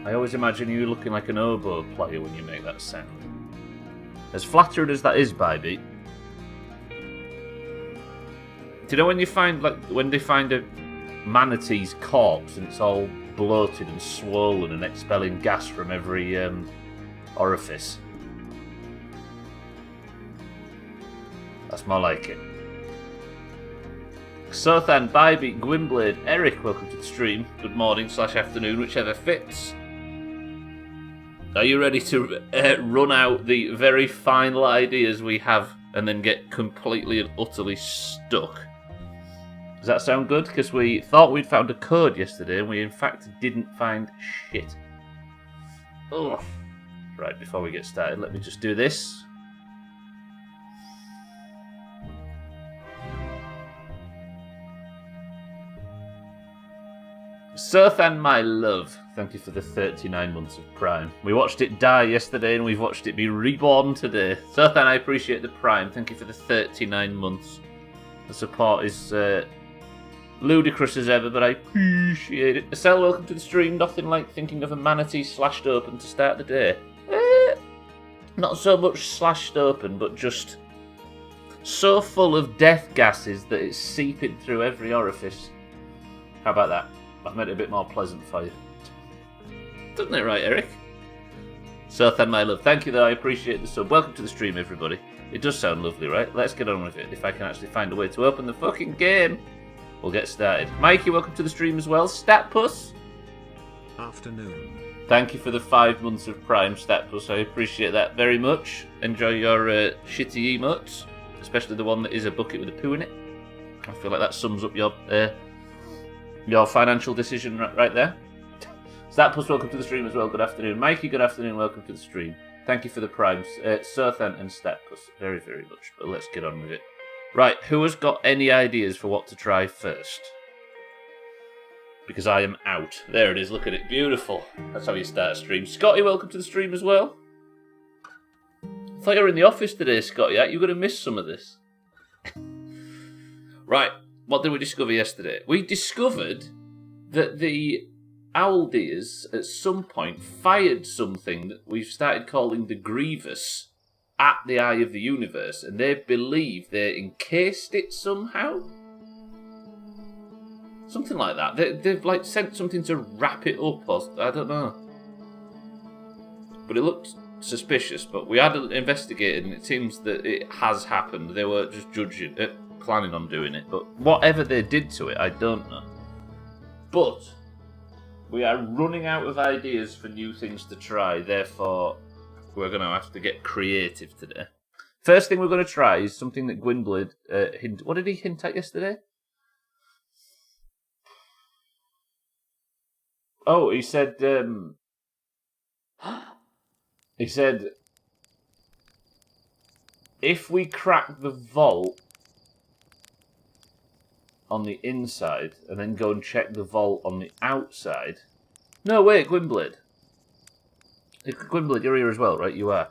I always imagine you looking like an oboe player when you make that sound. As flattering as that is, Bybee. Do you know when you find, like, when they find a manatee's corpse and it's all bloated and swollen and expelling gas from every orifice? That's more like it. Sothan, Bybee, Gwynblade, Eric, welcome to the stream. Good morning / afternoon, whichever fits. Are you ready to run out the very final ideas we have and then get completely and utterly stuck? Does that sound good? Because we thought we'd found a code yesterday and we in fact didn't find shit. Ugh. Right, before we get started, let me just do this. Sothan, my love, thank you for the 39 months of Prime. We watched it die yesterday and we've watched it be reborn today. Sothan, I appreciate the Prime. Thank you for the 39 months. The support is ludicrous as ever, but I appreciate it. Estelle, welcome to the stream. Nothing like thinking of a manatee slashed open to start the day. Not so much slashed open, but just so full of death gases that it's seeping through every orifice. How about that? I've made it a bit more pleasant for you. Doesn't it right, Eric? Sothan, my love. Thank you, though. I appreciate the sub. Welcome to the stream, everybody. It does sound lovely, right? Let's get on with it. If I can actually find a way to open the fucking game, we'll get started. Mikey, welcome to the stream as well. Statpuss. Afternoon. Thank you for the 5 months of Prime, Statpuss. I appreciate that very much. Enjoy your shitty emotes, especially the one that is a bucket with a poo in it. I feel like that sums up your financial decision right there. Statpuss, welcome to the stream as well. Good afternoon. Mikey, good afternoon. Welcome to the stream. Thank you for the primes. Sothan and Statpuss, very, very much. But let's get on with it. Right, who has got any ideas for what to try first? Because I am out. There it is, look at it. Beautiful. That's how you start a stream. Scotty, welcome to the stream as well. I thought you were in the office today, Scotty. You're going to miss some of this. Right. What did we discover yesterday? We discovered that the Owldeers at some point fired something that we've started calling the Grievous at the eye of the universe, and they believe they encased it somehow? Something like that. They've like sent something to wrap it up, or I don't know. But it looked suspicious, but we had investigated, and it seems that it has happened. They were just judging it. Planning on doing it, but whatever they did to it, I don't know. But we are running out of ideas for new things to try, therefore we're going to have to get creative today. First thing we're going to try is something that Gwynblade what did he hint at yesterday? Oh, he said if we crack the vault on the inside and then go and check the vault on the outside. No, wait, Gwynblade. Gwynblade, you're here as well, right? You are.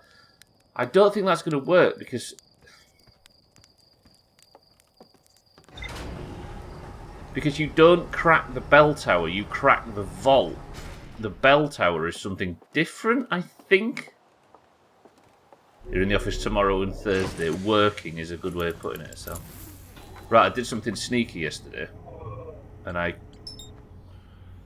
I don't think that's going to work because you don't crack the bell tower, you crack the vault. The bell tower is something different, I think. You're in the office tomorrow and Thursday. Working is a good way of putting it, so. Right, I did something sneaky yesterday, and I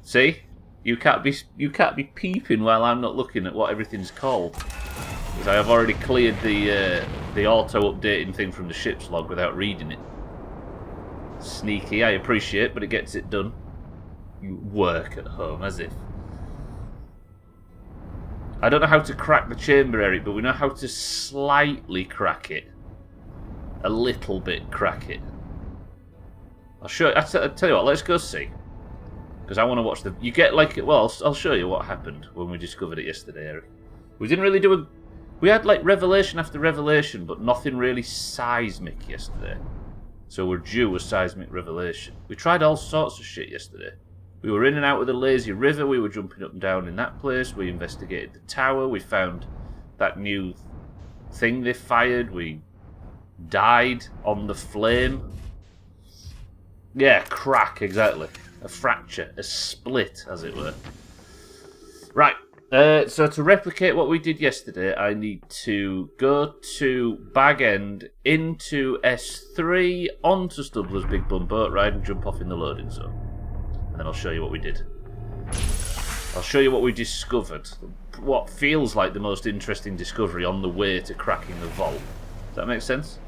see you can't be peeping while I'm not looking at what everything's called, because I have already cleared the auto updating thing from the ship's log without reading it. Sneaky, I appreciate, but it gets it done. You work at home as if. I don't know how to crack the chamber, Eric, but we know how to slightly crack it, a little bit crack it. I'll show you. I'll tell you what. Let's go see, because I want to watch the. You get like well. I'll show you what happened when we discovered it yesterday, Eric. We didn't really do a. We had like revelation after revelation, but nothing really seismic yesterday. So we're due a seismic revelation. We tried all sorts of shit yesterday. We were in and out of the lazy river. We were jumping up and down in that place. We investigated the tower. We found that new thing they fired. We died on the flame. Yeah, crack, exactly. A fracture, a split, as it were. Right, So to replicate what we did yesterday, I need to go to Bag End, into S3, onto Stubbler's Big Bum Boat Ride, and jump off in the loading zone. And then I'll show you what we did. I'll show you what we discovered. What feels like the most interesting discovery on the way to cracking the vault. Does that make sense?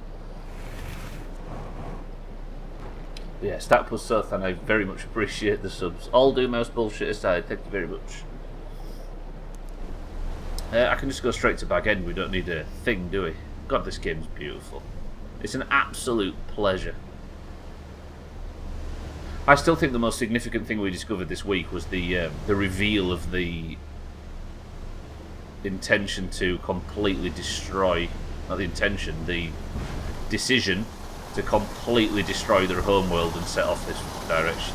Yeah, Stat Plus Sothan, I very much appreciate the subs. All Doomhaus bullshit aside, thank you very much. I can just go straight to Bag End. We don't need a thing, do we? God, this game's beautiful. It's an absolute pleasure. I still think the most significant thing we discovered this week was the reveal of the intention to completely destroy... Not the intention, the decision to completely destroy their homeworld and set off this direction.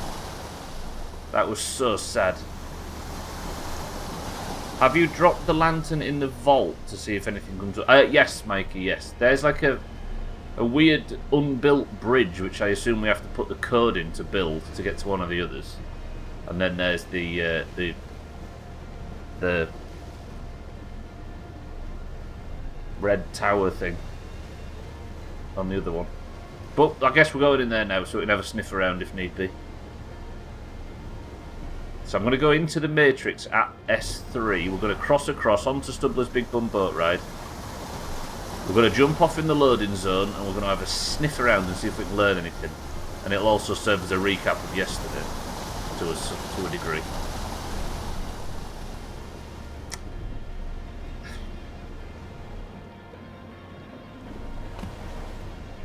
That was so sad. Have you dropped the lantern in the vault to see if anything comes up? Yes, Mikey, yes. There's like a weird unbuilt bridge which I assume we have to put the code in to build to get to one of the others. And then there's the red tower thing on the other one. But I guess we're going in there now so we can have a sniff around if need be. So I'm going to go into the Matrix at S3. We're going to cross across onto Stubbler's Big Bum Boat Ride. We're going to jump off in the loading zone and we're going to have a sniff around and see if we can learn anything. And it'll also serve as a recap of yesterday to a degree.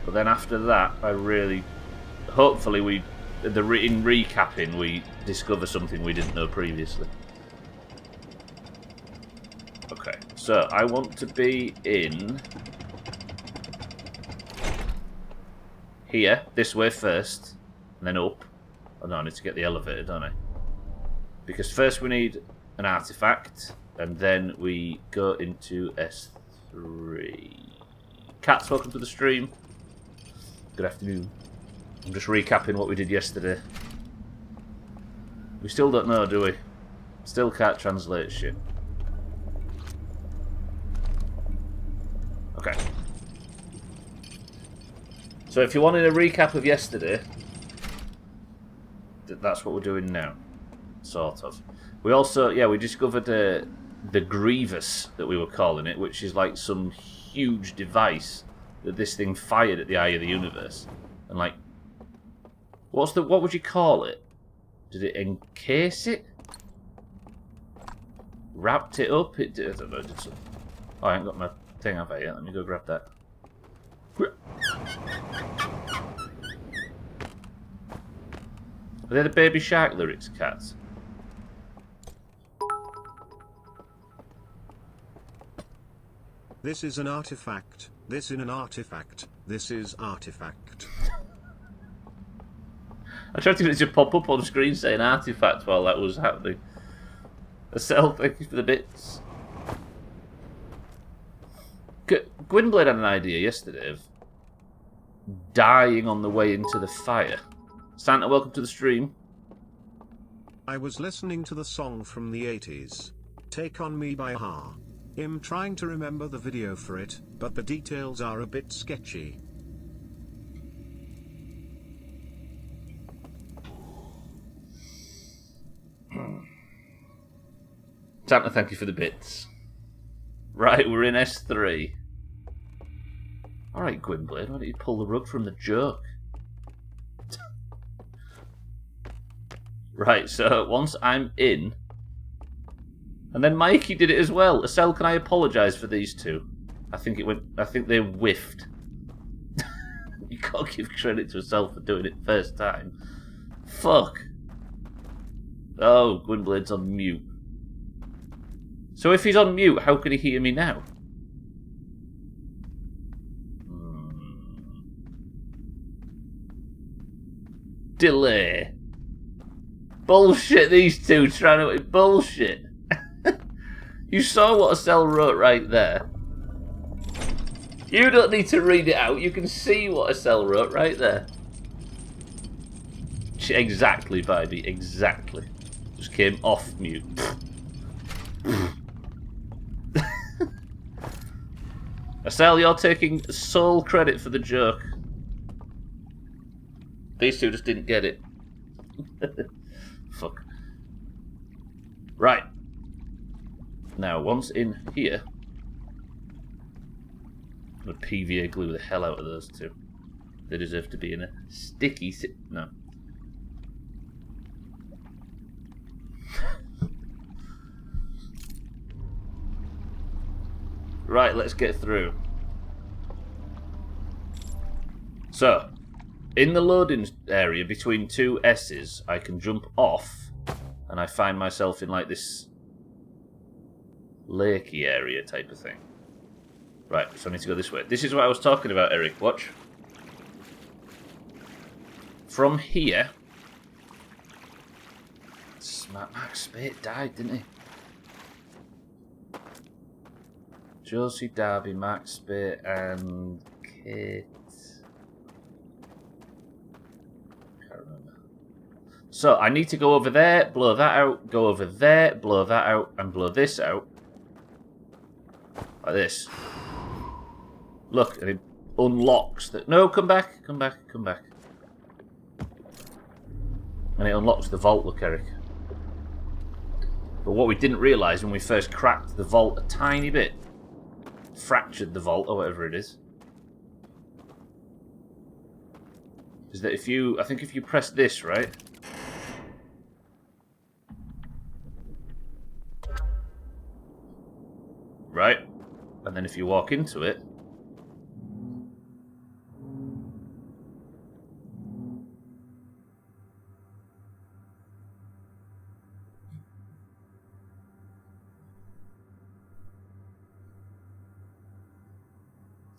But then after that, hopefully in recapping, we discover something we didn't know previously. Okay, so I want to be in here, this way first, and then up. Oh no, I need to get the elevator, don't I? Because first we need an artifact, and then we go into S3. Cats, welcome to the stream. Good afternoon. I'm just recapping what we did yesterday. We still don't know, do we? Still can't translate shit. Okay. So if you wanted a recap of yesterday, that's what we're doing now. Sort of. We also, yeah, we discovered the Grievous, that we were calling it, which is like some huge device that this thing fired at the eye of the universe. And like, what would you call it? Did it encase it? Wrapped it up? I don't know, did something. Oh, I ain't got my thing, have I yet? Let me go grab that. Are they the Baby Shark lyrics, cats? This is an artifact. This is an artifact. This is artifact. I tried to get it to pop up on screen saying artifact while that was happening. Acel, thank you for the bits. Gwynblade had an idea yesterday of dying on the way into the fire. Santa, welcome to the stream. I was listening to the song from the 80s. Take On Me by Ha. I'm trying to remember the video for it, but the details are a bit sketchy. Santa, thank you for the bits. Right, we're in S3. Alright, Gwynblade, why don't you pull the rug from the joke? Right, so once I'm in... And then Mikey did it as well. Acel, can I apologise for these two? I think they whiffed. You can't give credit to Acel for doing it first time. Fuck. Oh, Gwynblade's on mute. So if he's on mute, how can he hear me now? Delay. Bullshit, these two trying to... Bullshit. You saw what Acel wrote right there. You don't need to read it out. You can see what Acel wrote right there. Exactly, baby. Exactly. Just came off mute. Estelle, you're taking sole credit for the joke. These two just didn't get it. Fuck. Right. Now, once in here, I'm going to PVA glue the hell out of those two. They deserve to be in a sticky no. Right, let's get through. So, in the loading area between two S's, I can jump off, and I find myself in like this lakey area type of thing. Right, so I need to go this way. This is what I was talking about, Eric. Watch. From here... Max Spate died, didn't he? Josie, Darby, Max Spate, and Kate... Can't remember. So, I need to go over there, blow that out, go over there, blow that out, and blow this out. Like this. Look, and it unlocks the... No, come back, come back, come back. And it unlocks the vault, look, Eric. But what we didn't realise when we first cracked the vault a tiny bit, fractured the vault, or whatever it is that if you... I think if you press this, right? Right? And then if you walk into it...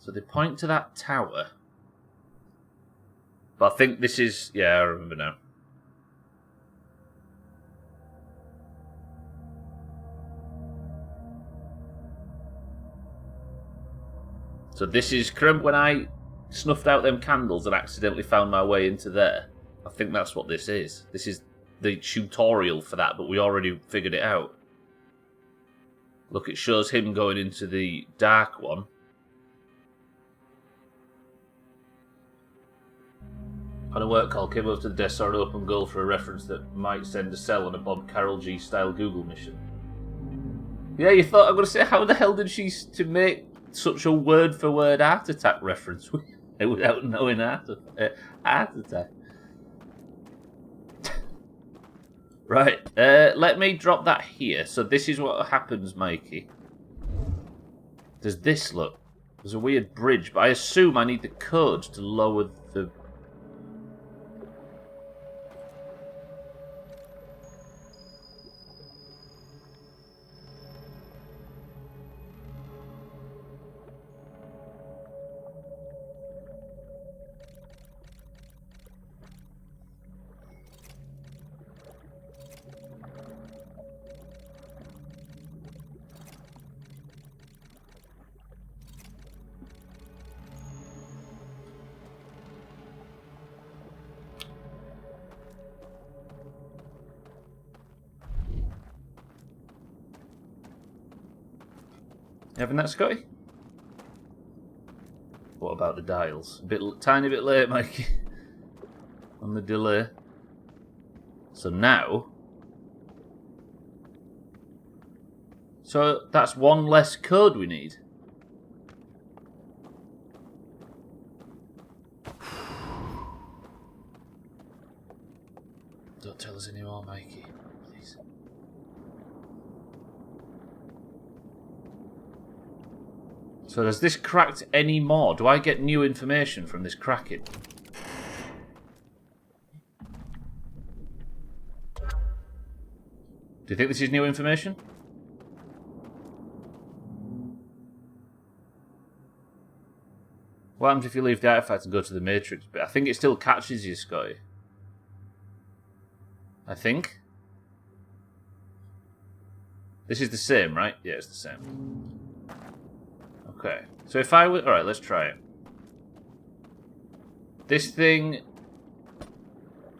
So they point to that tower. But I think this is... Yeah, I remember now. So this is... When I snuffed out them candles and accidentally found my way into there, I think that's what this is. This is the tutorial for that, but we already figured it out. Look, it shows him going into the dark one. On a work call, came over to the desk, saw an open goal for a reference that might send a cell on a Bob Carroll G style Google mission. Yeah, you thought I'm going to say, how the hell did she to make such a word for word heart attack reference without knowing heart attack? Right, let me drop that here. So this is what happens, Mikey. Does this look? There's a weird bridge, but I assume I need the code to lower the... Having that, Scotty? What about the dials? Tiny bit late, Mikey. On the delay. So now... So that's one less code we need. Don't tell us anymore, Mikey. Please. So has this cracked any more? Do I get new information from this cracking? Do you think this is new information? What happens if you leave the artifact and go to the Matrix bit? I think it still catches you, Scotty. I think. This is the same, right? Yeah, it's the same. Okay, so if I would... Alright, let's try it. This thing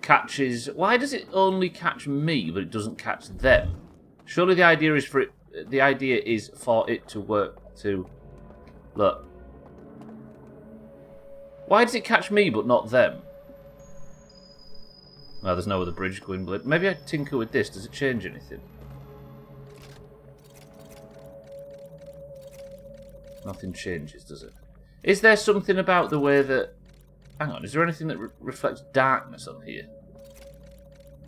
catches... Why does it only catch me, but it doesn't catch them? Surely the idea is for it... the idea is for it to work to... Look. Why does it catch me but not them? Oh, there's no other bridge going, but maybe I tinker with this. Does it change anything? Nothing changes, does it? Is there something about the way that... Hang on, is there anything that reflects darkness on here?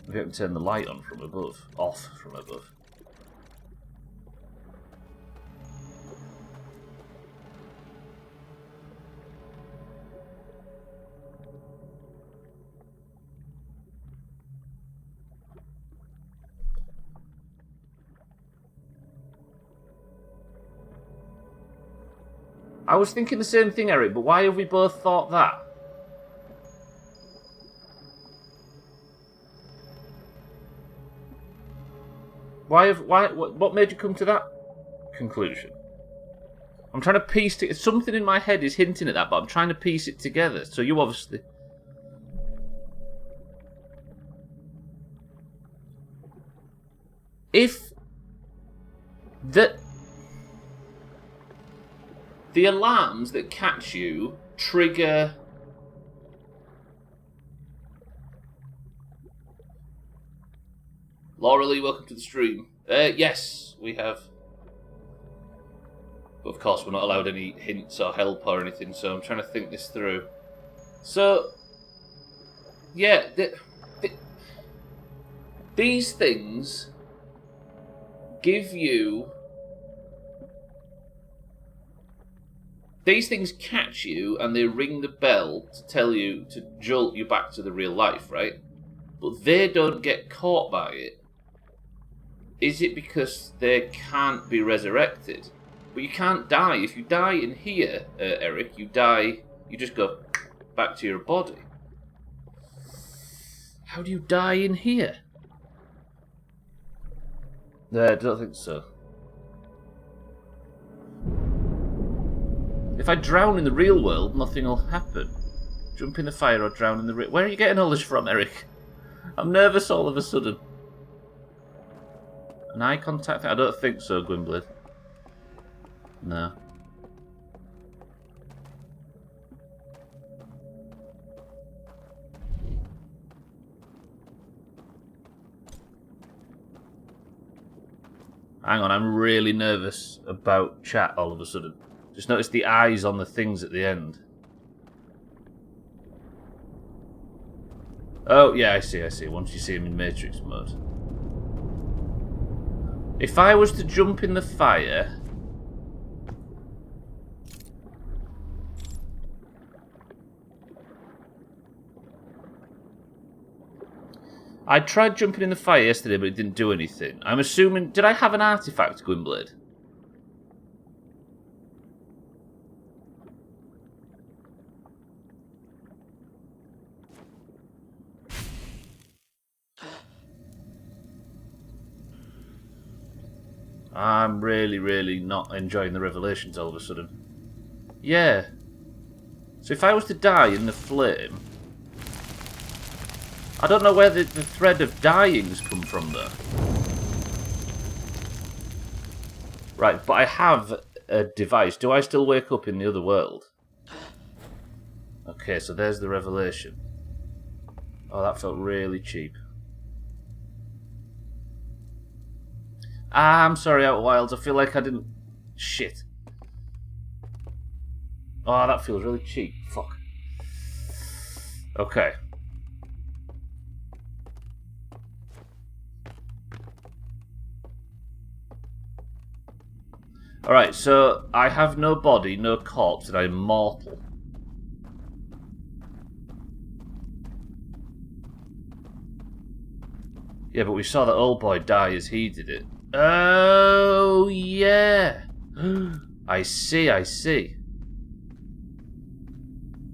Maybe I can turn the light on from above. Off from above. I was thinking the same thing, Eric, but why have we both thought that? What made you come to that conclusion? I'm trying to piece it. Something in my head is hinting at that, but I'm trying to piece it together. So you obviously... If... The alarms that catch you trigger... Laura Lee, welcome to the stream. Yes, we have. But of course, we're not allowed any hints or help or anything, so I'm trying to think this through. So, yeah, these things give you... These things catch you and they ring the bell to tell you, to jolt you back to the real life, right? But they don't get caught by it. Is it because they can't be resurrected? But you can't die. If you die in here, Eric, you die, you just go back to your body. How do you die in here? No, I don't think so. If I drown in the real world, nothing will happen. Jump in the fire or drown in the river. Where are you getting all this from, Eric? I'm nervous all of a sudden. An eye contact? I don't think so, Gwynblade. No. Hang on, I'm really nervous about chat all of a sudden. Just notice the eyes on the things at the end. Oh, yeah, I see. Once you see him in Matrix mode. If I was to jump in the fire... I tried jumping in the fire yesterday, but it didn't do anything. I'm assuming... Did I have an artifact, Gwynblade? I'm really not enjoying the revelations all of a sudden. Yeah. So if I was to die in the flame... I don't know where the thread of dying's come from, though. Right, but I have a device. Do I still wake up in the other world? Okay, so there's the revelation. Oh, that felt really cheap. Ah, I'm sorry, Outer Wilds. I feel like I didn't... Shit. Oh, that feels really cheap. Fuck. Okay. Alright, so I have no body, no corpse, and I'm mortal. Yeah, but we saw that old boy die as he did it. Oh, yeah. I see.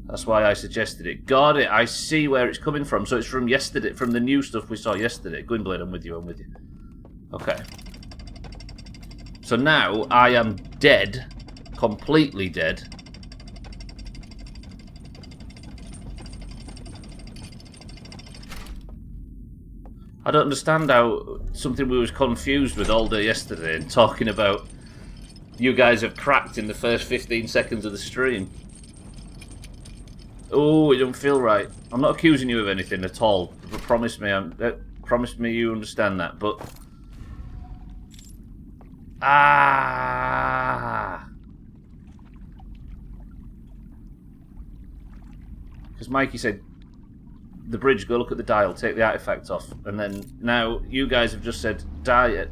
That's why I suggested it. Got it. I see where it's coming from. So it's from yesterday, from the new stuff we saw yesterday. Gwynblade, I'm with you. Okay. So now I am dead. Completely dead. I don't understand how something we was confused with all day yesterday and talking about you guys have cracked in the first 15 seconds of the stream. Oh, it don't feel right. I'm not accusing you of anything at all. But promise me you understand that. But because Mikey said the bridge, go look at the dial, take the artifact off, and then now you guys have just said die it.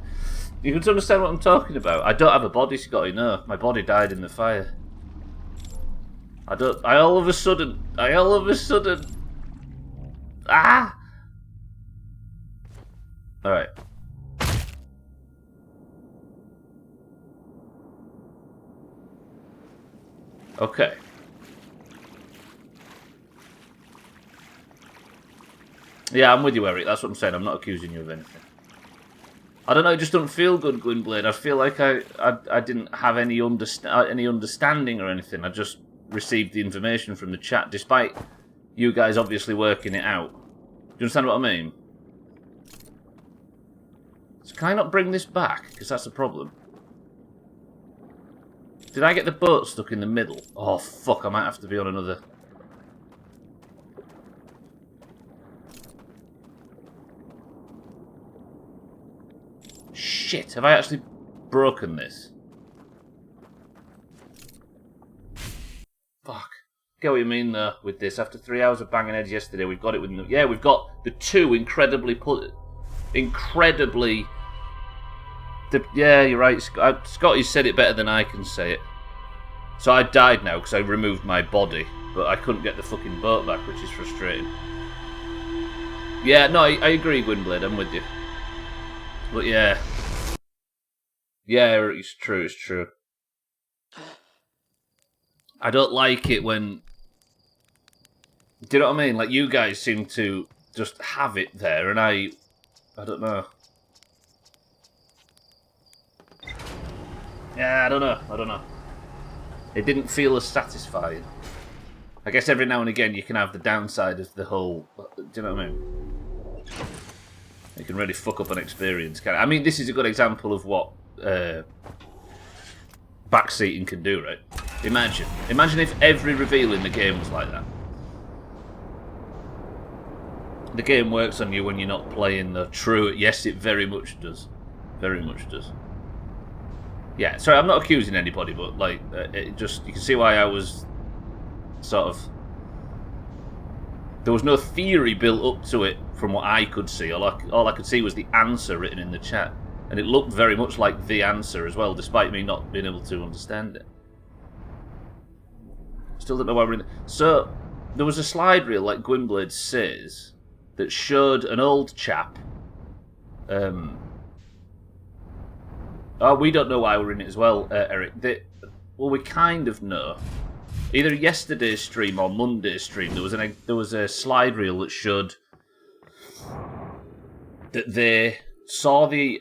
You can understand what I'm talking about. I don't have a body, Scotty, no. My body died in the fire. I all of a sudden... Alright. Okay. Yeah, I'm with you, Eric. That's what I'm saying. I'm not accusing you of anything. I don't know, it just don't feel good, Gwynblade. I feel like I didn't have any understanding or anything. I just received the information from the chat, despite you guys obviously working it out. Do you understand what I mean? So can I not bring this back? Because that's the problem. Did I get the boat stuck in the middle? Oh, fuck, I might have to be on another... Shit, have I actually broken this? Fuck. Get what you mean, though, with this. After 3 hours of banging heads yesterday, we've got it with... Yeah, we've got the two incredibly... Yeah, you're right. Scotty said it better than I can say it. So I died now because I removed my body, but I couldn't get the fucking boat back, which is frustrating. Yeah, no, I agree, Gwynblade, I'm with you. But yeah... Yeah, it's true, it's true. I don't like it when... Do you know what I mean? Like, you guys seem to just have it there, and I don't know. Yeah, I don't know. It didn't feel as satisfying. I guess every now and again you can have the downside of the whole... Do you know what I mean? You can really fuck up an experience, can't it? I mean, this is a good example of what backseating can do, right? Imagine if every reveal in the game was like that. The game works on you when you're not playing the true... Yes, it very much does. Very much does. Yeah, sorry, I'm not accusing anybody, but, like, it just... You can see why I was sort of... There was no theory built up to it from what I could see. All I could see was the answer written in the chat. And it looked very much like the answer as well, despite me not being able to understand it. Still don't know why we're in... So, there was a slide reel, like Gwynblade says, that showed an old chap... Oh, we don't know why we're in it as well, Eric. Well, we kind of know. Either yesterday's stream or Monday's stream, there was a slide reel that showed that they saw the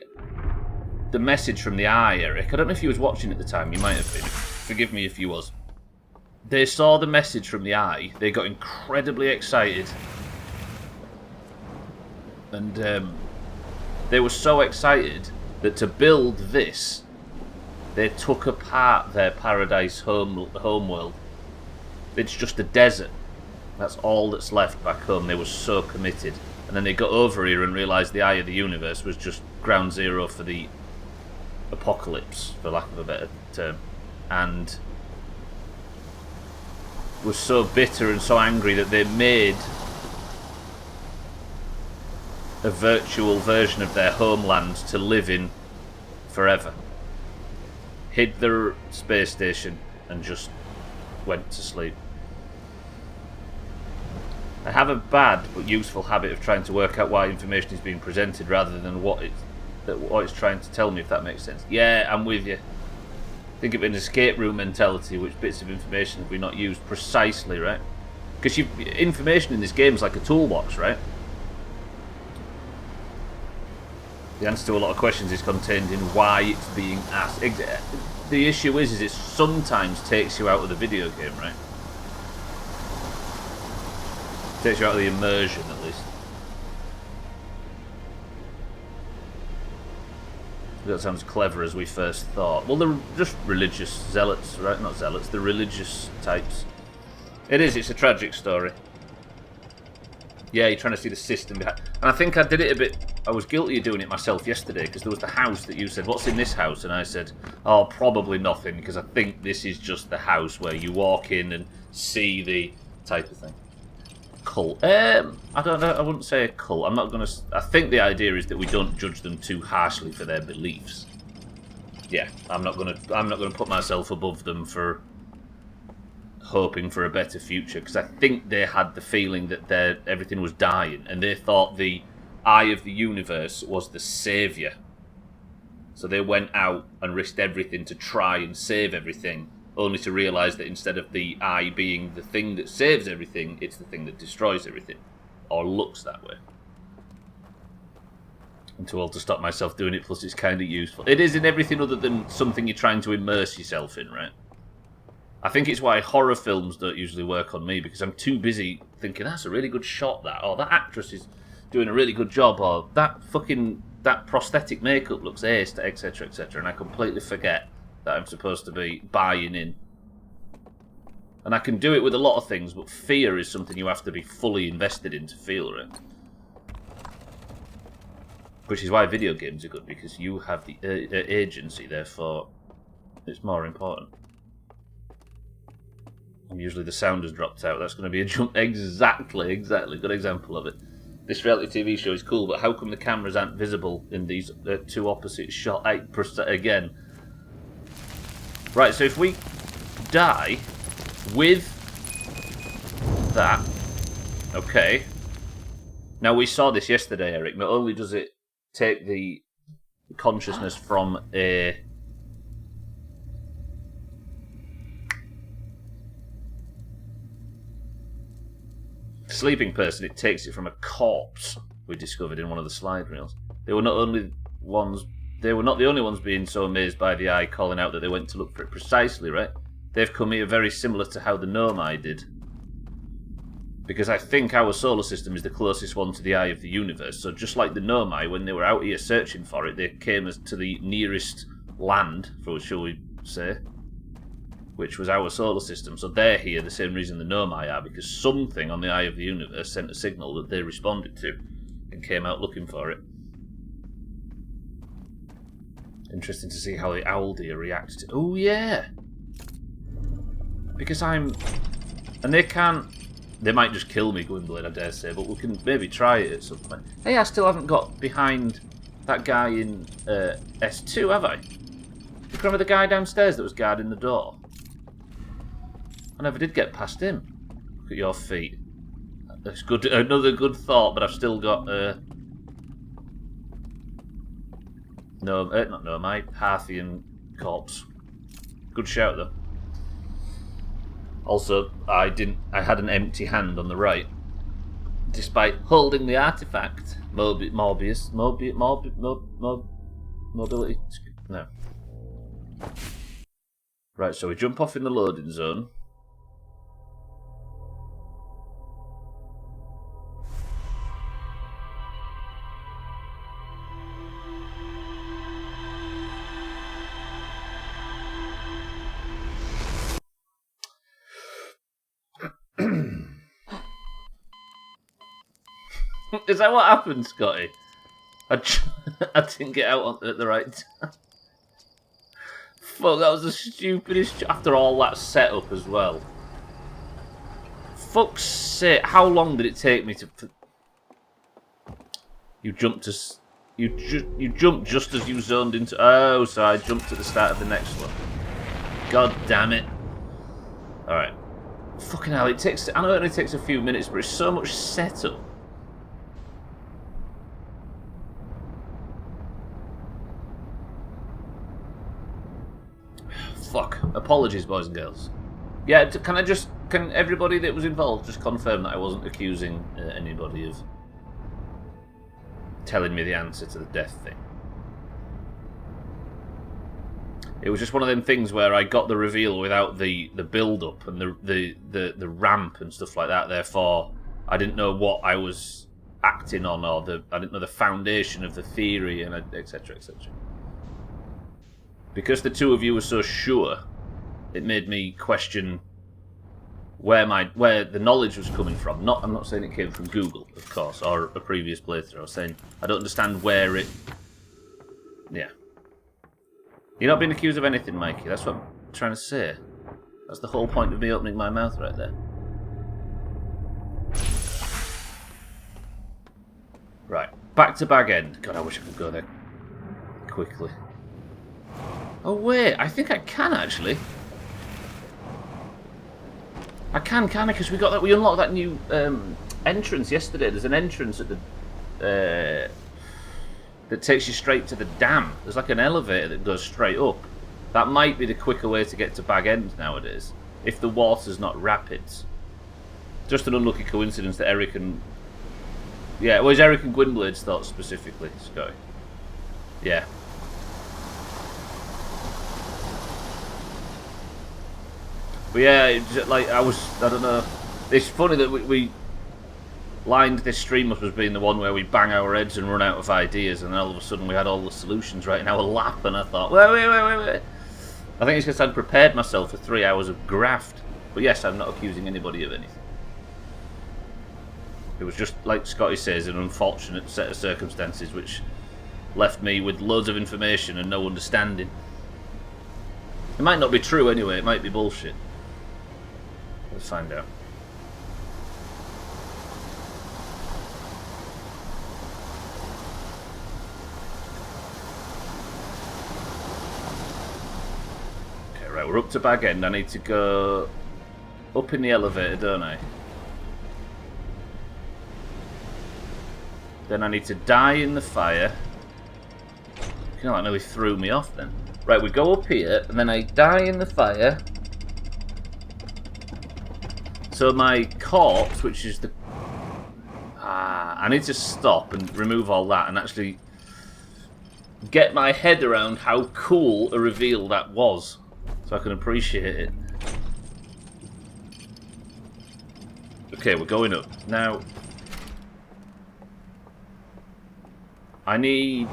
message from the eye, Eric. I don't know if you was watching at the time. You might have been. Forgive me if you was. They saw the message from the eye. They got incredibly excited. And they were so excited that to build this, they took apart their paradise homeworld. It's just a desert. That's all that's left back home. They were so committed. And then they got over here and realised the eye of the universe was just ground zero for the apocalypse, for lack of a better term. And was so bitter and so angry that they made a virtual version of their homeland to live in forever. Hid their space station and just went to sleep. I have a bad but useful habit of trying to work out why information is being presented rather than what it's trying to tell me, if that makes sense. Yeah, I'm with you. Think of an escape room mentality. Which bits of information have we not used precisely, right? Because information in this game is like a toolbox, right? The answer to a lot of questions is contained in why it's being asked. The issue is it sometimes takes you out of the video game, right? Takes you out of the immersion, at least. That sounds clever as we first thought. Well, they're just religious zealots, right? Not zealots, they're religious types. It is, it's a tragic story. Yeah, you're trying to see the system behind. And I think I did it a bit. I was guilty of doing it myself yesterday because there was the house that you said, what's in this house? And I said, oh, probably nothing because I think this is just the house where you walk in and see the type of thing. Cult. I don't know. I wouldn't say a cult. I'm not going to. I think the idea is that we don't judge them too harshly for their beliefs. Yeah, I'm not going to put myself above them for hoping for a better future because I think they had the feeling that everything was dying and they thought the eye of the universe was the savior. So they went out and risked everything to try and save everything, only to realise that instead of the eye being the thing that saves everything, it's the thing that destroys everything. Or looks that way. I'm too old to stop myself doing it, plus it's kind of useful. It is in everything other than something you're trying to immerse yourself in, right? I think it's why horror films don't usually work on me, because I'm too busy thinking, that's a really good shot, that, or that actress is doing a really good job, or that prosthetic makeup looks ace, etc., etc., and I completely forget that I'm supposed to be buying in. And I can do it with a lot of things, but fear is something you have to be fully invested in to feel, right? Which is why video games are good, because you have the agency, therefore it's more important. And usually the sound has dropped out. That's going to be a jump. Exactly. Good example of it. This reality TV show is cool, but how come the cameras aren't visible in these two opposite shot 8% again? Right, so if we die with that, okay. Now we saw this yesterday, Eric. Not only does it take the consciousness from a sleeping person, it takes it from a corpse, we discovered in one of the slide reels. They were not the only ones being so amazed by the eye calling out that they went to look for it precisely, right? They've come here very similar to how the Nomai did. Because I think our solar system is the closest one to the eye of the universe. So just like the Nomai, when they were out here searching for it, they came to the nearest land, shall we say, which was our solar system. So they're here the same reason the Nomai are, because something on the eye of the universe sent a signal that they responded to and came out looking for it. Interesting to see how the owl deer reacts to... Oh, yeah! Because and they can't... They might just kill me, Gwynblade, I dare say, but we can maybe try it at some point. Hey, I still haven't got behind that guy in S2, have I? Do you remember the guy downstairs that was guarding the door? I never did get past him. Look at your feet. That's good. Another good thought, but I've still got my Parthian corpse. Good shout though. Also, I had an empty hand on the right, despite holding the artifact. Mobility. No. Right, so we jump off in the loading zone. Is that what happened, Scotty? I didn't get out at the right time. Fuck, that was the stupidest... After all that setup as well. Fuck's sake, how long did it take me to... You jumped you jumped just as you zoned into... Oh, so I jumped at the start of the next one. God damn it. Alright. Fucking hell, it takes... I know it only takes a few minutes, but it's so much setup. Fuck. Apologies, boys and girls. Yeah, can everybody that was involved just confirm that I wasn't accusing anybody of telling me the answer to the death thing? It was just one of them things where I got the reveal without the build-up and the ramp and stuff like that, therefore I didn't know what I was acting on, or I didn't know the foundation of the theory, and etc, etc. Because the two of you were so sure, it made me question where the knowledge was coming from. I'm not saying it came from Google, of course, or a previous playthrough. I was saying I don't understand where it... Yeah. You're not being accused of anything, Mikey. That's what I'm trying to say. That's the whole point of me opening my mouth right there. Right. Back to Bag End. God, I wish I could go there quickly. Oh, wait. I think I can, actually. I can I? Because we unlocked that new entrance yesterday. There's an entrance at the... that takes you straight to the dam. There's like an elevator that goes straight up. That might be the quicker way to get to Bag End nowadays, if the water's not rapids. Just an unlucky coincidence that Eric and... Yeah, well, it's Eric and Gwynblade's thoughts specifically, Scotty. Yeah. But yeah, like, I don't know. It's funny that we lined this stream up as being the one where we bang our heads and run out of ideas, and then all of a sudden we had all the solutions right in our lap, and I thought, wait. I think it's because I'd prepared myself for 3 hours of graft. But yes, I'm not accusing anybody of anything. It was just, like Scotty says, an unfortunate set of circumstances which left me with loads of information and no understanding. It might not be true anyway, it might be bullshit. Let's find out. Okay, right, we're up to Bag End. I need to go up in the elevator, don't I? Then I need to die in the fire. You know, that nearly threw me off then. Right, we go up here, and then I die in the fire. So my corpse, which is the... I need to stop and remove all that and actually get my head around how cool a reveal that was. So I can appreciate it. Okay, we're going up. Now... I need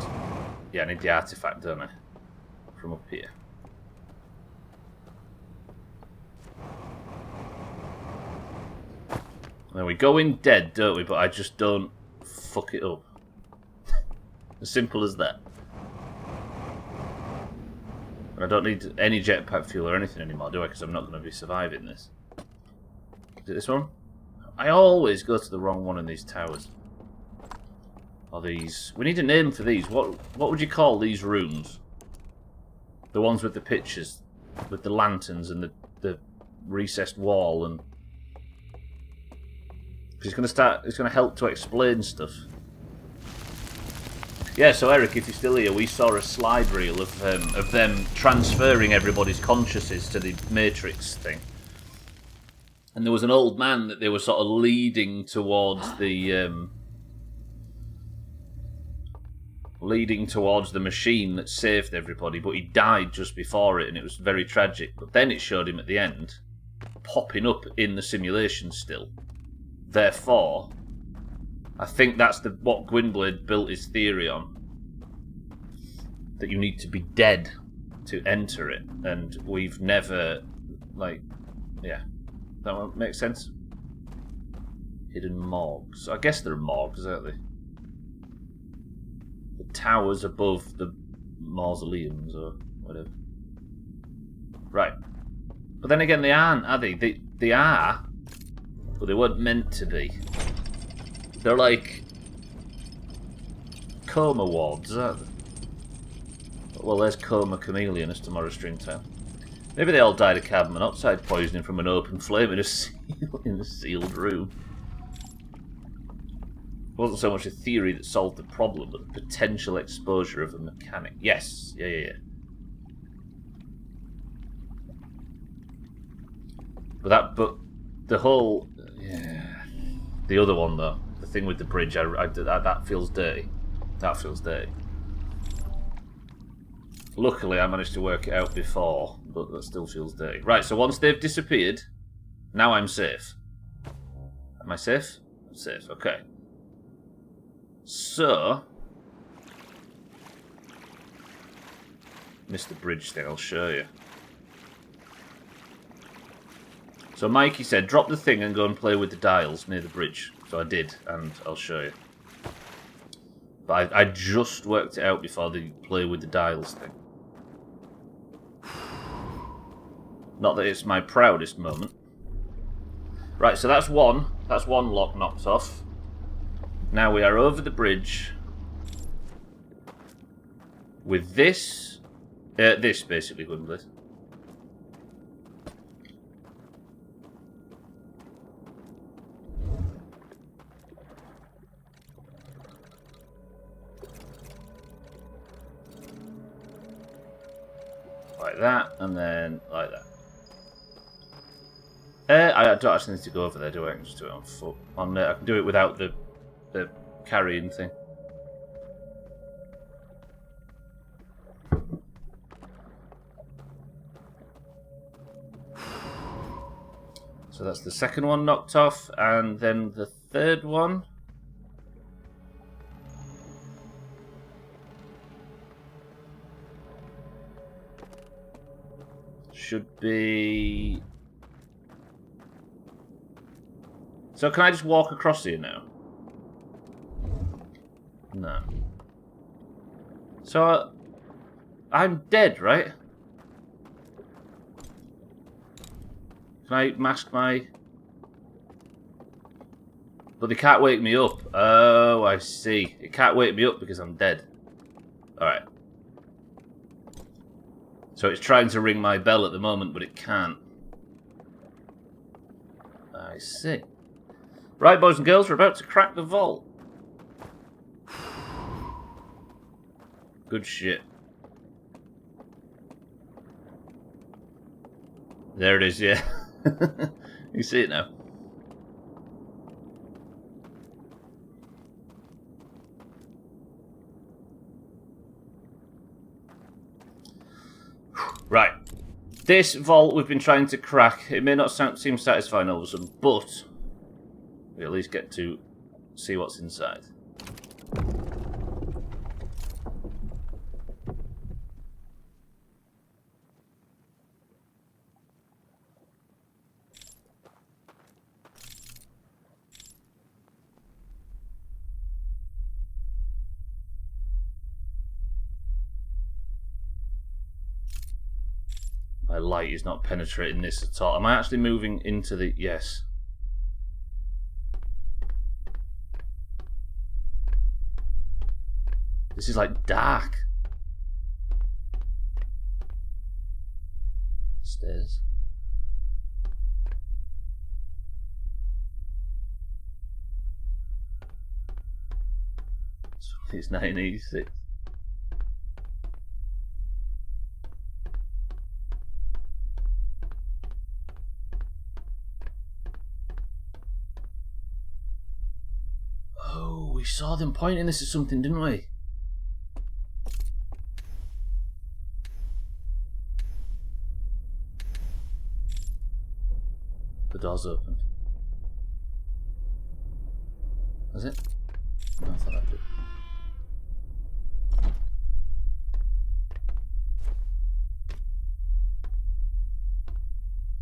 the artifact, don't I? From up here. Now we go in dead, don't we? But I just don't fuck it up. As simple as that. And I don't need any jetpack fuel or anything anymore, do I? Because I'm not going to be surviving this. Is it this one? I always go to the wrong one in these towers. Or these... We need a name for these. What would you call these rooms? The ones with the pictures, with the lanterns and the recessed wall, and... It's going to help to explain stuff. Yeah, so Eric, if you're still here, we saw a slide reel of them transferring everybody's consciousness to the Matrix thing. And there was an old man that they were sort of leading towards the... leading towards the machine that saved everybody, but he died just before it, and it was very tragic. But then it showed him at the end, popping up in the simulation still. Therefore, I think that's what Gwynblade built his theory on. That you need to be dead to enter it, and we've never, yeah. That one makes sense? Hidden morgues. I guess there are morgues, aren't they? Towers above the mausoleums or whatever. Right. But then again, they aren't, are they? They are, but they weren't meant to be. They're like coma wards, aren't they? Well, there's Coma Chameleon as tomorrow's stream time. Maybe they all died of carbon monoxide poisoning from an open flame in a sealed room. It wasn't so much a theory that solved the problem, but the potential exposure of a mechanic. Yes, yeah. But the whole, the other one though, the thing with the bridge, that feels dirty. That feels dirty. Luckily, I managed to work it out before, but that still feels dirty. Right, so once they've disappeared, now I'm safe. Am I safe? I'm safe. Okay. So, missed the bridge thing, I'll show you. So Mikey said, drop the thing and go and play with the dials near the bridge. So I did, and I'll show you. But I just worked it out before the play with the dials thing. Not that it's my proudest moment. Right, so that's one. That's one lock knocked off. Now we are over the bridge. With this... this, basically, Gwynbleidd. Like that, and then like that. I don't actually need to go over there, do I? I can just do it on foot. I can do it without the carrying thing. So that's the second one knocked off, and then the third one. Should be... So can I just walk across here now? No. So I'm dead, right? Can I mask my... But they can't wake me up. Oh, I see. It can't wake me up because I'm dead. Alright. So it's trying to ring my bell at the moment, but it can't. I see. Right, boys and girls, we're about to crack the vault. Good shit. There it is, yeah. You see it now. Right. This vault we've been trying to crack. It may not seem satisfying all of a sudden, but we at least get to see what's inside. My light is not penetrating this at all. Am I actually moving into the... Yes. This is like dark. Stairs. It's 1986. Oh, we saw them pointing this at something, didn't we? The door's opened. Was it? No, I thought that did.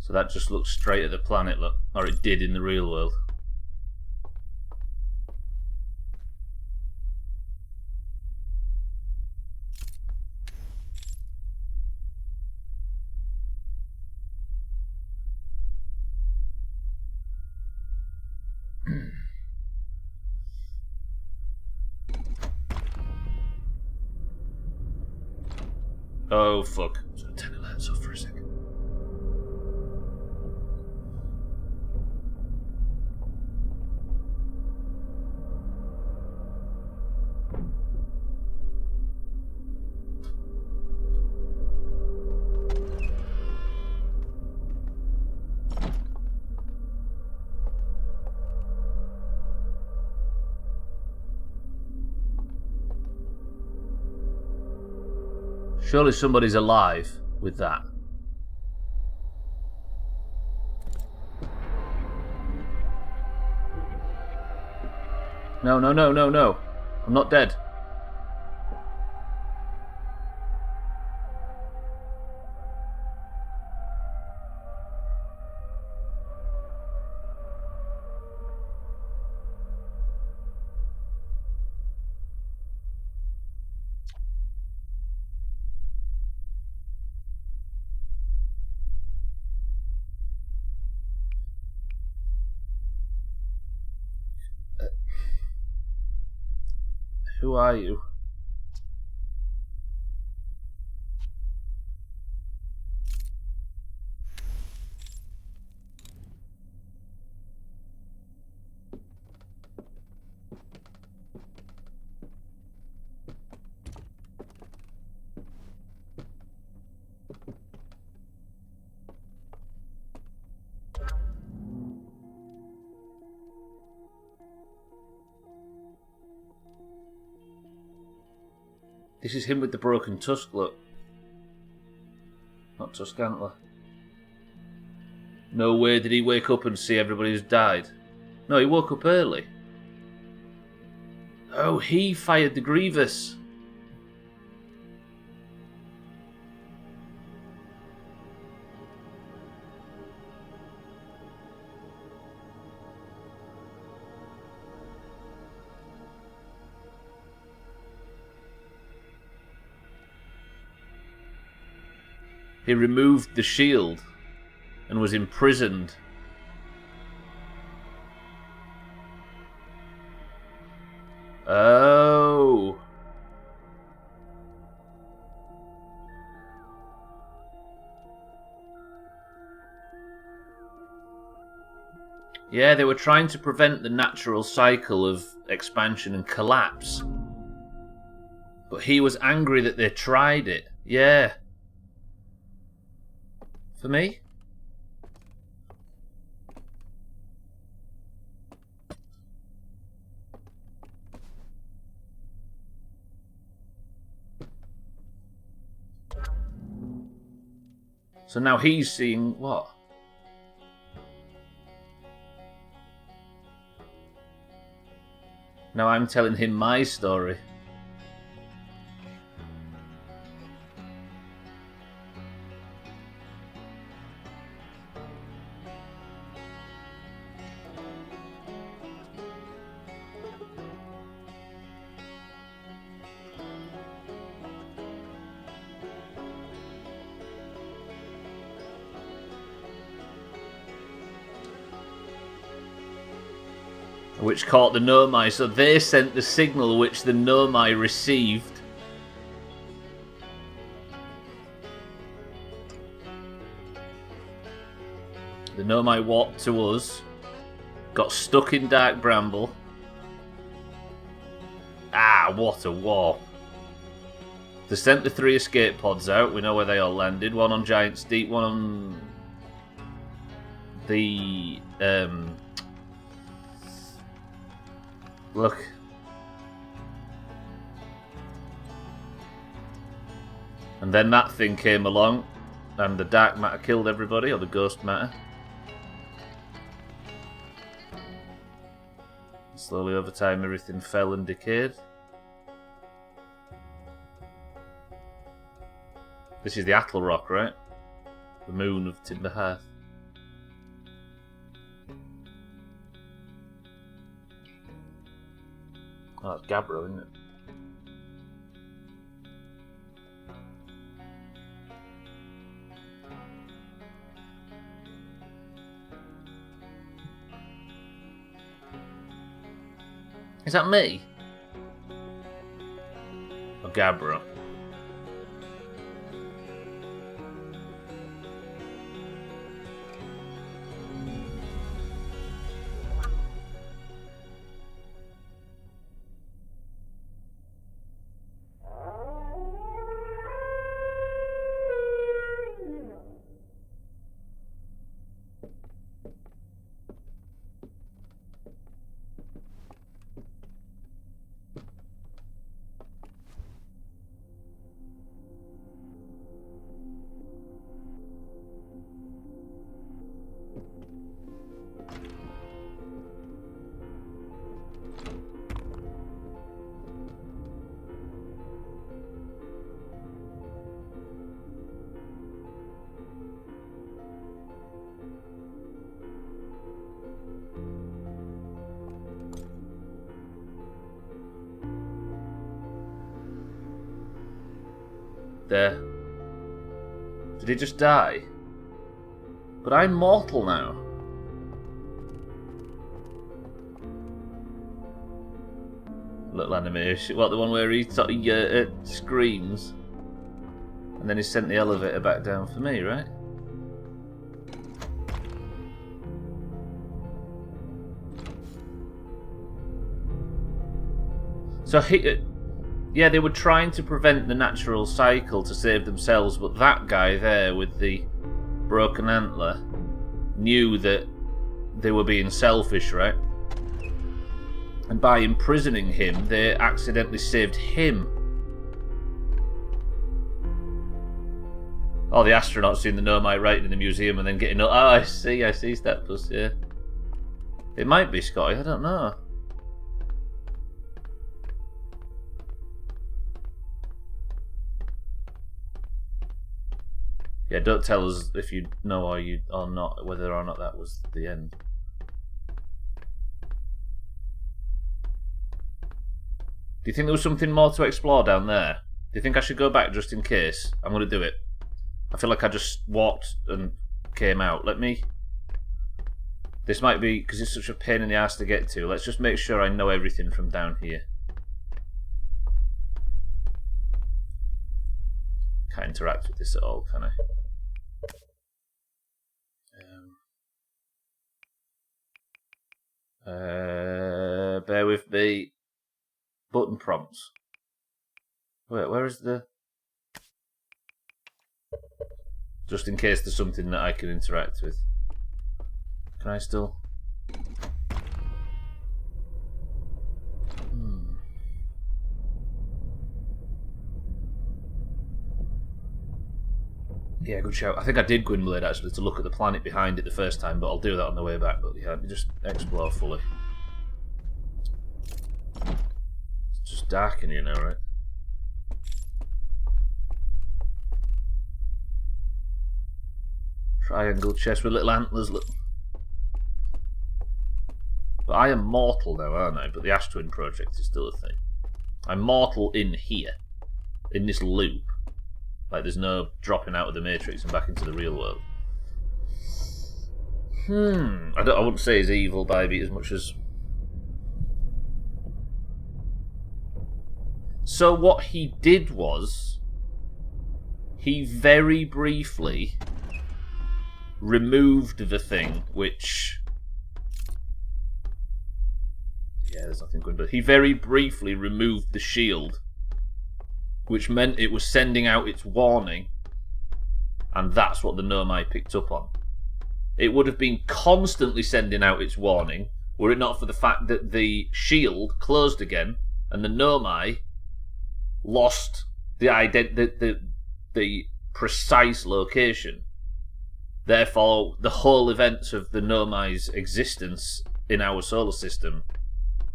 So that just looks straight at the planet, look. Or it did in the real world. Oh fuck. I'm just gonna turn the lights off for a second. Surely somebody's alive with that. No, no, no, no, no. I'm not dead. Who are you? This is him with the broken tusk, look. Not tusk antler. No way did he wake up and see everybody who's died. No, he woke up early. Oh, he fired the Grievous. He removed the shield and was imprisoned. Oh. Yeah, they were trying to prevent the natural cycle of expansion and collapse. But he was angry that they tried it. Yeah. For me? So now he's seeing what? Now I'm telling him my story. Which caught the Nomai, so they sent the signal which the Nomai received. The Nomai walked to us, got stuck in Dark Bramble. Ah, what a warp. They sent the 3 escape pods out, we know where they all landed. One on Giant's Deep, one on the... Look. And then that thing came along, and the dark matter killed everybody, or the ghost matter. Slowly over time everything fell and decayed. This is the Atl Rock, right? The moon of Timber Hearth. Oh, it's Gabbro, isn't it? Is that me? Or Gabbro? There. Did he just die? But I'm mortal now. little animation. What, the one where he sort of screams? And then he sent the elevator back down for me, right? So yeah, they were trying to prevent the natural cycle to save themselves, but that guy there with the broken antler knew that they were being selfish, right? And by imprisoning him, they accidentally saved him. Oh, the astronauts seeing the Nomai writing in the museum and then getting... Oh, I see, Stepus, yeah. It might be Scotty, I don't know. Yeah, don't tell us if you know or not, whether or not that was the end. Do you think there was something more to explore down there? Do you think I should go back just in case? I'm going to do it. I feel like I just walked and came out. Let me... This might be, because it's such a pain in the ass to get to. Let's just make sure I know everything from down here. Can't interact with this at all, can I? Bear with me. Button prompts. Wait, where is the... Just in case there's something that I can interact with. Can I still... Yeah, good shout. I think I did Gwynblade actually to look at the planet behind it the first time, but I'll do that on the way back. But yeah, let me just explore fully. It's just dark in here now, right? Triangle chest with little antlers. Look. But I am mortal now, aren't I? But the Ash Twin project is still a thing. I'm mortal in here, in this loop. Like, there's no dropping out of the Matrix and back into the real world. I wouldn't say he's evil, Bybee, as much as... So what he did was... He very briefly removed the thing, which... Yeah, there's nothing good, but he very briefly removed the shield, which meant it was sending out its warning, and that's what the Nomai picked up on. It would have been constantly sending out its warning, were it not for the fact that the shield closed again, and the Nomai lost the precise location. Therefore, the whole events of the Nomai's existence in our solar system,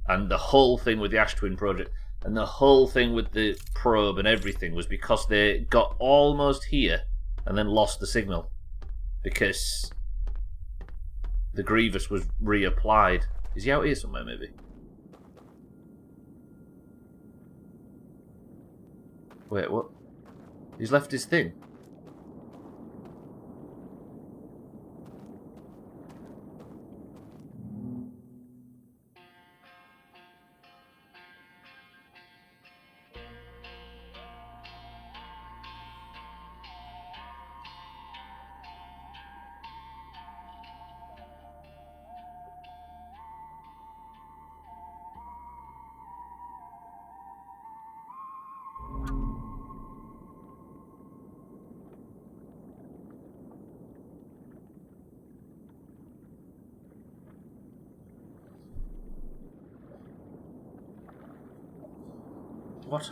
and the whole thing with the Ash Twin project, and the whole thing with the probe and everything was because they got almost here and then lost the signal. Because the Grievous was reapplied. Is he out here somewhere, maybe? Wait, what? He's left his thing. What?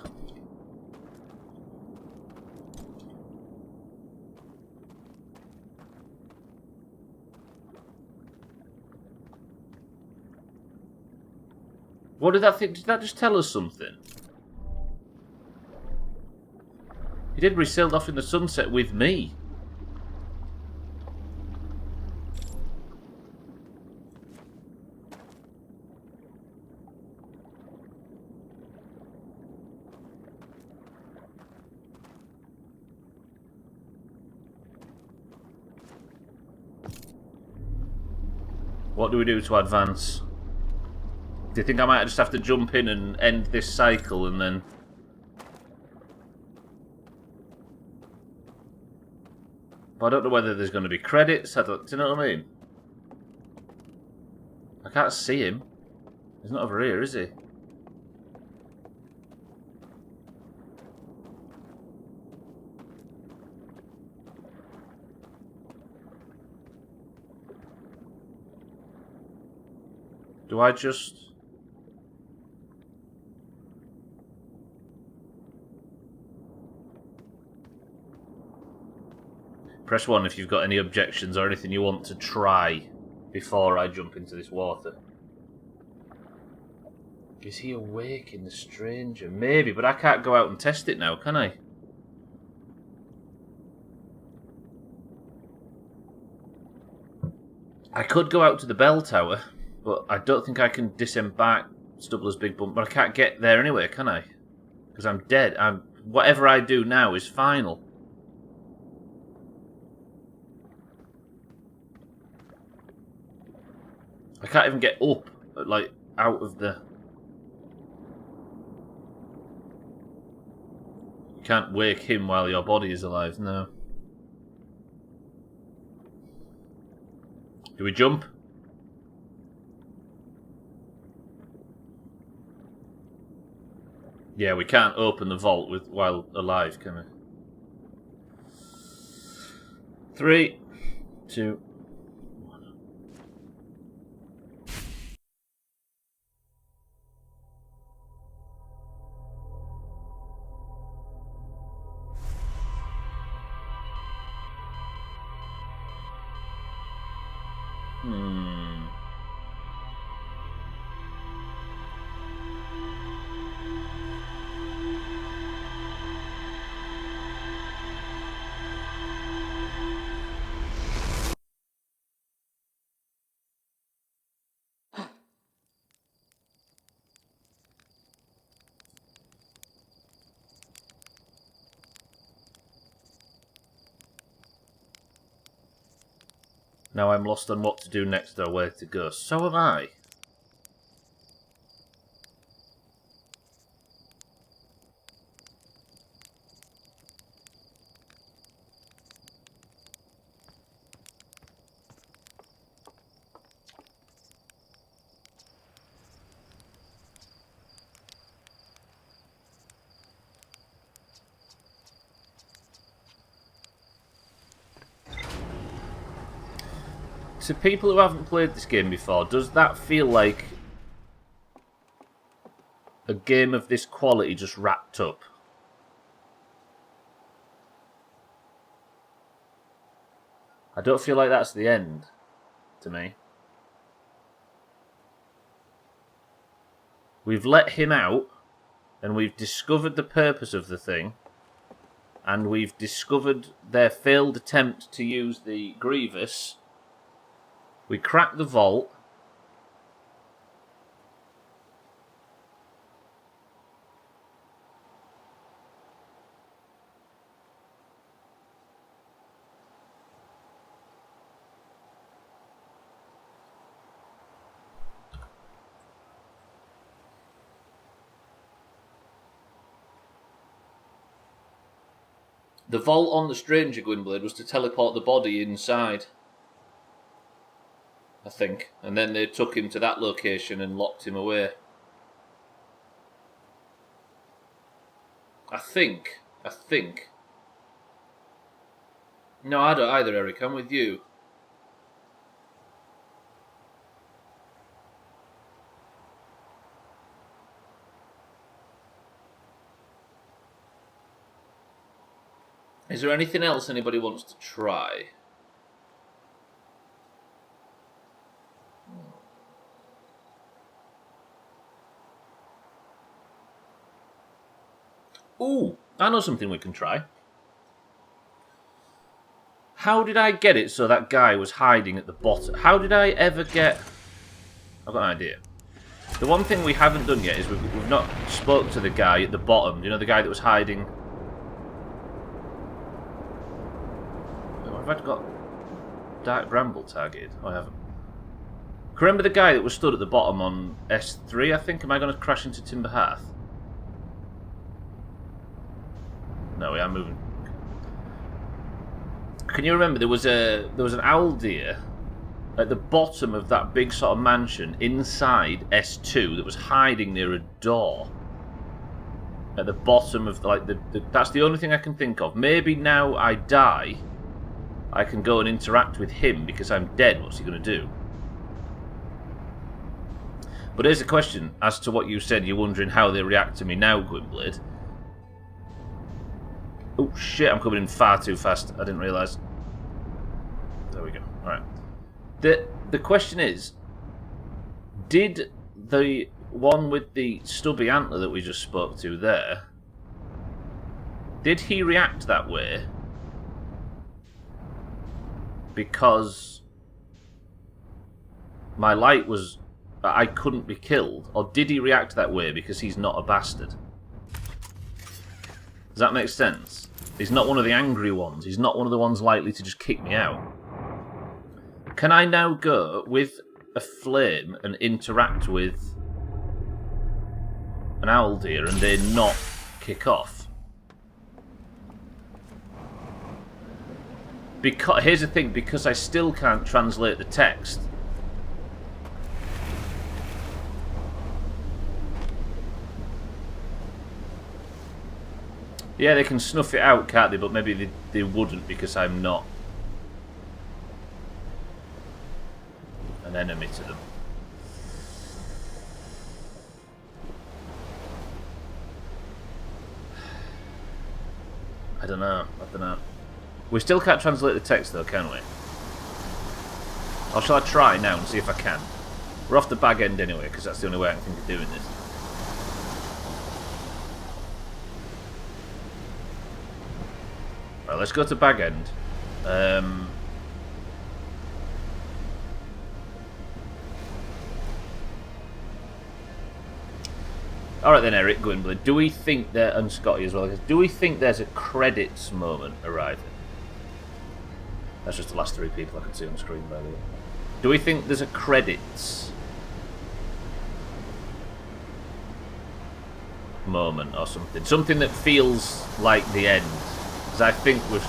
What did that think? Did that just tell us something? He did, but he sailed off in the sunset with me. What do we do to advance? Do you think I might just have to jump in and end this cycle and then... But I don't know whether there's going to be credits. Do you know what I mean? I can't see him. He's not over here, is he? Do I just... Press 1 if you've got any objections or anything you want to try before I jump into this water. Is he awake in the stranger? Maybe, but I can't go out and test it now, can I? I could go out to the bell tower, but I don't think I can disembark Stubbler's big bump. But I can't get there anyway, can I? Because I'm dead. Whatever I do now is final. I can't even get up, like, out of the... You can't wake him while your body is alive, no. Do we jump? Yeah, we can't open the vault while alive, can we? 3, 2... Now I'm lost on what to do next or where to go. So am I. To people who haven't played this game before, does that feel like a game of this quality just wrapped up? I don't feel like that's the end, to me. We've let him out, and we've discovered the purpose of the thing, and we've discovered their failed attempt to use the Grievous. We crack the vault. The vault on the Stranger Gwynblade was to teleport the body inside, I think. And then they took him to that location and locked him away. I think. No, I don't either, Eric. I'm with you. Is there anything else anybody wants to try? Ooh, I know something we can try. How did I get it so that guy was hiding at the bottom? How did I ever get... I've got an idea. The one thing we haven't done yet is we've not spoke to the guy at the bottom. You know, the guy that was hiding... Have I got Dark Bramble targeted? Oh, I haven't. Remember the guy that was stood at the bottom on S3, I think? Am I going to crash into Timber Hearth? No, we are moving. Can you remember there was an owl deer at the bottom of that big sort of mansion inside S2 that was hiding near a door? At the bottom of that's the only thing I can think of. Maybe now I die, I can go and interact with him because I'm dead. What's he going to do? But here's a question as to what you said. You're wondering how they react to me now, Gwynblade. Oh shit! I'm coming in far too fast. I didn't realise. There we go. All right. The question is, did the one with the stubby antler that we just spoke to there, did he react that way because my light was... I couldn't be killed? Or did he react that way because he's not a bastard? Does that make sense? He's not one of the angry ones. He's not one of the ones likely to just kick me out. Can I now go with a flame and interact with an owl deer and they not kick off? Because here's the thing, because I still can't translate the text. Yeah, they can snuff it out, can't they? But maybe they wouldn't because I'm not an enemy to them. I don't know. We still can't translate the text though, can we? Or shall I try now and see if I can? We're off the bag end anyway, because that's the only way I can think of doing this. Right, let's go to bag end. Alright then, Eric, Gwynblade, do we think there, and Scotty as well, do we think there's a credits moment arriving? That's just the last three people I can see on screen, by the way. Do we think there's a credits moment or something? Something that feels like the end. Because I think we've...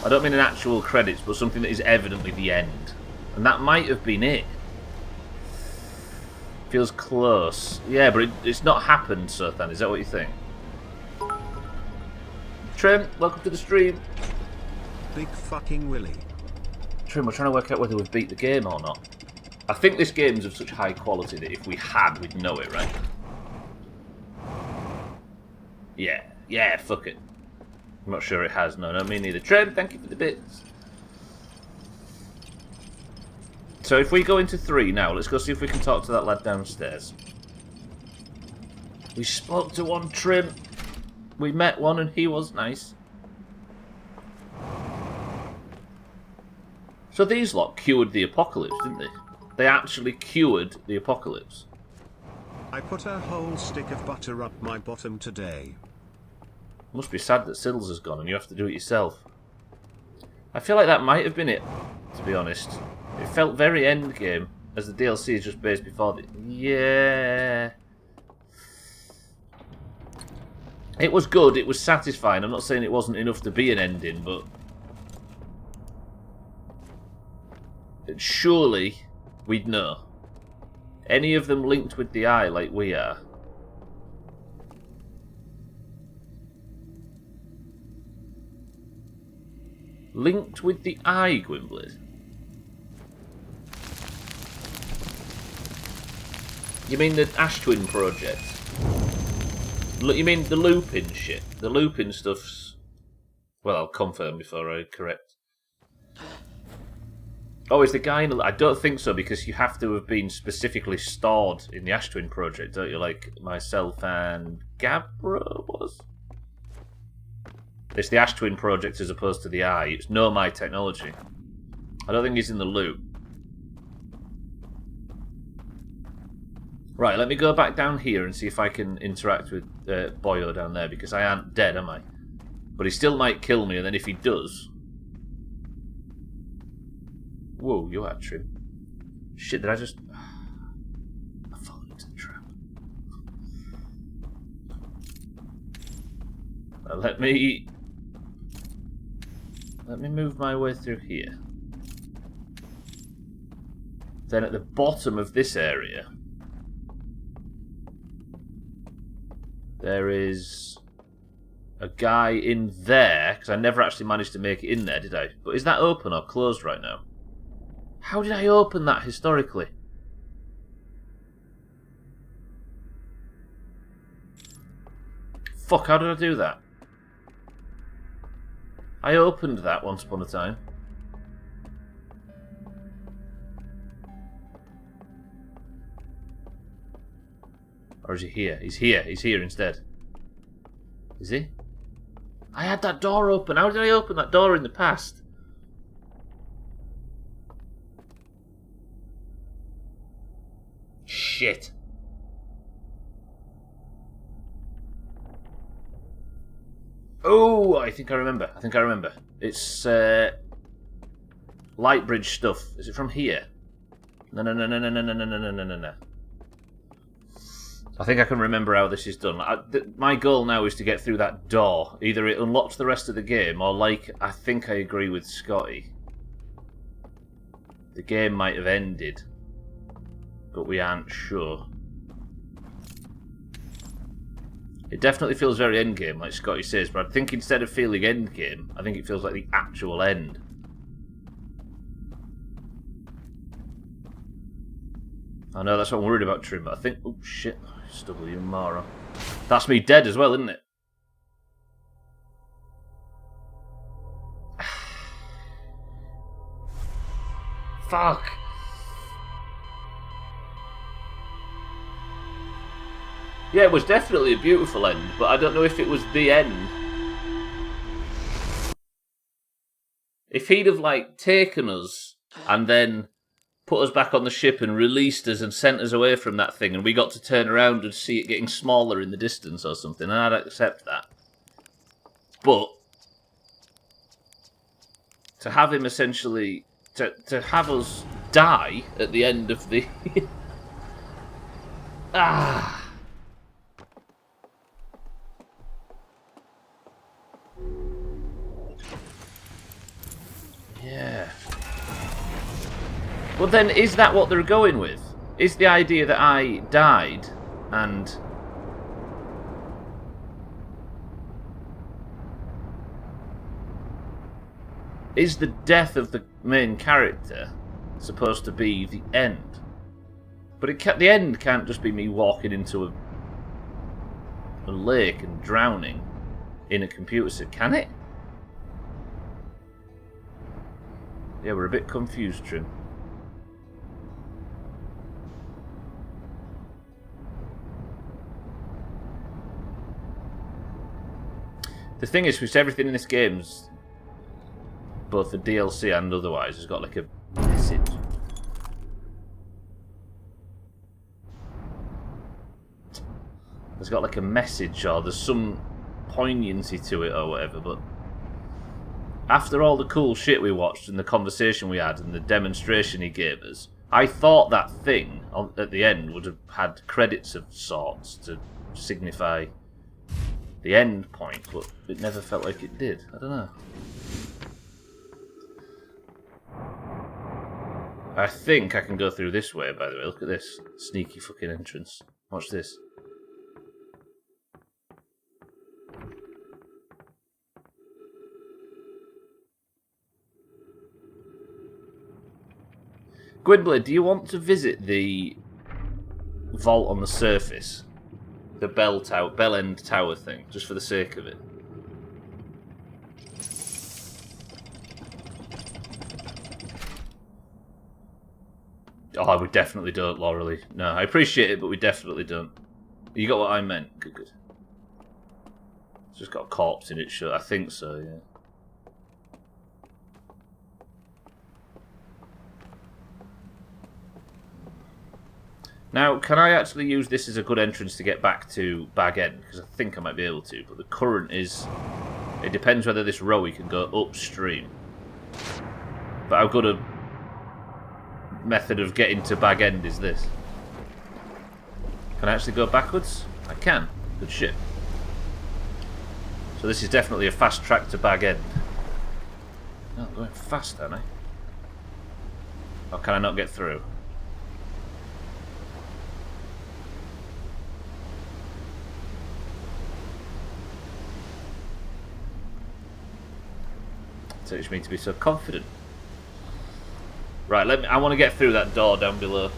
I don't mean an actual credits, but something that is evidently the end. And that might have been it. Feels close. Yeah, but it's not happened, Sothan. Is that what you think? Trim, welcome to the stream. Big fucking Willy. Trim, we're trying to work out whether we've beat the game or not. I think this game's of such high quality that if we had, we'd know it, right? Yeah, fuck it. I'm not sure it has. No, me neither. Trim, thank you for the bits. So if we go into 3 now, let's go see if we can talk to that lad downstairs. We spoke to one, Trim. We met one and he was nice. So these lot cured the apocalypse, didn't they? They actually cured the apocalypse. I put a whole stick of butter up my bottom today. Must be sad that Sills has gone and you have to do it yourself. I feel like that might have been it, to be honest. It felt very endgame, as the DLC is just based before the... Yeah. It was good, it was satisfying. I'm not saying it wasn't enough to be an ending, but... surely, we'd know. Any of them linked with the eye like we are. Linked with the eye, Gwynblade? You mean the Ash Twin project? You mean the Lupin shit? The Lupin stuff's... Well, I'll confirm before I correct. Oh, is the guy in the... I don't think so, because you have to have been specifically stored in the Ash Twin project, don't you? Like myself and Gabro was? It's the Ash Twin project as opposed to the Eye. It's no my technology. I don't think he's in the loop. Right, let me go back down here and see if I can interact with Boyo down there, because I aren't dead, am I? But he still might kill me, and then if he does... Whoa, you are trim. Shit, did I just... I fall into the trap. Now let me move my way through here. Then at the bottom of this area, there is a guy in there, because I never actually managed to make it in there, did I? But is that open or closed right now? How did I open that historically? Fuck, how did I do that? I opened that once upon a time. Or is he here? He's here. He's here instead. Is he? I had that door open. How did I open that door in the past? Shit. Oh, I think I remember. It's Lightbridge stuff. Is it from here? No. I think I can remember how this is done. My goal now is to get through that door. Either it unlocks the rest of the game, or like, I think I agree with Scotty. The game might have ended, but we aren't sure. It definitely feels very endgame, like Scotty says, but I think instead of feeling endgame, I think it feels like the actual end. I know, that's what I'm worried about, Trim, but I think... Oh, shit. Stubbler, you moron. That's me dead as well, isn't it? Fuck. Yeah, it was definitely a beautiful end, but I don't know if it was the end. If he'd have, like, taken us and then put us back on the ship and released us and sent us away from that thing, and we got to turn around and see it getting smaller in the distance or something, and I'd accept that. But to have him essentially... To have us die at the end of the... Ah... Yeah. Well then, is that what they're going with? Is the idea that I died and... Is the death of the main character supposed to be the end? But the end can't just be me walking into a lake and drowning in a computer set, can it? Yeah, we're a bit confused, Trim. The thing is, with everything in this game's, both the DLC and otherwise, has got like a message. There's got like a message, or there's some poignancy to it, or whatever, but after all the cool shit we watched and the conversation we had and the demonstration he gave us, I thought that thing at the end would have had credits of sorts to signify the end point, but it never felt like it did. I don't know. I think I can go through this way, by the way. Look at this sneaky fucking entrance. Watch this. Gwynblade, do you want to visit the vault on the surface? The bell end tower thing, just for the sake of it. Oh, we definitely don't, Laurelie. No, I appreciate it, but we definitely don't. You got what I meant? Good, good. It's just got a corpse in it, sure. I think so, yeah. Now, can I actually use this as a good entrance to get back to Bag End? Because I think I might be able to, but the current is It depends whether this rowie can go upstream. But how good a method of getting to Bag End is this? Can I actually go backwards? I can. Good shit. So this is definitely a fast track to Bag End. No, I'm going fast, aren't I? Or can I not get through? Teach me to be so confident. Right, I want to get through that door down below.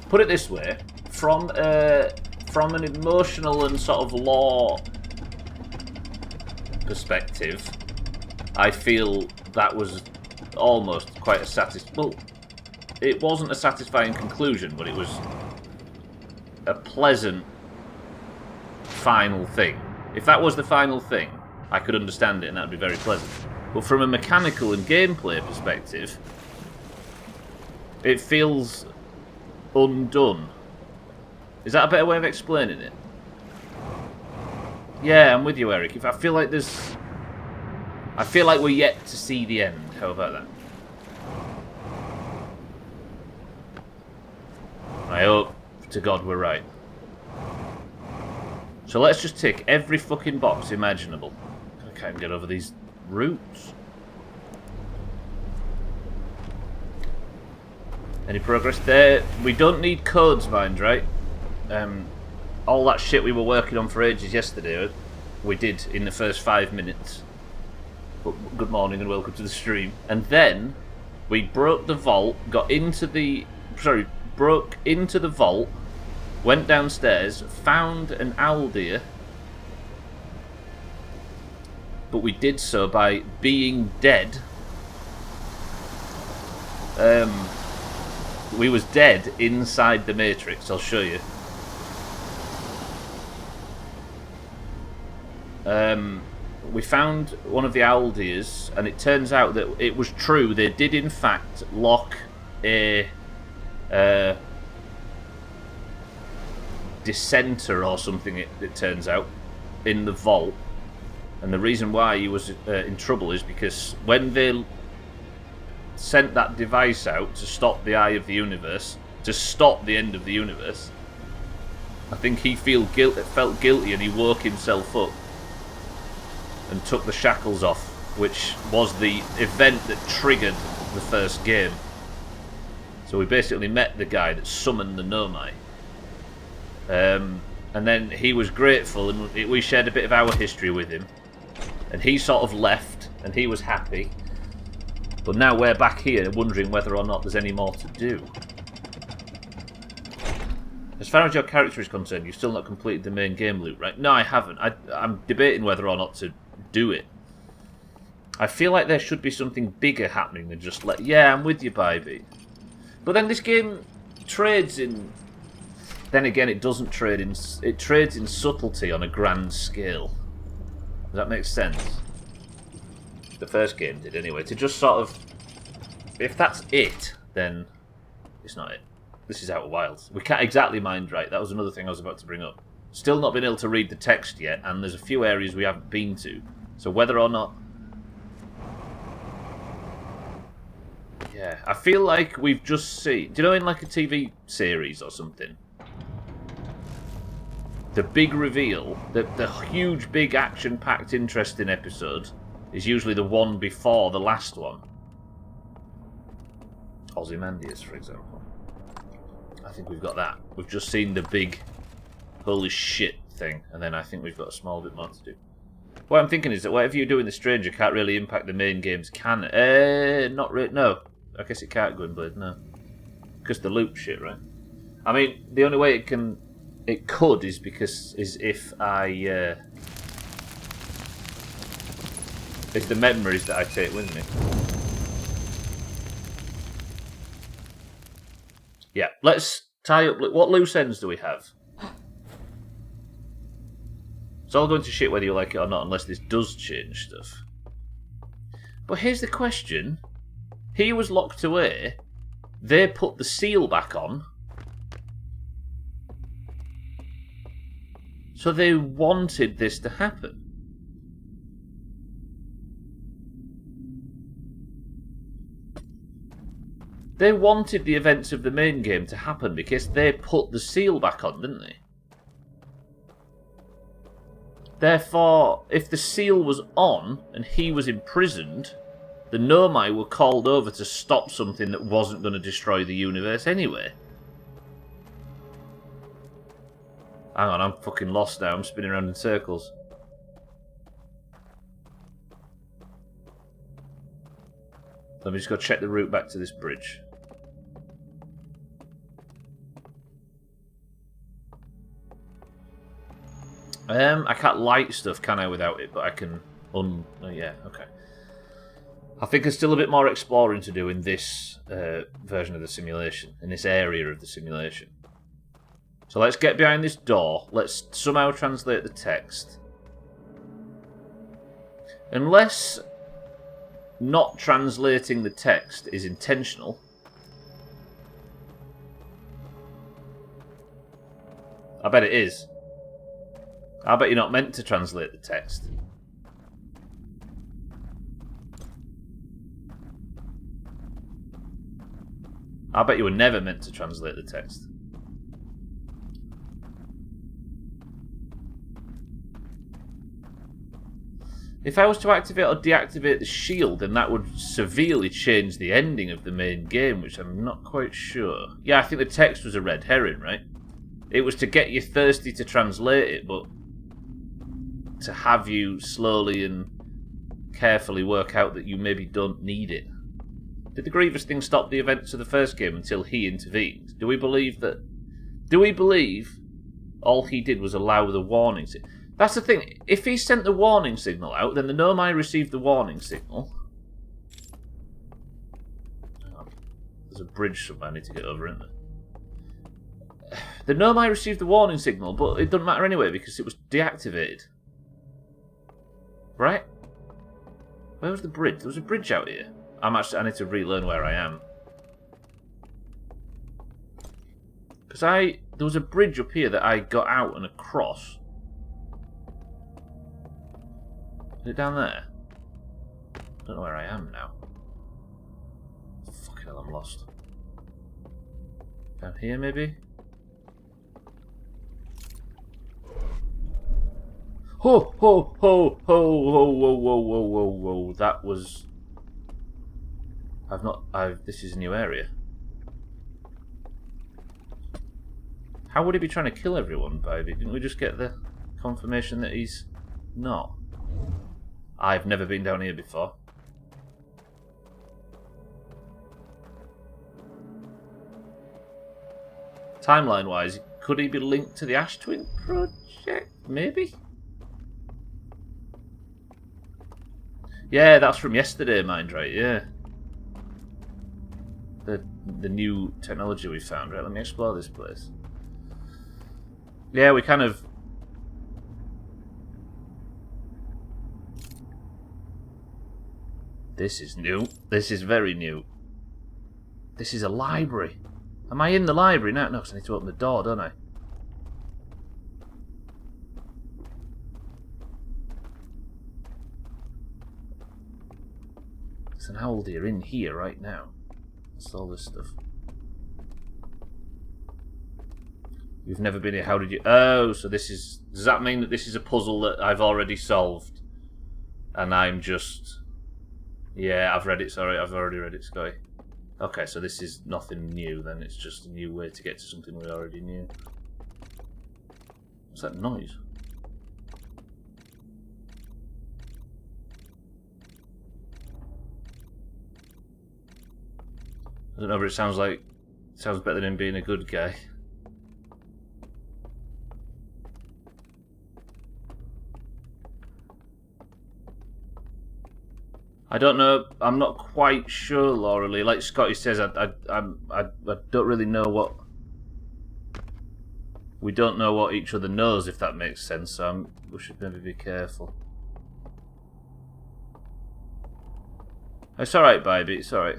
Put it this way, from an emotional and sort of lore perspective, I feel that was almost quite a well, it wasn't a satisfying conclusion, but it was a pleasant final thing. If that was the final thing, I could understand it and that would be very pleasant. But from a mechanical and gameplay perspective, it feels undone. Is that a better way of explaining it? Yeah, I'm with you, Eric. I feel like we're yet to see the end. How about that? I hope to God we're right. So let's just tick every fucking box imaginable. I can't get over these roots. Any progress there? We don't need codes, mind, right? All that shit we were working on for ages yesterday, we did in the first 5 minutes. But good morning and welcome to the stream. And then we broke the vault, broke into the vault, went downstairs, found an owl deer, but we did so by being dead. We was dead inside the Matrix, I'll show you. We found one of the owl deers, and it turns out that it was true. They did in fact lock a dissenter or something, it turns out, in the vault. And the reason why he was in trouble is because when they sent that device out to stop the eye of the universe, to stop the end of the universe, I think he felt guilty and he woke himself up and took the shackles off, which was the event that triggered the first game. So we basically met the guy that summoned the Nomai. And then he was grateful, and we shared a bit of our history with him. And he sort of left, and he was happy. But now we're back here wondering whether or not there's any more to do. As far as your character is concerned, you've still not completed the main game loop, right? No, I haven't. I'm debating whether or not to do it. I feel like there should be something bigger happening than just yeah, I'm with you, baby. But then this game trades in... Then again, it doesn't trade in... It trades in subtlety on a grand scale. Does that make sense? The first game did, anyway. To just sort of... If that's it, then it's not it. This is Outer Wilds. We can't exactly mind right. That was another thing I was about to bring up. Still not been able to read the text yet, and there's a few areas we haven't been to. So whether or not... Yeah, I feel like we've just seen... Do you know in like a TV series or something? The big reveal, the huge, big, action-packed, interesting episode is usually the one before the last one. Ozymandias, for example. I think we've got that. We've just seen the big, holy shit thing, and then I think we've got a small bit more to do. What I'm thinking is that whatever you do in The Stranger can't really impact the main games, can it? Not really, no. I guess it can't go in Blade, no. Because the loop shit, right? I mean, the only way it could is if I it's the memories that I take with me. Yeah, let's tie up. What loose ends do we have? It's all going to shit whether you like it or not, unless this does change stuff. But here's the question: he was locked away. They put the seal back on. So they wanted this to happen. They wanted the events of the main game to happen because they put the seal back on, didn't they? Therefore, if the seal was on and he was imprisoned, the Nomai were called over to stop something that wasn't going to destroy the universe anyway. Hang on, I'm fucking lost now. I'm spinning around in circles. Let me just go check the route back to this bridge. I can't light stuff, can I, without it? But I can oh, yeah, okay. I think there's still a bit more exploring to do in this version of the simulation, in this area of the simulation. So let's get behind this door. Let's somehow translate the text. Unless not translating the text is intentional. I bet it is. I bet you're not meant to translate the text. I bet you were never meant to translate the text. If I was to activate or deactivate the shield, then that would severely change the ending of the main game, which I'm not quite sure. Yeah, I think the text was a red herring, right? It was to get you thirsty to translate it, but to have you slowly and carefully work out that you maybe don't need it. Did the Grievous thing stop the events of the first game until he intervened? Do we believe that... Do we believe all he did was allow the warning signal? That's the thing. If he sent the warning signal out, then the Nomai received the warning signal. There's a bridge somewhere I need to get over, isn't there? The Nomai received the warning signal, but it doesn't matter anyway because it was deactivated. Right? Where was the bridge? There was a bridge out here. I need to relearn where I am. Because there was a bridge up here that I got out and across. Is it down there? I don't know where I am now. Fucking hell, I'm lost. Down here, maybe? Ho, ho, ho, ho, ho, whoa, whoa, whoa, whoa, whoa. That was... this is a new area. How would he be trying to kill everyone, baby? Didn't we just get the confirmation that he's not? I've never been down here before. Timeline-wise, could he be linked to the Ash Twin project? Maybe? Yeah, that's from yesterday, mind right, yeah. The new technology we found. Right, let me explore this place. Yeah, we kind of... This is new. This is very new. This is a library. Am I in the library now? No, because I need to open the door, don't I? There's an owl deer in here right now. That's all this stuff. You've never been here. How did you... Oh, so this is... Does that mean that this is a puzzle that I've already solved? And I'm just... Yeah, I've read it, sorry. I've already read it, Sky. Okay, so this is nothing new then. It's just a new way to get to something we already knew. What's that noise? I don't know, but it sounds like... It sounds better than him being a good guy. I don't know. I'm not quite sure, Laura Lee. Like Scotty says, I don't really know what... We don't know what each other knows, if that makes sense, so we should maybe be careful. It's alright, baby, it's alright.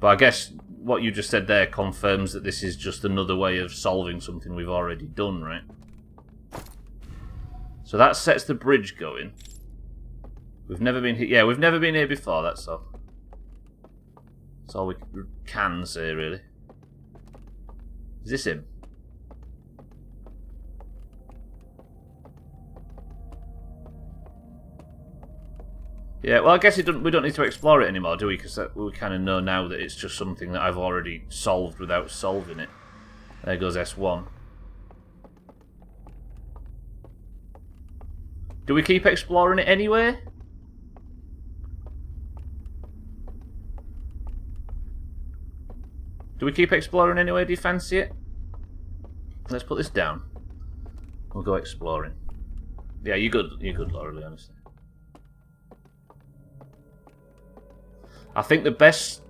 But I guess what you just said there confirms that this is just another way of solving something we've already done, right? So that sets the bridge going. We've never been here. Yeah, we've never been here before, that's all. That's all we can say, really. Is this him? Yeah, well, I guess we don't need to explore it anymore, do we? Because we kind of know now that it's just something that I've already solved without solving it. There goes S1. Do we keep exploring it anyway? Do we keep exploring anyway? Do you fancy it? Let's put this down. We'll go exploring. Yeah, you're good, Laura, honestly. I think the best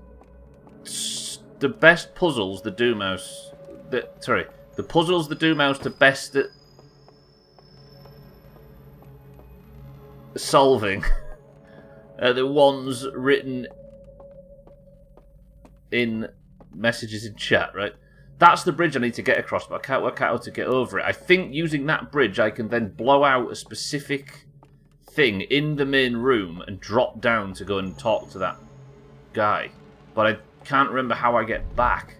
puzzles the Doomhaus, the puzzles the Doomhaus the best at solving are the ones written in messages in chat, right? That's the bridge I need to get across, but I can't work out how to get over it. I think using that bridge I can then blow out a specific thing in the main room and drop down to go and talk to that guy, but I can't remember how I get back.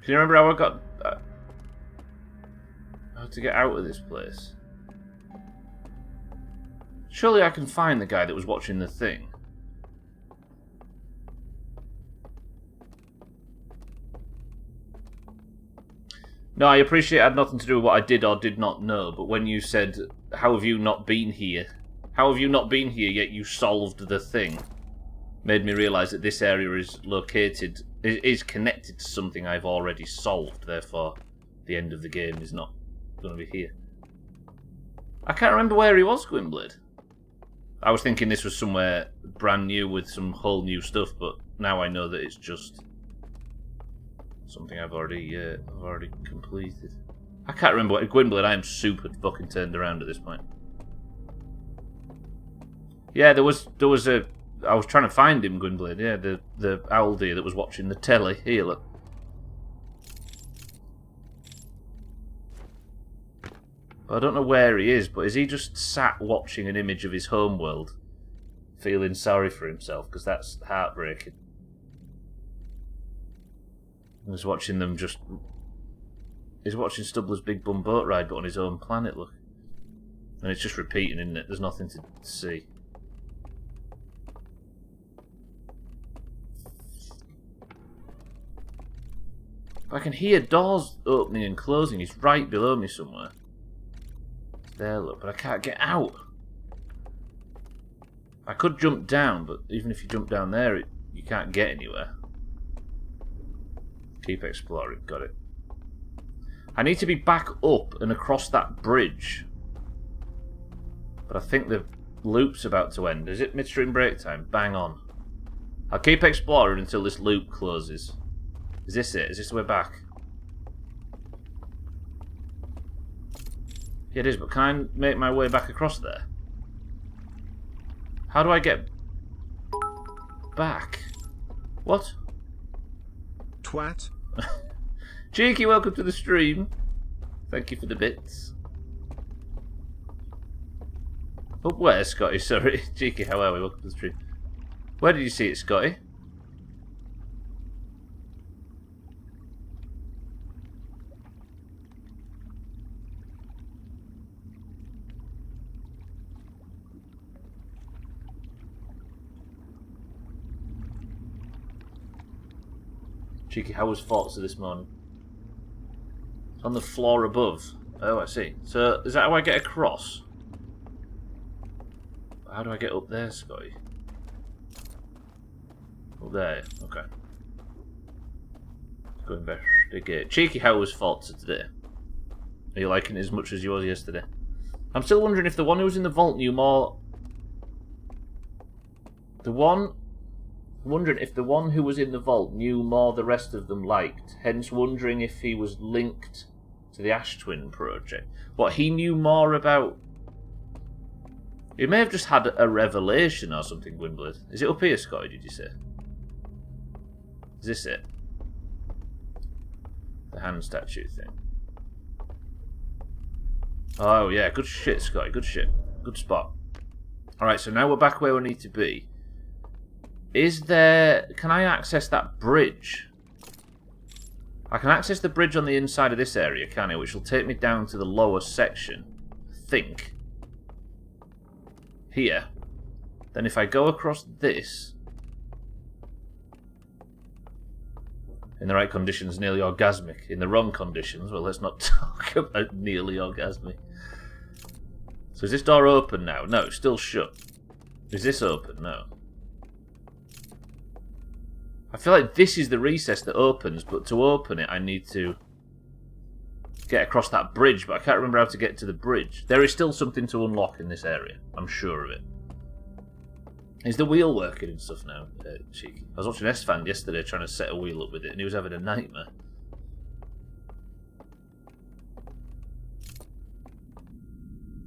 Can you remember how I got how to get out of this place? Surely I can find the guy that was watching the thing. No, I appreciate it had nothing to do with what I did or did not know, but when you said, how have you not been here? How have you not been here yet you solved the thing? Made me realise that this area is connected to something I've already solved, therefore the end of the game is not going to be here. I can't remember where he was, Gwynblade. I was thinking this was somewhere brand new with some whole new stuff, but now I know that it's just something I've already completed. I can't remember what Gwynblade. I am super fucking turned around at this point. Yeah, there was a. I was trying to find him, Gwynblade. Yeah, the owl deer that was watching the telly. Here, look. I don't know where he is, but is he just sat watching an image of his homeworld, feeling sorry for himself? Because that's heartbreaking. He's watching them just... He's watching Stubbler's big bum boat ride, but on his own planet, look. And it's just repeating, isn't it? There's nothing to see. I can hear doors opening and closing. He's right below me somewhere. There, look, but I can't get out. I could jump down, but even if you jump down there, you can't get anywhere. Keep exploring, got it. I need to be back up and across that bridge. But I think the loop's about to end. Is it midstream break time? Bang on. I'll keep exploring until this loop closes. Is this it? Is this the way back? Yeah, it is, but can I make my way back across there? How do I get back? What? Twat. Cheeky, welcome to the stream. Thank you for the bits. Up where, Scotty? Sorry. Cheeky, how are we? Welcome to the stream. Where did you see it, Scotty? Cheeky, how was Forza this morning? On the floor above. Oh, I see. So, is that how I get across? How do I get up there, Scotty? Up there, okay. Go investigate. Cheeky, how was Forza today? Are you liking it as much as you was yesterday? I'm still wondering if the one who was in the vault knew more The one... Wondering if the one who was in the vault knew more the rest of them liked, hence wondering if he was linked to the Ash Twin project. What, he knew more about... He may have just had a revelation or something, Gwynblade. Is it up here, Scotty, did you say? Is this it? The hand statue thing. Oh yeah, good shit, Scotty, good shit. Good spot. Alright, so now we're back where we need to be. Is there... Can I access that bridge? I can access the bridge on the inside of this area, can I? Which will take me down to the lower section. I think. Here. Then if I go across this... In the right conditions, nearly orgasmic. In the wrong conditions, well, let's not talk about nearly orgasmic. So is this door open now? No, it's still shut. Is this open? No. I feel like this is the recess that opens, but to open it I need to get across that bridge, but I can't remember how to get to the bridge. There is still something to unlock in this area. I'm sure of it. Is the wheel working and stuff now? Cheeky. I was watching S-Fan yesterday trying to set a wheel up with it, and he was having a nightmare.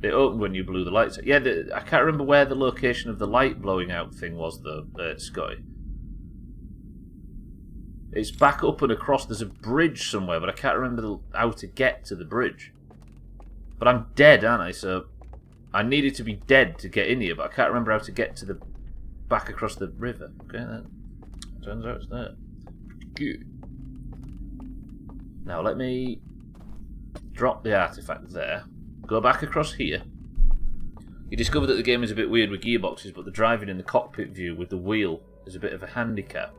It opened when you blew the lights out. Yeah, I can't remember where the location of the light blowing out thing was, though, Scotty. It's back up and across. There's a bridge somewhere, but I can't remember how to get to the bridge. But I'm dead, aren't I? So I needed to be dead to get in here, but I can't remember how to get to the back across the river. Okay, then. Turns out it's there. Good. Now let me drop the artifact there. Go back across here. You discover that the game is a bit weird with gearboxes, but the driving in the cockpit view with the wheel is a bit of a handicap.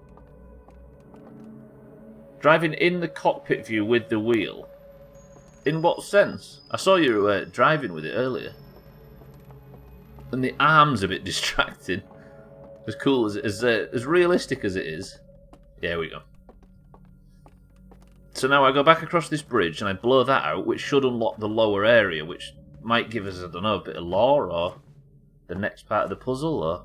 Driving in the cockpit view with the wheel? In what sense? I saw you driving with it earlier. And the arm's a bit distracting. As cool as realistic as it is. Yeah, here we go. So now I go back across this bridge and I blow that out, which should unlock the lower area, which might give us, I don't know, a bit of lore or the next part of the puzzle, or...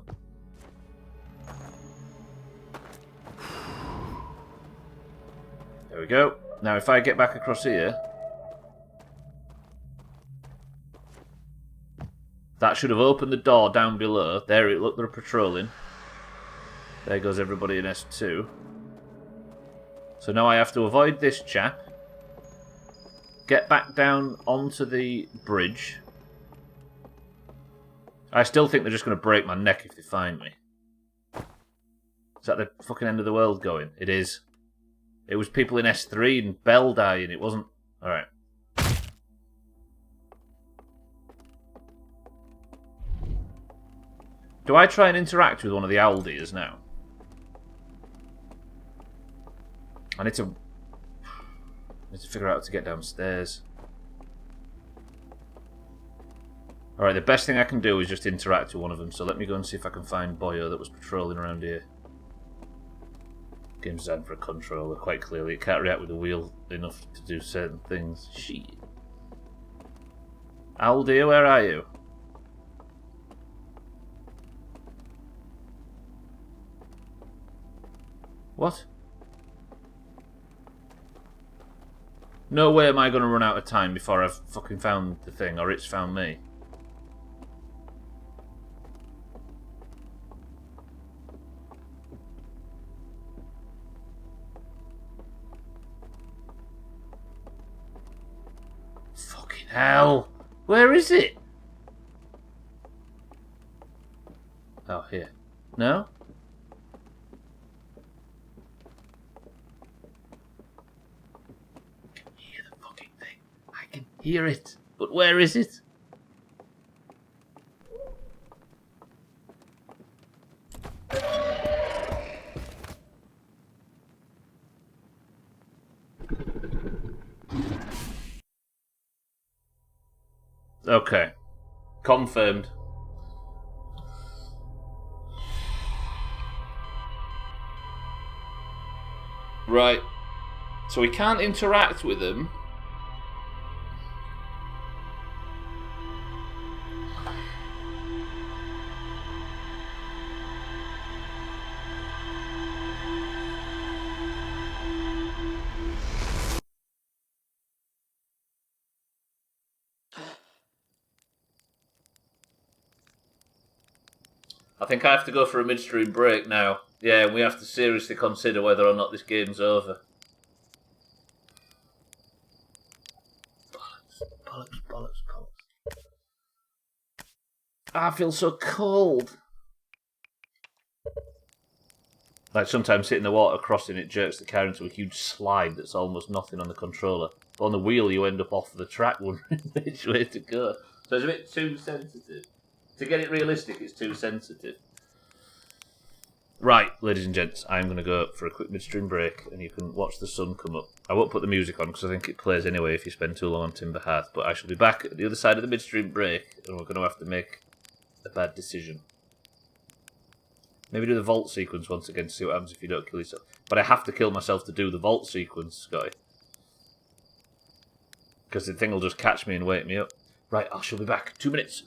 There we go. Now if I get back across here... That should have opened the door down below. There, look, they're patrolling. There goes everybody in S2. So now I have to avoid this chap. Get back down onto the bridge. I still think they're just going to break my neck if they find me. Is that the fucking end of the world going? It is. It was people in S3 and Bell dying. It wasn't... Alright. Do I try and interact with one of the Aldiers now? I need to figure out how to get downstairs. Alright, the best thing I can do is just interact with one of them, so let me go and see if I can find Boyo that was patrolling around here. Game's designed for a controller, quite clearly. It can't react with the wheel enough to do certain things. Shit. Aldier, where are you? What? No way am I going to run out of time before I've fucking found the thing, or it's found me. Fucking hell! Where is it? Oh, here. No? Hear it, but where is it? Okay, confirmed. Right, so we can't interact with them. I think I have to go for a midstream break now. Yeah, we have to seriously consider whether or not this game's over. Bollocks. I feel so cold. Like sometimes hitting the water crossing, it jerks the car into a huge slide that's almost nothing on the controller. But on the wheel, you end up off the track wondering which way to go. So it's a bit too sensitive. To get it realistic, it's too sensitive. Right, ladies and gents, I'm going to go for a quick midstream break and you can watch the sun come up. I won't put the music on because I think it plays anyway if you spend too long on Timber Hearth, but I shall be back at the other side of the midstream break and we're going to have to make a bad decision. Maybe do the vault sequence once again to see what happens if you don't kill yourself. But I have to kill myself to do the vault sequence, Scotty. Because the thing will just catch me and wake me up. Right, I shall be back. 2 minutes.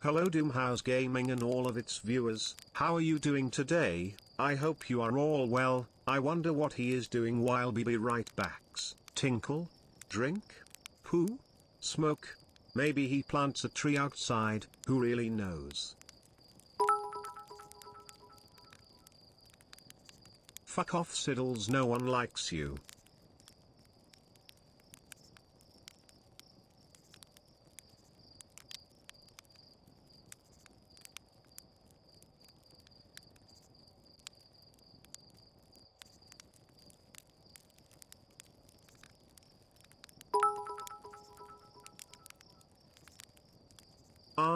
Hello Doomhaus Gaming and all of its viewers, how are you doing today? I hope you are all well. I wonder what he is doing while be right backs. Tinkle? Drink? Poo? Smoke? Maybe he plants a tree outside, who really knows? Fuck off Siddles, no one likes you.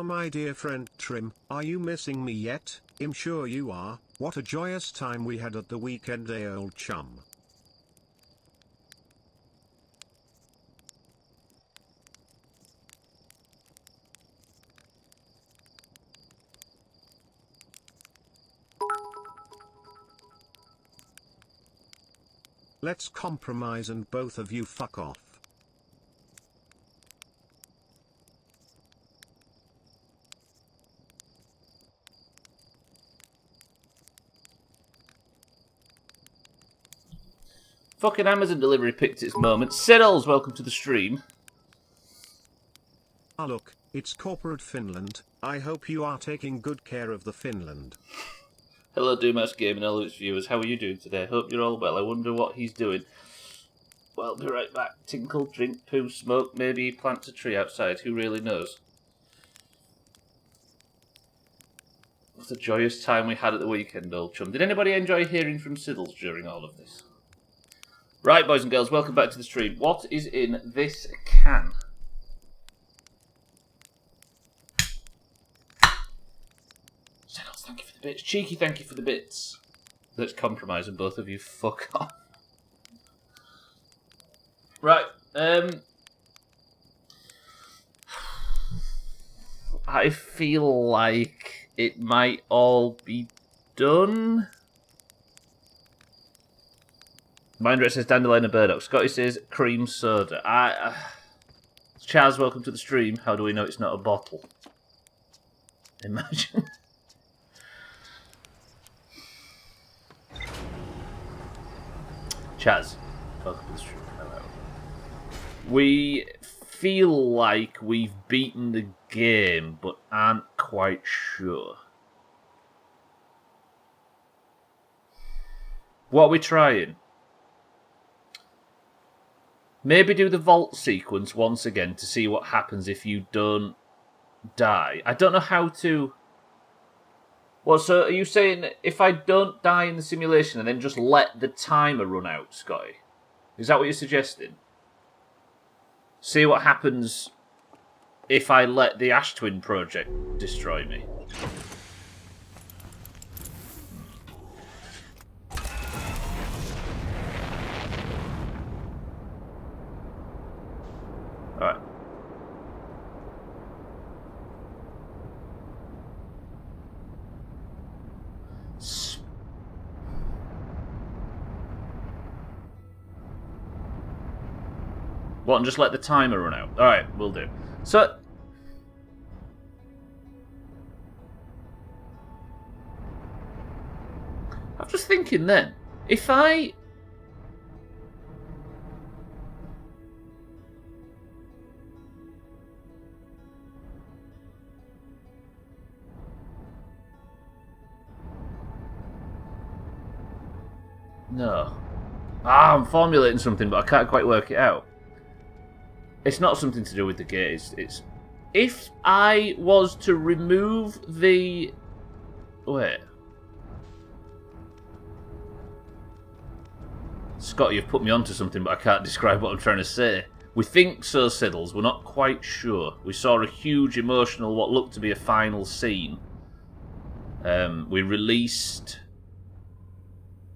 My dear friend Trim, are you missing me yet? I'm sure you are. What a joyous time we had at the weekend, old chum. Let's compromise and both of you fuck off. Fucking Amazon delivery picked its moment. Siddles, welcome to the stream. Ah look, it's corporate Finland. I hope you are taking good care of the Finland. Hello Doomhaus Gaming and all its viewers, how are you doing today? Hope you're all well. I wonder what he's doing. Well, be right back. Tinkle, drink, poo, smoke, maybe he plants a tree outside, who really knows? What a joyous time we had at the weekend, old chum. Did anybody enjoy hearing from Siddles during all of this? Right, boys and girls, welcome back to the stream. What is in this can? Siddles, thank you for the bits. Cheeky, thank you for the bits. Let's compromise and both of you fuck off. Right, I feel like it might all be done. Mindred says Dandelion and Burdock. Scotty says cream soda. Chaz, welcome to the stream. How do we know it's not a bottle? Imagine. Chaz, welcome to the stream. Hello. We feel like we've beaten the game, but aren't quite sure. What are we trying? Maybe do the vault sequence once again to see what happens if you don't die. I don't know how to... Well, so are you saying if I don't die in the simulation and then just let the timer run out, Scotty? Is that what you're suggesting? See what happens if I let the Ash Twin project destroy me. Alright. What, and just let the timer run out? Alright, we'll do. So... I'm just thinking then, if I... No. I'm formulating something, but I can't quite work it out. It's not something to do with the gate. It's if I was to remove the... Wait. Scott, you've put me onto something, but I can't describe what I'm trying to say. We think so, Siddles. We're not quite sure. We saw a huge emotional, what looked to be a final scene. We released...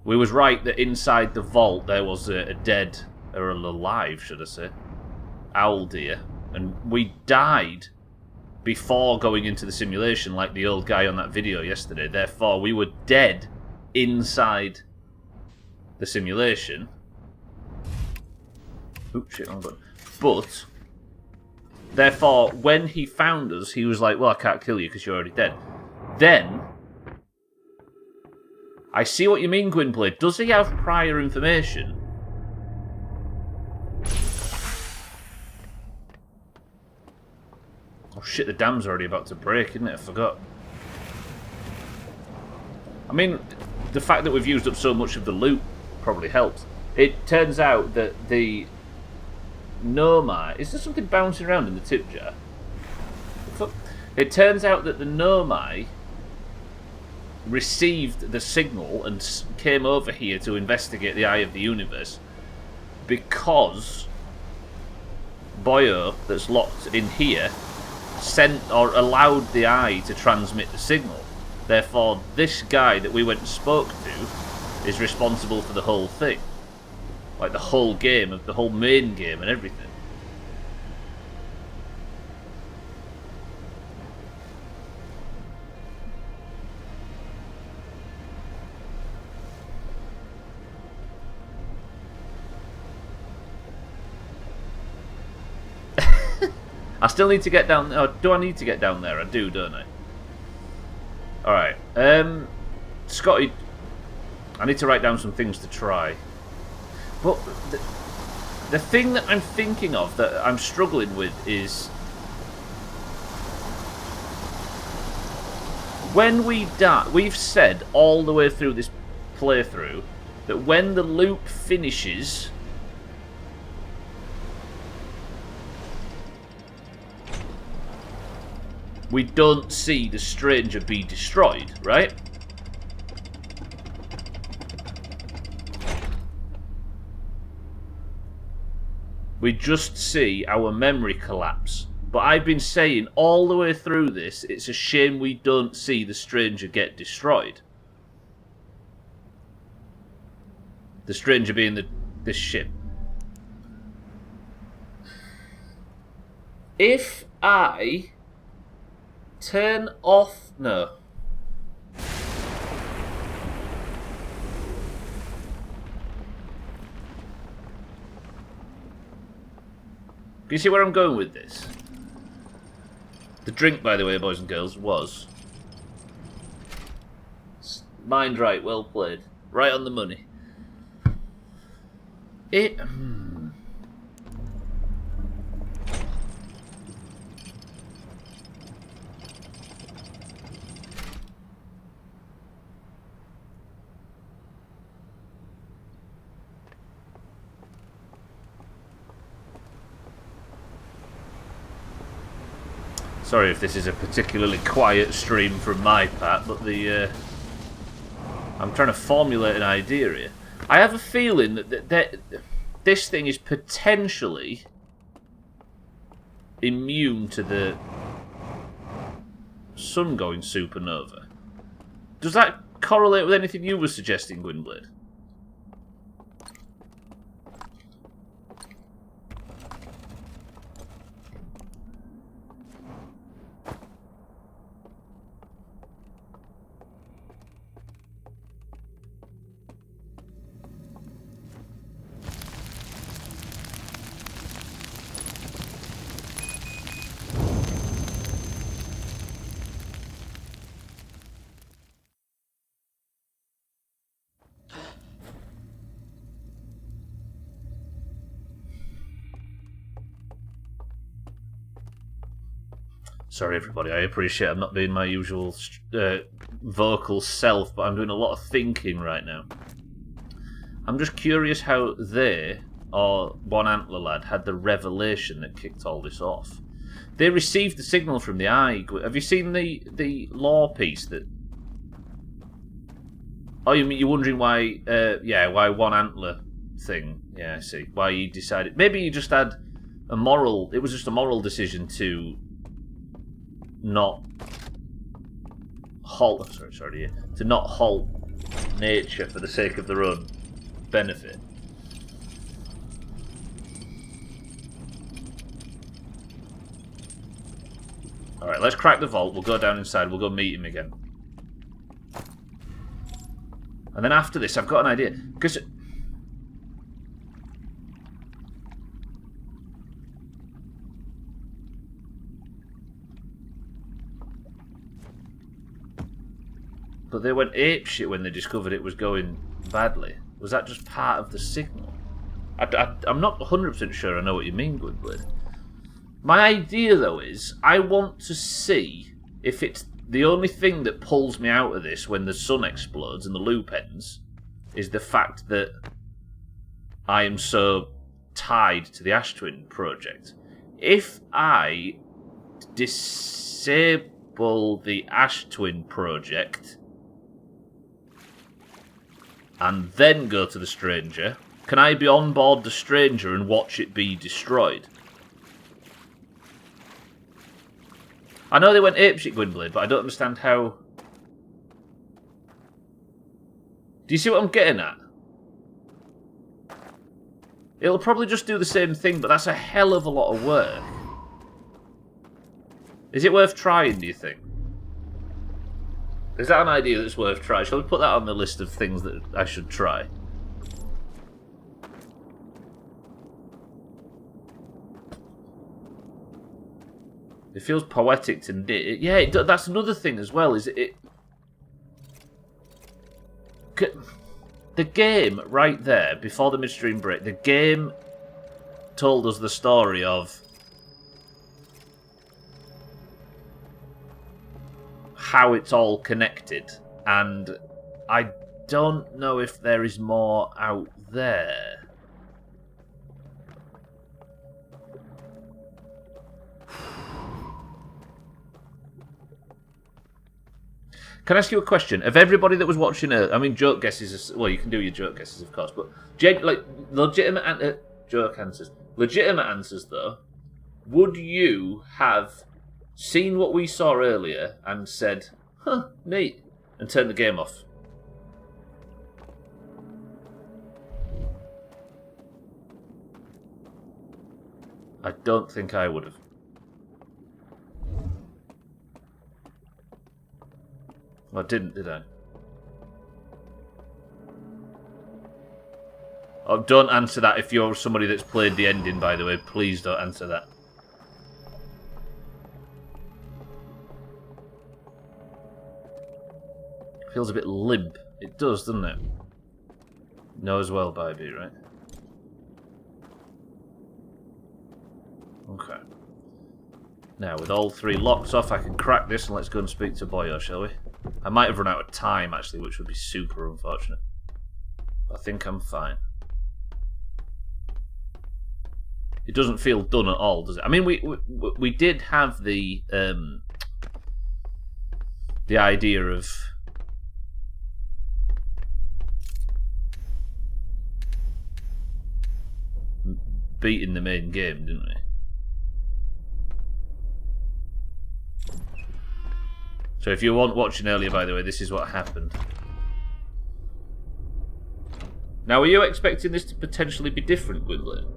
We was right that inside the vault there was a dead, or alive, should I say, owl deer. And we died before going into the simulation, like the old guy on that video yesterday. Therefore, we were dead inside the simulation. Oops, shit, wrong button. But Therefore, when he found us, he was like, well, I can't kill you because you're already dead. Then, I see what you mean, Gwynblade. Does he have prior information? Oh shit, the dam's already about to break, isn't it? I forgot. I mean, the fact that we've used up so much of the loot probably helps. It turns out that the Nomai... Is there something bouncing around in the tip jar? It turns out that the Nomai received the signal and came over here to investigate the Eye of the Universe because Boyo, that's locked in here, sent or allowed the Eye to transmit the signal. Therefore, this guy that we went and spoke to is responsible for the whole thing. Like the whole game, the whole main game and everything. I still need to get down... Oh, do I need to get down there? I do, don't I? Alright. Scotty, I need to write down some things to try. But the thing that I'm thinking of, that I'm struggling with, is... When we die... We've said all the way through this playthrough that when the loop finishes... we don't see the stranger be destroyed, right? We just see our memory collapse. But I've been saying all the way through this, it's a shame we don't see the stranger get destroyed. The stranger being this ship. If I... turn off... No. Do you see where I'm going with this? The drink, by the way, boys and girls, was... mind right, well played. Right on the money. It... Sorry if this is a particularly quiet stream from my part, but I'm trying to formulate an idea here. I have a feeling that this thing is potentially immune to the sun going supernova. Does that correlate with anything you were suggesting, Gwynblade? Sorry everybody, I appreciate I'm not being my usual vocal self, but I'm doing a lot of thinking right now. I'm just curious how they, or One Antler Lad, had the revelation that kicked all this off. They received the signal from the Eye. Have you seen the lore piece that... Oh, you're wondering why, why One Antler thing. Yeah, I see. Why he decided... Maybe he just had a moral... It was just a moral decision to... not halt, to not halt nature for the sake of their own benefit. Alright, let's crack the vault, we'll go down inside, we'll go meet him again. And then after this, I've got an idea, because... But they went apeshit when they discovered it was going badly. Was that just part of the signal? I'm not 100% sure I know what you mean, Gwynblade. My idea, though, is I want to see if it's the only thing that pulls me out of this when the sun explodes and the loop ends is the fact that I am so tied to the Ash Twin project. If I disable the Ash Twin project and then go to the Stranger, can I be on board the Stranger and watch it be destroyed? I know they went apeshit, Gwynblade, but I don't understand how... Do you see what I'm getting at? It'll probably just do the same thing, but that's a hell of a lot of work. Is it worth trying, do you think? Is that an idea that's worth trying? Shall we put that on the list of things that I should try? It feels poetic to knit. Yeah, that's another thing as well. Is it? The game right there before the midstream break. The game told us the story of how it's all connected, and I don't know if there is more out there. Can I ask you a question? Of everybody that was watching it, I mean, joke guesses. Well, you can do your joke guesses, of course, but like legitimate joke answers. Legitimate answers, though. Would you have seen what we saw earlier and said, "Huh, neat," and turned the game off? I don't think I would have. I didn't, did I? Oh, don't answer that if you're somebody that's played the ending, by the way. Please don't answer that. Feels a bit limp. It does, doesn't it? No as well, baby, right? Okay. Now, with all three locks off, I can crack this and let's go and speak to Boyo, shall we? I might have run out of time, actually, which would be super unfortunate. I think I'm fine. It doesn't feel done at all, does it? I mean, we did have the idea of beating the main game, didn't we? So if you weren't watching earlier, by the way, this is what happened. Now, were you expecting this to potentially be different, Gwynblade?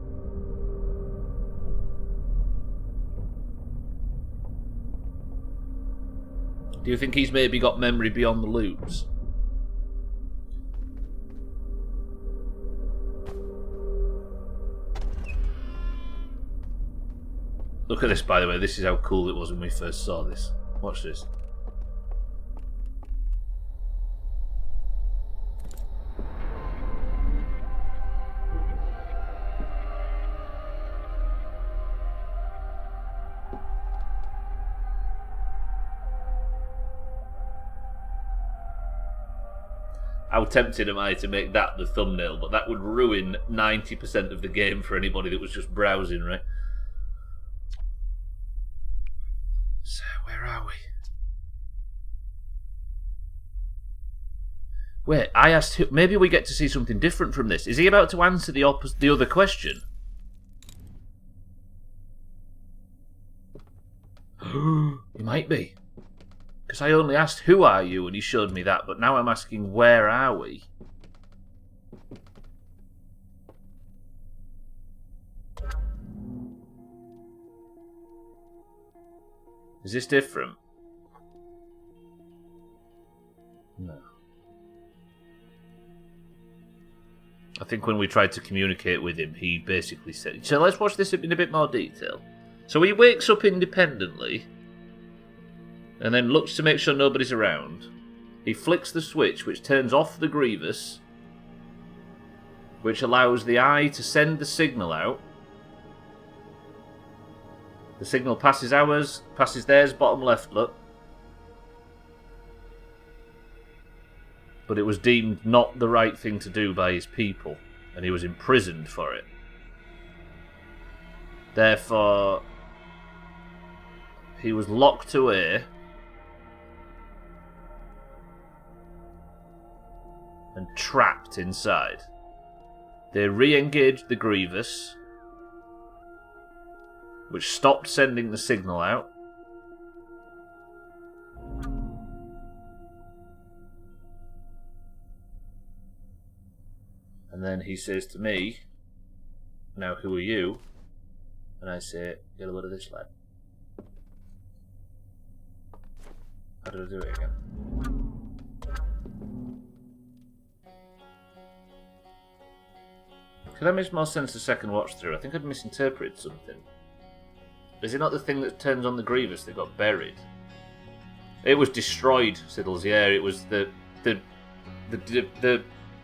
Do you think he's maybe got memory beyond the loops? Look at this, by the way. This is how cool it was when we first saw this. Watch this. How tempted am I to make that the thumbnail, but that would ruin 90% of the game for anybody that was just browsing, right? So, where are we? Wait, I asked who... Maybe we get to see something different from this. Is he about to answer the other question? He might be. Because I only asked, who are you? And he showed me that. But now I'm asking, where are we? Is this different? No. I think when we tried to communicate with him, he basically said... So let's watch this in a bit more detail. So he wakes up independently... and then looks to make sure nobody's around. He flicks the switch, which turns off the Grievous, which allows the eye to send the signal out. The signal passes ours, passes theirs, bottom left, look. But it was deemed not the right thing to do by his people, and he was imprisoned for it. Therefore, he was locked away and trapped inside. They re-engaged the Grievous, which stopped sending the signal out. And then he says to me, "Now who are you?" And I say, "Get a load of this, lad." How did I do it again? Could that make more sense the second watch through? I think I'd misinterpreted something. Is it not the thing that turns on the Grievous that got buried? It was destroyed, Siddles. Yeah, it was the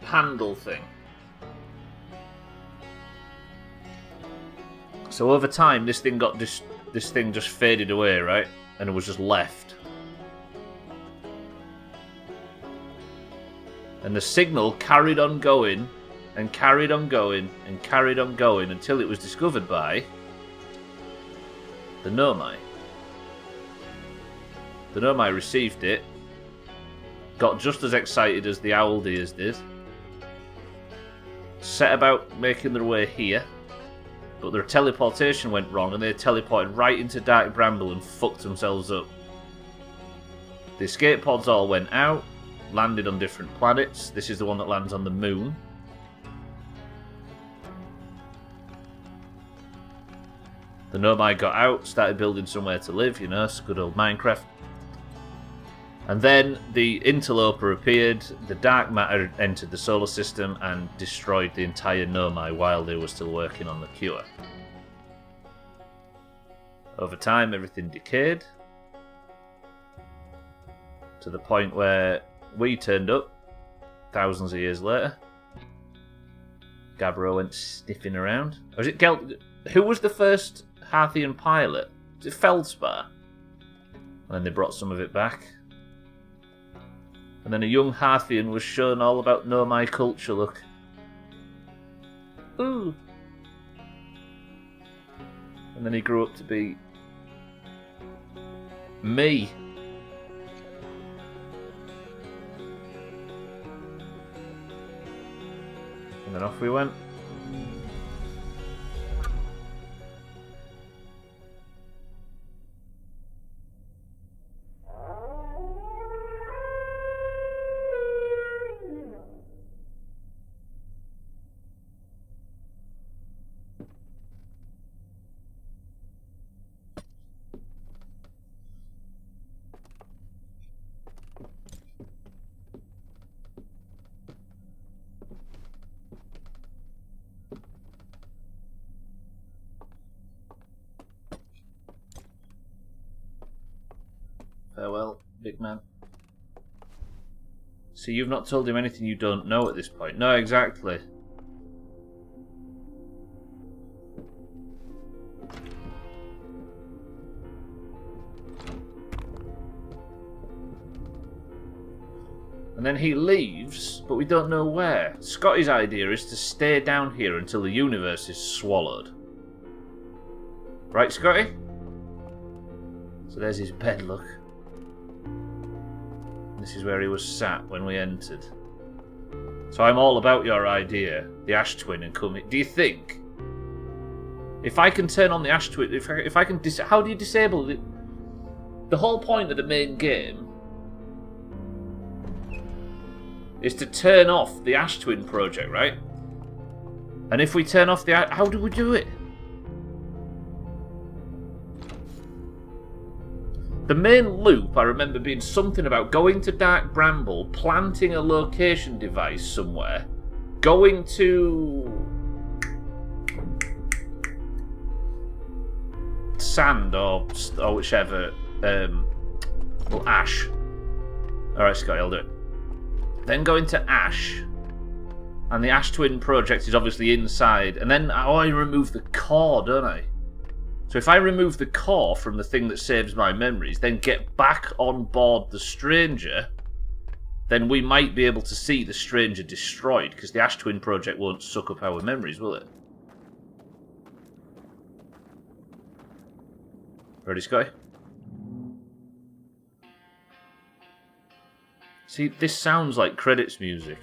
handle thing. So over time, this thing just faded away, right? And it was just left. And the signal carried on going, and carried on going, and carried on going until it was discovered by the Nomai. The Nomai received it, got just as excited as the owl deers did, set about making their way here, but their teleportation went wrong and they teleported right into Dark Bramble and fucked themselves up. The escape pods all went out, landed on different planets. This is the one that lands on the moon. The Nomai got out, started building somewhere to live, you know, it's good old Minecraft. And then the Interloper appeared, the dark matter entered the solar system and destroyed the entire Nomai while they were still working on the cure. Over time, everything decayed to the point where we turned up thousands of years later. Gabbro went sniffing around. Or was it who was the first Harthian pilot? Was it Feldspar? And then they brought some of it back. And then a young Harthian was shown all about Nomai culture, look. Ooh. And then he grew up to be me. And then off we went. Farewell, big man. See, you've not told him anything you don't know at this point. No, exactly. And then he leaves, but we don't know where. Scotty's idea is to stay down here until the universe is swallowed. Right, Scotty? So there's his bed, look. This is where he was sat when we entered. So I'm all about your idea, the Ash Twin, and coming. Do you think, if I can turn on the Ash Twin, if I can, how do you disable it? The whole point of the main game is to turn off the Ash Twin project, right? And if we turn off the, how do we do it? The main loop, I remember being something about going to Dark Bramble, planting a location device somewhere, going to sand or whichever, well, ash, Alright, Scotty, I'll do it. Then go into Ash. And the Ash Twin project is obviously inside. And then I remove the core, don't I? So if I remove the core from the thing that saves my memories, then get back on board the Stranger, then we might be able to see the Stranger destroyed, because the Ash Twin project won't suck up our memories, will it? Ready, Scotty? See, this sounds like credits music.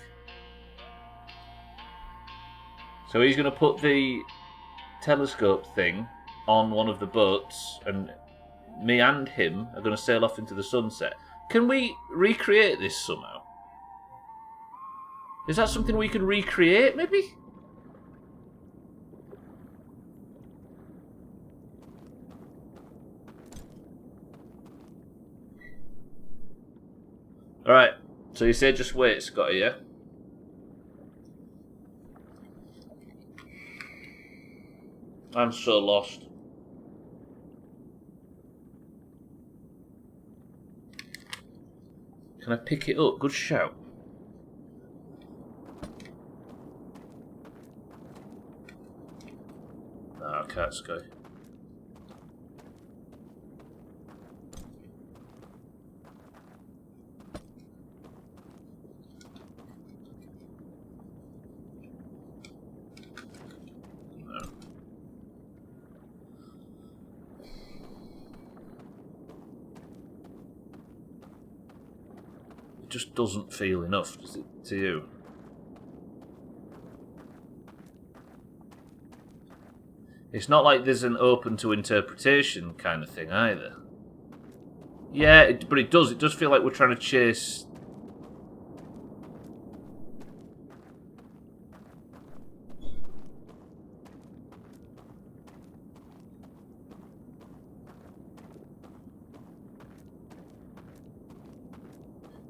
So he's going to put the telescope thing on one of the boats, and me and him are going to sail off into the sunset. Can we recreate this somehow? Is that something we can recreate, maybe? Alright, so you say just wait, Scotty, yeah? I'm so lost. Can I pick it up? Good shout. No, I can't, Scotty. Just doesn't feel enough, does it, to you? It's not like there's an open to interpretation kind of thing either. Yeah, but it does feel like we're trying to chase...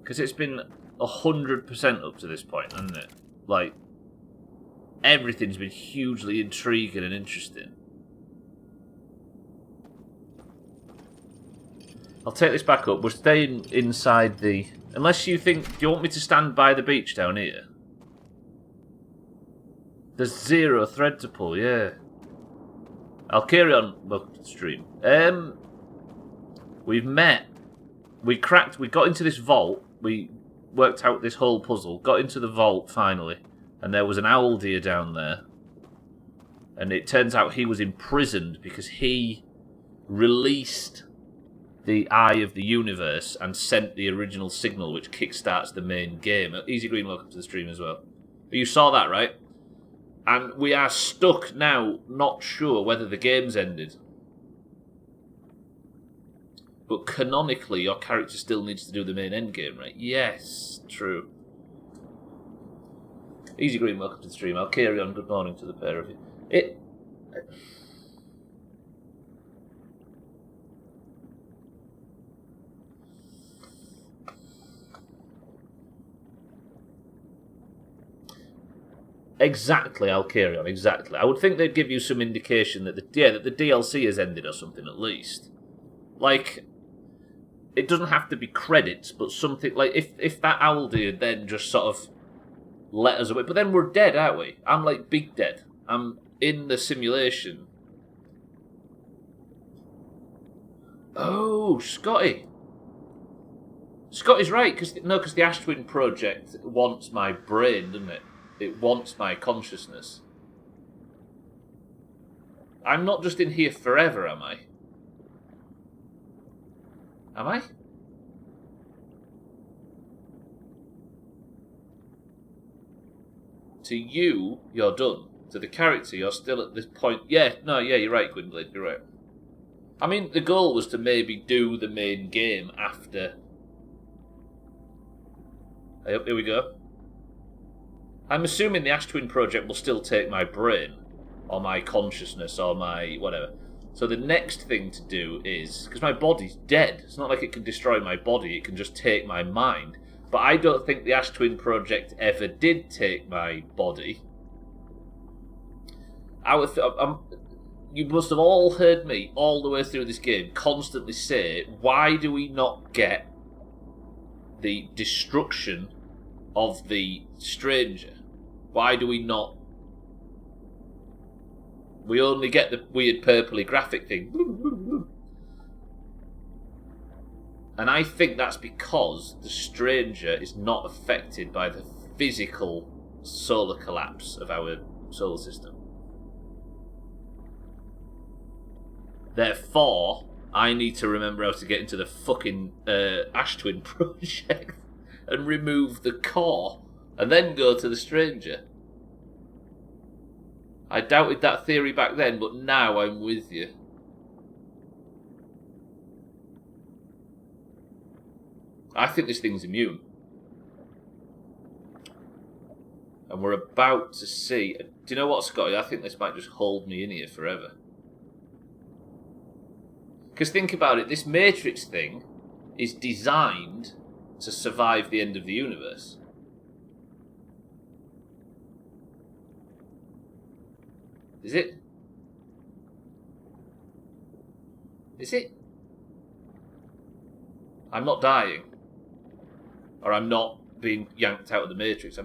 Because it's been 100% up to this point, hasn't it? Like, everything's been hugely intriguing and interesting. I'll take this back up. We're staying inside the... Unless you think... Do you want me to stand by the beach down here? There's 0 thread to pull, yeah. I'll carry on. Welcome to the stream. We've met. We got into this vault. We worked out this whole puzzle, got into the vault finally, and there was an owl deer down there. And it turns out he was imprisoned because he released the Eye of the Universe and sent the original signal which kickstarts the main game. Easy Green, welcome to the stream as well. You saw that, right? And we are stuck now, not sure whether the game's ended. But canonically, your character still needs to do the main endgame, right? Yes, true. Easy Green, welcome to the stream. I'll carry on. Good morning to the pair of you. Exactly, I'll carry on. Exactly. I would think they'd give you some indication that the DLC has ended or something at least. Like, it doesn't have to be credits, but something like if that owl deer then just sort of let us away. But then we're dead, aren't we? I'm like big dead. I'm in the simulation. Oh, Scotty. Scotty's right, because the Ash Twin project wants my brain, doesn't it? It wants my consciousness. I'm not just in here forever, am I? Am I? To you, you're done. To the character, you're still at this point. Yeah, you're right, Gwynblade, you're right. I mean, the goal was to maybe do the main game after... Hey, here we go. I'm assuming the Ash Twin project will still take my brain, or my consciousness, or my whatever. So the next thing to do is... Because my body's dead. It's not like it can destroy my body. It can just take my mind. But I don't think the Ash Twin project ever did take my body. You must have all heard me all the way through this game constantly say, why do we not get the destruction of the stranger? Why do we not? We only get the weird purpley graphic thing. And I think that's because the stranger is not affected by the physical solar collapse of our solar system. Therefore, I need to remember how to get into the fucking Ash Twin project and remove the core and then go to the stranger. I doubted that theory back then, but now I'm with you. I think this thing's immune. And we're about to see... Do you know what, Scotty? I think this might just hold me in here forever. Because think about it, this Matrix thing is designed to survive the end of the universe. Is it? Is it? I'm not dying. Or I'm not being yanked out of the Matrix.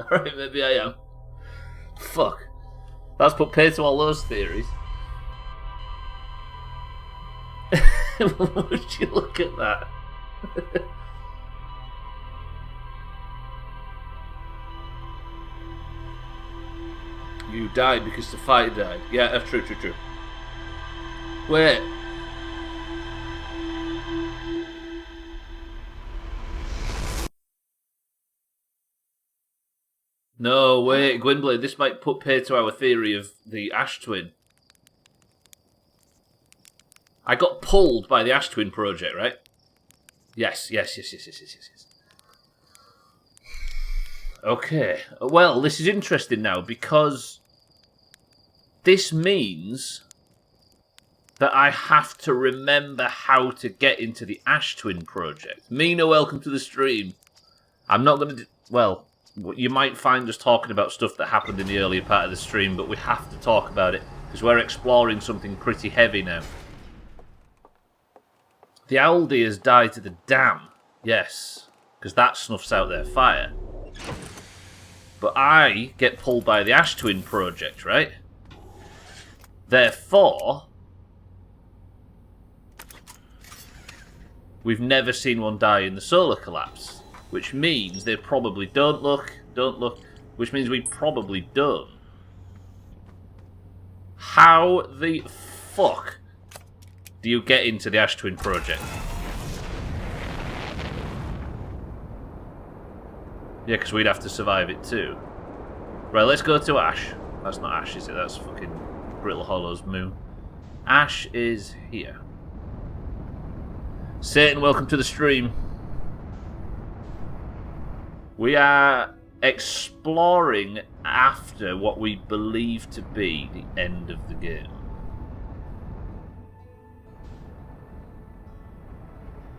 Alright, maybe I am. Fuck. That's put pay to all those theories. Would you look at that? You died because the fighter died. Yeah, true. Wait. No, wait, Gwynblade, this might put pay to our theory of the Ash Twin. I got pulled by the Ash Twin project, right? Yes. Okay, well, this is interesting now, because this means that I have to remember how to get into the Ash Twin project. Mina, welcome to the stream. I'm not going to... Well... You might find us talking about stuff that happened in the earlier part of the stream, but we have to talk about it, because we're exploring something pretty heavy now. The owl deers died to the dam. Yes, because that snuffs out their fire. But I get pulled by the Ash Twin project, right? Therefore, we've never seen one die in the solar collapse. Which means they probably don't look, which means we probably don't. How the fuck do you get into the Ash Twin project? Yeah, because we'd have to survive it too. Right, let's go to Ash. That's not Ash, is it? That's fucking Brittle Hollow's moon. Ash is here. Satan, welcome to the stream. We are exploring after what we believe to be the end of the game.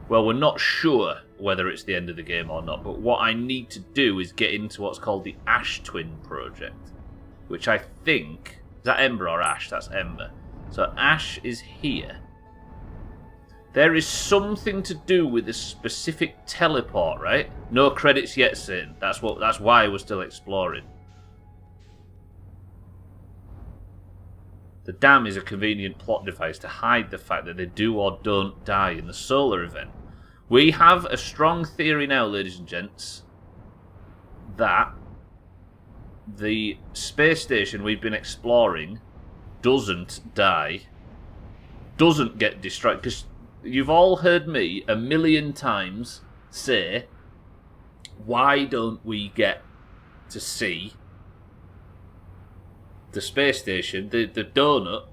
Well, we're not sure whether it's the end of the game or not, but what I need to do is get into what's called the Ash Twin project, which I think... Is that Ember or Ash? That's Ember. So Ash is here. There is something to do with a specific teleport, right? No credits yet, Satan. That's why we're still exploring. The dam is a convenient plot device to hide the fact that they do or don't die in the solar event. We have a strong theory now, ladies and gents, that the space station we've been exploring doesn't die, doesn't get destroyed, because you've all heard me a million times say, why don't we get to see the space station, the donut?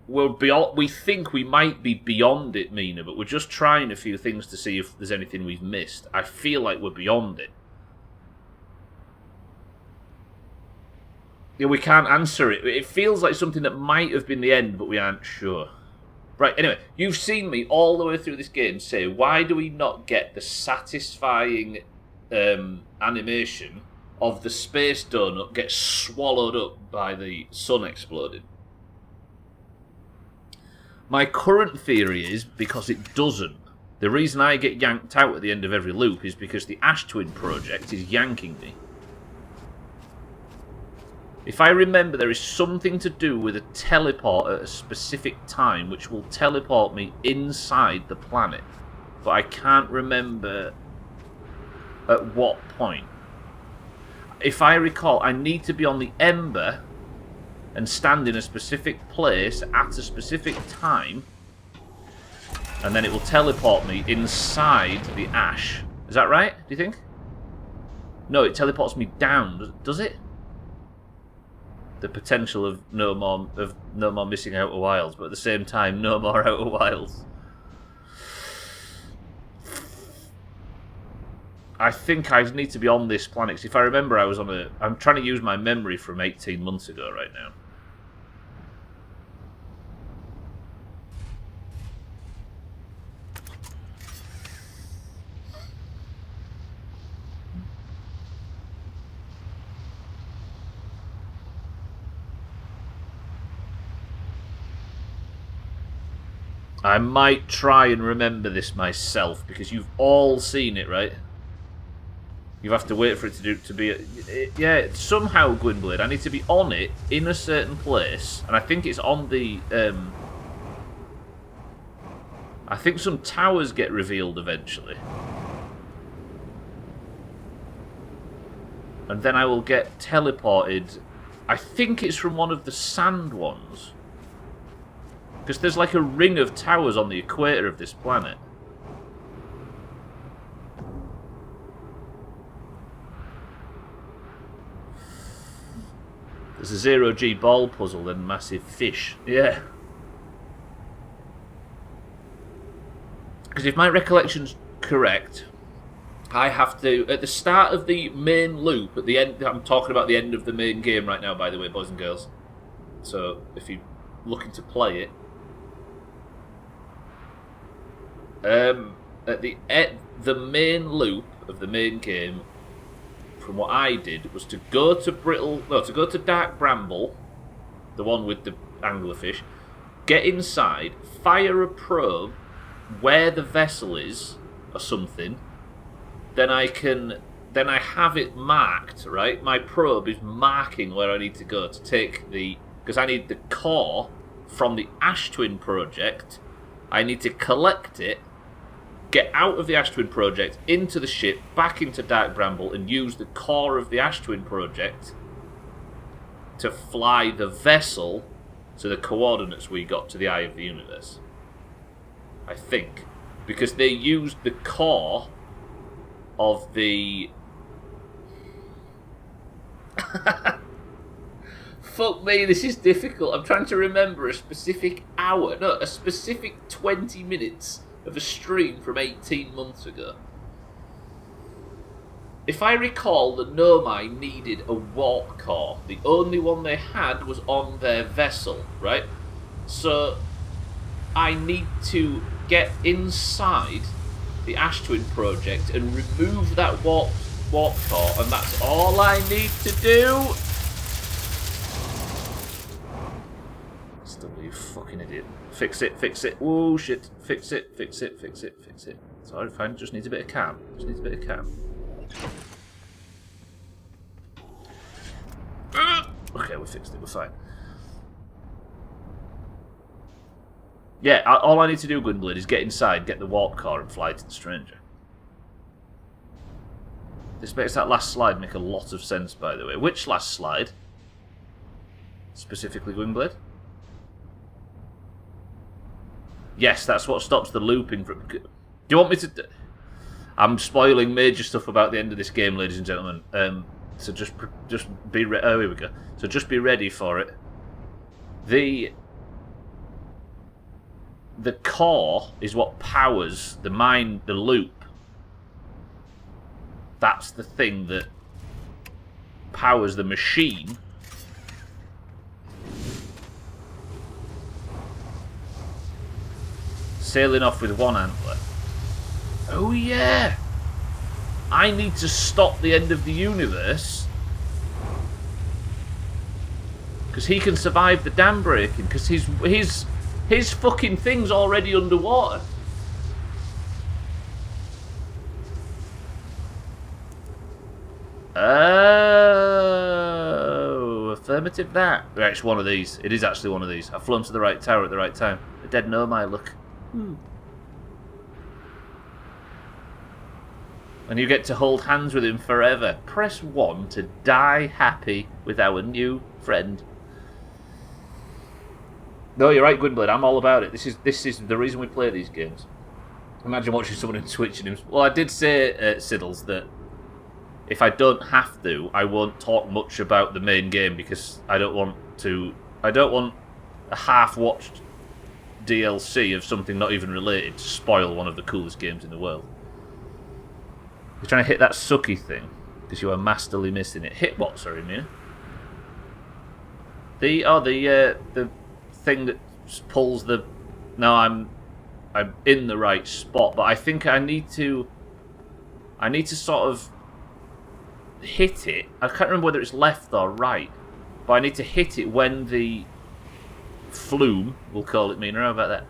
We think we might be beyond it, Mina, but we're just trying a few things to see if there's anything we've missed. I feel like we're beyond it. Yeah, we can't answer it. It feels like something that might have been the end, but we aren't sure. Right, anyway, you've seen me all the way through this game say, why do we not get the satisfying animation of the space donut get swallowed up by the sun exploding? My current theory is because it doesn't. The reason I get yanked out at the end of every loop is because the Ash Twin project is yanking me. If I remember, there is something to do with a teleport at a specific time which will teleport me inside the planet. But I can't remember at what point. If I recall, I need to be on the Ember and stand in a specific place at a specific time, and then it will teleport me inside the Ash. Is that right, do you think? No, it teleports me down, does it? The potential of no more missing Outer Wilds, but at the same time, no more Outer Wilds. I think I need to be on this planet, 'cause if I remember, I was on a... I'm trying to use my memory from 18 months ago right now. I might try and remember this myself, because you've all seen it, right? You have to wait for it to be... Yeah, somehow, Gwynblade, I need to be on it in a certain place, and I think it's on the... I think some towers get revealed eventually. And then I will get teleported... I think it's from one of the sand ones. Because there's like a ring of towers on the equator of this planet. There's a 0G ball puzzle, then massive fish. Yeah. Because if my recollection's correct, I have to, at the start of the main loop, at the end, I'm talking about the end of the main game right now, by the way, boys and girls. So, if you're looking to play it, at the main loop of the main game, from what I did, was to go to Dark Bramble, the one with the anglerfish, get inside, fire a probe where the vessel is, or something, then I have it marked, right? My probe is marking where I need to go to take because I need the core from the Ash Twin project. I need to collect it, get out of the Ash Twin project, into the ship, back into Dark Bramble, and use the core of the Ash Twin project to fly the vessel to the coordinates we got to the Eye of the Universe. I think. Because they used the core of the... Fuck me, this is difficult. I'm trying to remember a specific hour. No, a specific 20 minutes of a stream from 18 months ago. If I recall, the Nomai needed a warp core. The only one they had was on their vessel, right? So I need to get inside the Ash Twin project and remove that warp core, and that's all I need to do. Stubbler, you fucking idiot. Fix it, fix it. Oh shit. Fix it, fix it, fix it, fix it. Sorry, fine, just needs a bit of calm. Just needs a bit of calm. Okay, we fixed it, we're fine. Yeah, all I need to do, Gwynblade, is get inside, get the warp core, and fly to the stranger. This makes that last slide make a lot of sense, by the way. Which last slide? Specifically, Gwynblade? Yes, that's what stops the looping from... Do you want me to... I'm spoiling major stuff about the end of this game, ladies and gentlemen. So just be ready. Oh, here we go. So just be ready for it. The core is what powers the loop. That's the thing that powers the machine. Sailing off with one antler. Oh yeah! I need to stop the end of the universe. Because he can survive the dam breaking. Because his His fucking thing's already underwater. Oh, affirmative that. Right, it's one of these. It is actually one of these. I've flown to the right tower at the right time. A dead nomai look. And you get to hold hands with him forever. Press 1 to die happy with our new friend. No, you're right, Gwynblade. I'm all about it. This is the reason we play these games. Imagine watching someone in Twitch and him. Well, I did say, Siddles, that if I don't have to, I won't talk much about the main game because I don't want a half-watched DLC of something not even related to spoil one of the coolest games in the world. You're trying to hit that sucky thing because you are masterly missing it. Hit what, sorry, Mia? The thing that pulls the. No, I'm in the right spot, but I think I need to sort of hit it. I can't remember whether it's left or right, but I need to hit it when the flume, we'll call it, Mina, how about that?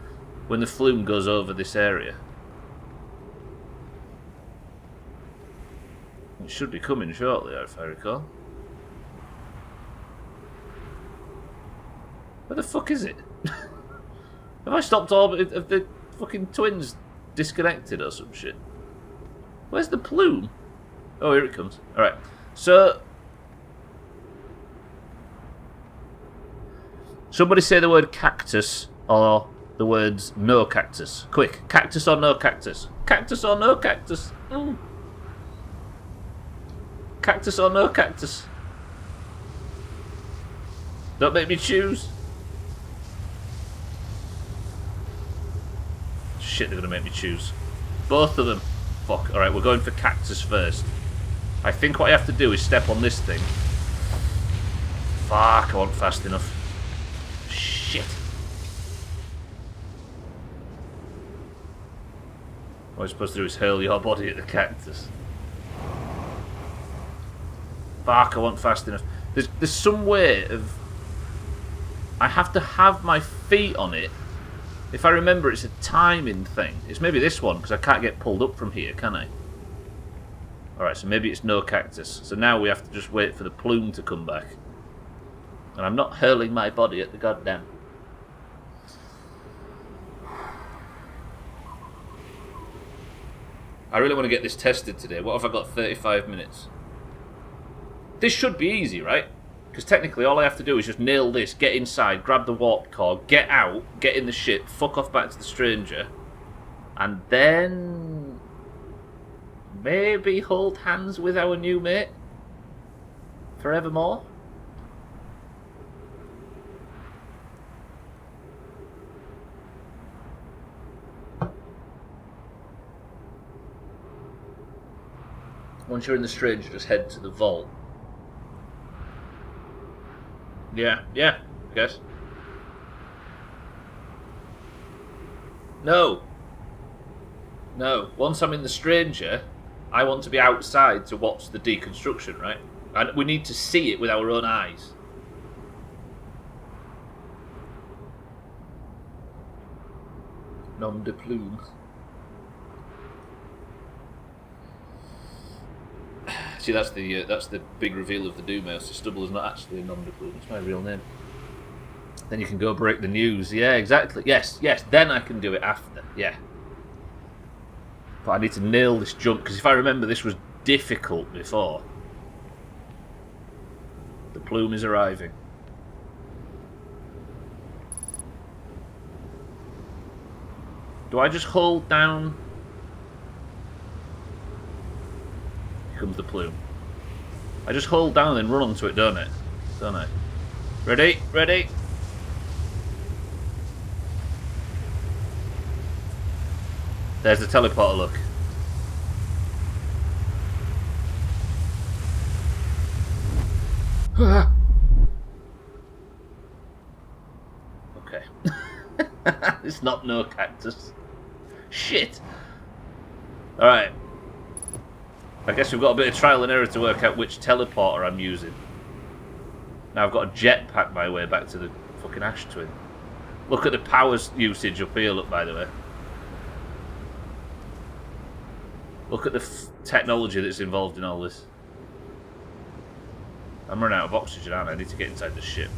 When the flume goes over this area. It should be coming shortly, if I recall. Where the fuck is it? Have I stopped orbit? Have the fucking twins disconnected or some shit? Where's the plume? Oh, here it comes. Alright. So, somebody say the word cactus or the words no cactus. Quick. Cactus or no cactus? Cactus or no cactus? Cactus or no cactus? Don't make me choose. Shit, they're going to make me choose. Both of them. Fuck. Alright, we're going for cactus first. I think what I have to do is step on this thing. Fuck, I wasn't fast enough. Shit. What I'm supposed to do is hurl your body at the cactus. Fuck, I wasn't fast enough. There's some way of... I have to have my feet on it. If I remember, it's a timing thing. It's maybe this one, because I can't get pulled up from here, can I? Alright, so maybe it's no cactus. So now we have to just wait for the plume to come back. And I'm not hurling my body at the goddamn... I really want to get this tested today. What have I got? 35 minutes. This should be easy, right? Because technically all I have to do is just nail this, get inside, grab the warp core, get out, get in the ship, fuck off back to the stranger, and then maybe hold hands with our new mate forevermore. Once you're in the stranger, just head to the vault. Yeah, I guess. No. Once I'm in the stranger, I want to be outside to watch the deconstruction, right? And we need to see it with our own eyes. Nom de plume. See, that's the big reveal of the Doomhaus. Stubbler's not actually a nom de plume. It's my real name. Then you can go break the news. Yeah, exactly. Yes. Then I can do it after. Yeah. But I need to nail this jump, because if I remember, this was difficult before. The plume is arriving. Do I just hold down... comes the plume. I just hold down and run onto it, don't I? Ready? There's the teleporter, look. Okay. It's not no cactus. Shit. Alright. I guess we've got a bit of trial and error to work out which teleporter I'm using. Now I've got a jetpack my way back to the fucking Ash Twin. Look at the power usage up here, look, by the way. Look at the technology that's involved in all this. I'm running out of oxygen, aren't I? I need to get inside the ship.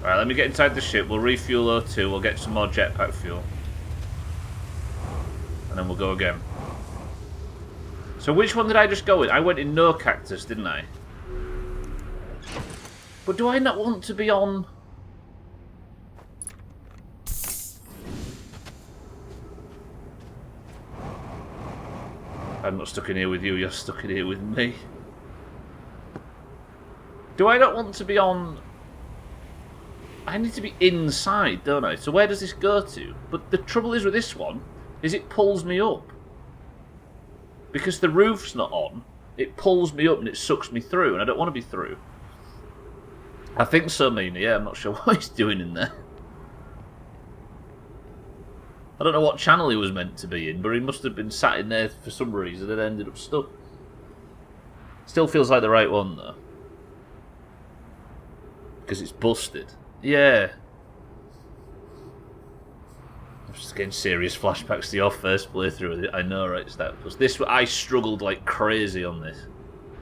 Alright, let me get inside the ship. We'll refuel O2. We'll get some more jetpack fuel. And then we'll go again. So which one did I just go in? I went in no cactus, didn't I? But do I not want to be on... I'm not stuck in here with you, you're stuck in here with me. Do I not want to be on... I need to be inside, don't I? So where does this go to? But the trouble is with this one, is it pulls me up. Because the roof's not on, it pulls me up and it sucks me through, and I don't want to be through. I think so, Mina, yeah, I'm not sure what he's doing in there. I don't know what channel he was meant to be in, but he must have been sat in there for some reason and ended up stuck. Still feels like the right one, though. Because it's busted. Yeah. I'm just getting serious flashbacks to your first playthrough. I know, right? This, I struggled like crazy on this.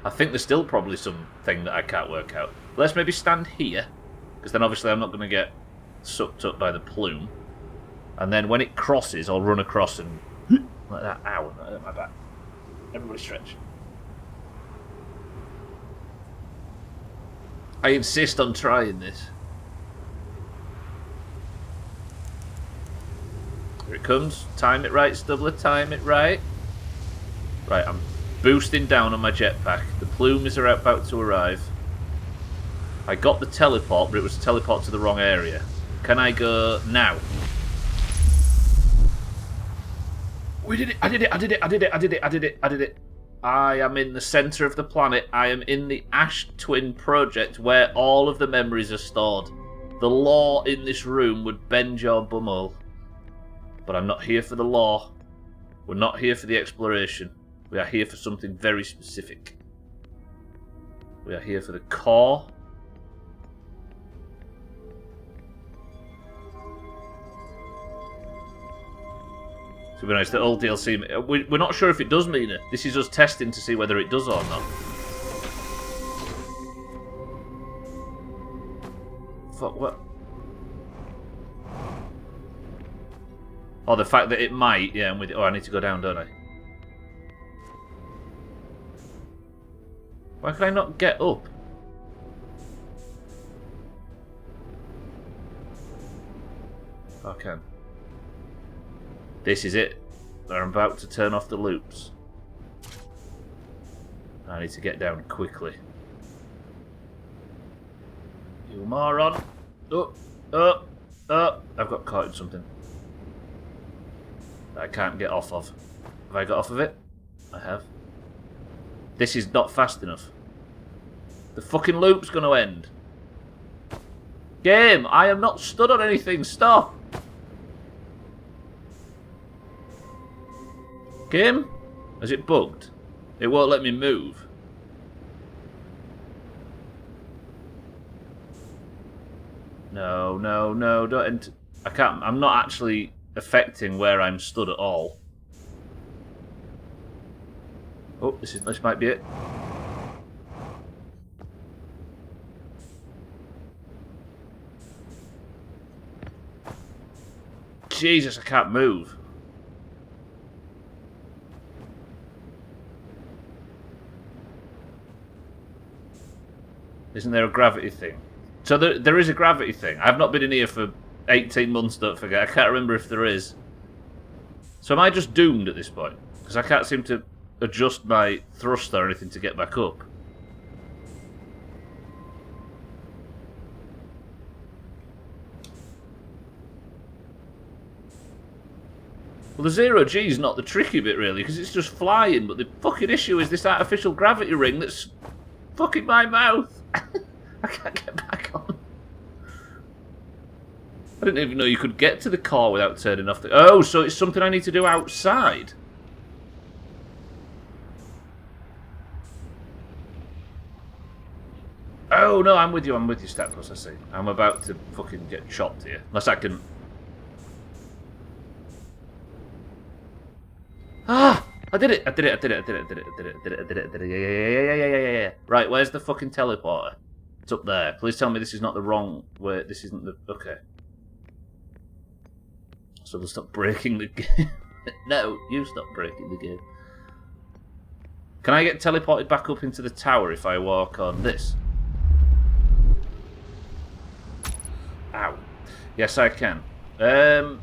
I think there's still probably something that I can't work out. Let's maybe stand here, because then obviously I'm not going to get sucked up by the plume. And then when it crosses, I'll run across and... like that. Ow, that hurt my back. Everybody stretch. I insist on trying this. Here it comes. Time it right, Stubbler. Time it right. Right, I'm boosting down on my jetpack. The plumes are about to arrive. I got the teleport, but it was a teleport to the wrong area. Can I go now? We did it! I did it! I did it! I did it! I did it! I did it! I did it! I am in the centre of the planet. I am in the Ash Twin project where all of the memories are stored. The lore in this room would bend your bumhole. But I'm not here for the lore. We're not here for the exploration. We are here for something very specific. We are here for the core. To be honest, the old DLC... We're not sure if it does mean it. This is us testing to see whether it does or not. Fuck, what? Oh, the fact that it might... Yeah, I'm with it. Oh, I need to go down, don't I? Why can I not get up? I can. This is it. I'm about to turn off the loops. I need to get down quickly. You moron! Oh! Oh! Oh! I've got caught in something that I can't get off of. Have I got off of it? I have. This is not fast enough. The fucking loop's going to end. Game! I am not stood on anything. Stop! Game? Has it bugged? It won't let me move. No, no, no, don't... I can't... I'm not actually affecting where I'm stood at all. Oh, this might be it. Jesus, I can't move. Isn't there a gravity thing? So there is a gravity thing. I've not been in here for 18 months, don't forget. I can't remember if there is. So am I just doomed at this point? Because I can't seem to adjust my thrust or anything to get back up. Well, the zero G is not the tricky bit, really, because it's just flying. But the fucking issue is this artificial gravity ring that's fucking my mouth. I can't get back on. I didn't even know you could get to the car without turning off the... Oh, so it's something I need to do outside. Oh, no, I'm with you, Stat Plus, I see. I'm about to fucking get chopped here. Unless I can... Ah! I did it! Yeah. Right, where's the fucking teleporter? It's up there. Please tell me this is not the wrong way. This isn't the... Okay. So we'll stop breaking the game. No, you stop breaking the game. Can I get teleported back up into the tower if I walk on this? Ow. Yes, I can. The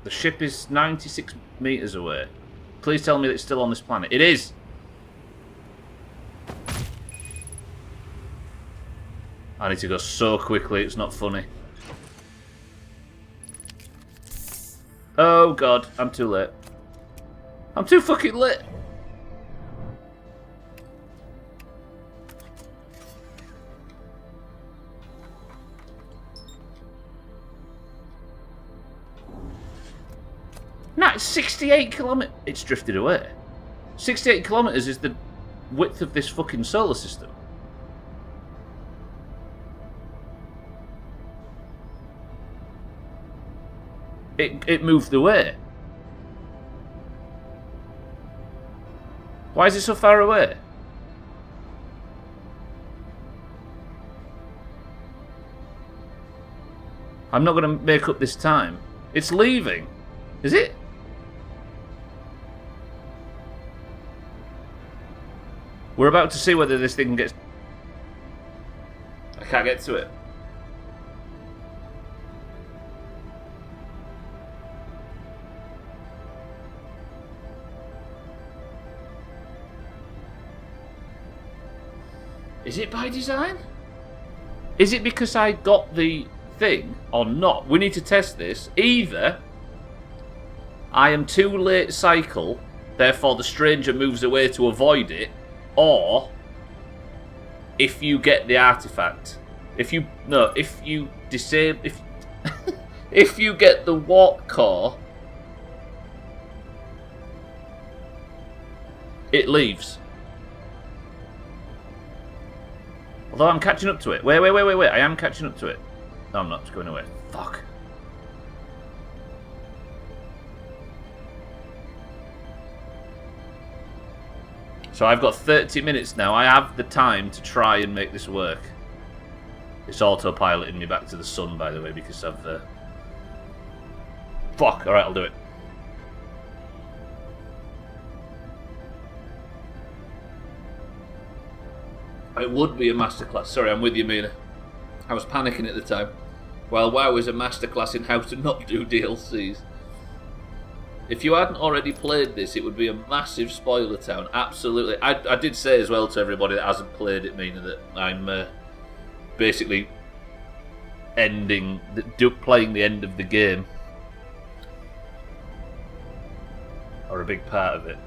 ship is 96 meters away. Please tell me that it's still on this planet. It is! I need to go so quickly, it's not funny. Oh god, I'm too late. I'm too fucking late! No, it's 68 kilometers. It's drifted away. 68 kilometers is the width of this fucking solar system. It moved away. Why is it so far away? I'm not going to make up this time. It's leaving. Is it? We're about to see whether this thing gets... I can't get to it. Is it by design? Is it because I got the thing or not? We need to test this. Either I am too late cycle, therefore the stranger moves away to avoid it, or if you get the artifact. If you disable... if you get the warp core, it leaves. Although I'm catching up to it. Wait. I am catching up to it. No, I'm not. It's going away. Fuck. So I've got 30 minutes now. I have the time to try and make this work. It's autopiloting me back to the sun, by the way, because I've... Fuck. Alright, I'll do it. It would be a masterclass. Sorry, I'm with you, Mina. I was panicking at the time. Well, WoW is a masterclass in how to not do DLCs. If you hadn't already played this, it would be a massive spoiler town. Absolutely. I did say as well to everybody that hasn't played it, Mina, that I'm basically playing the end of the game. Or a big part of it.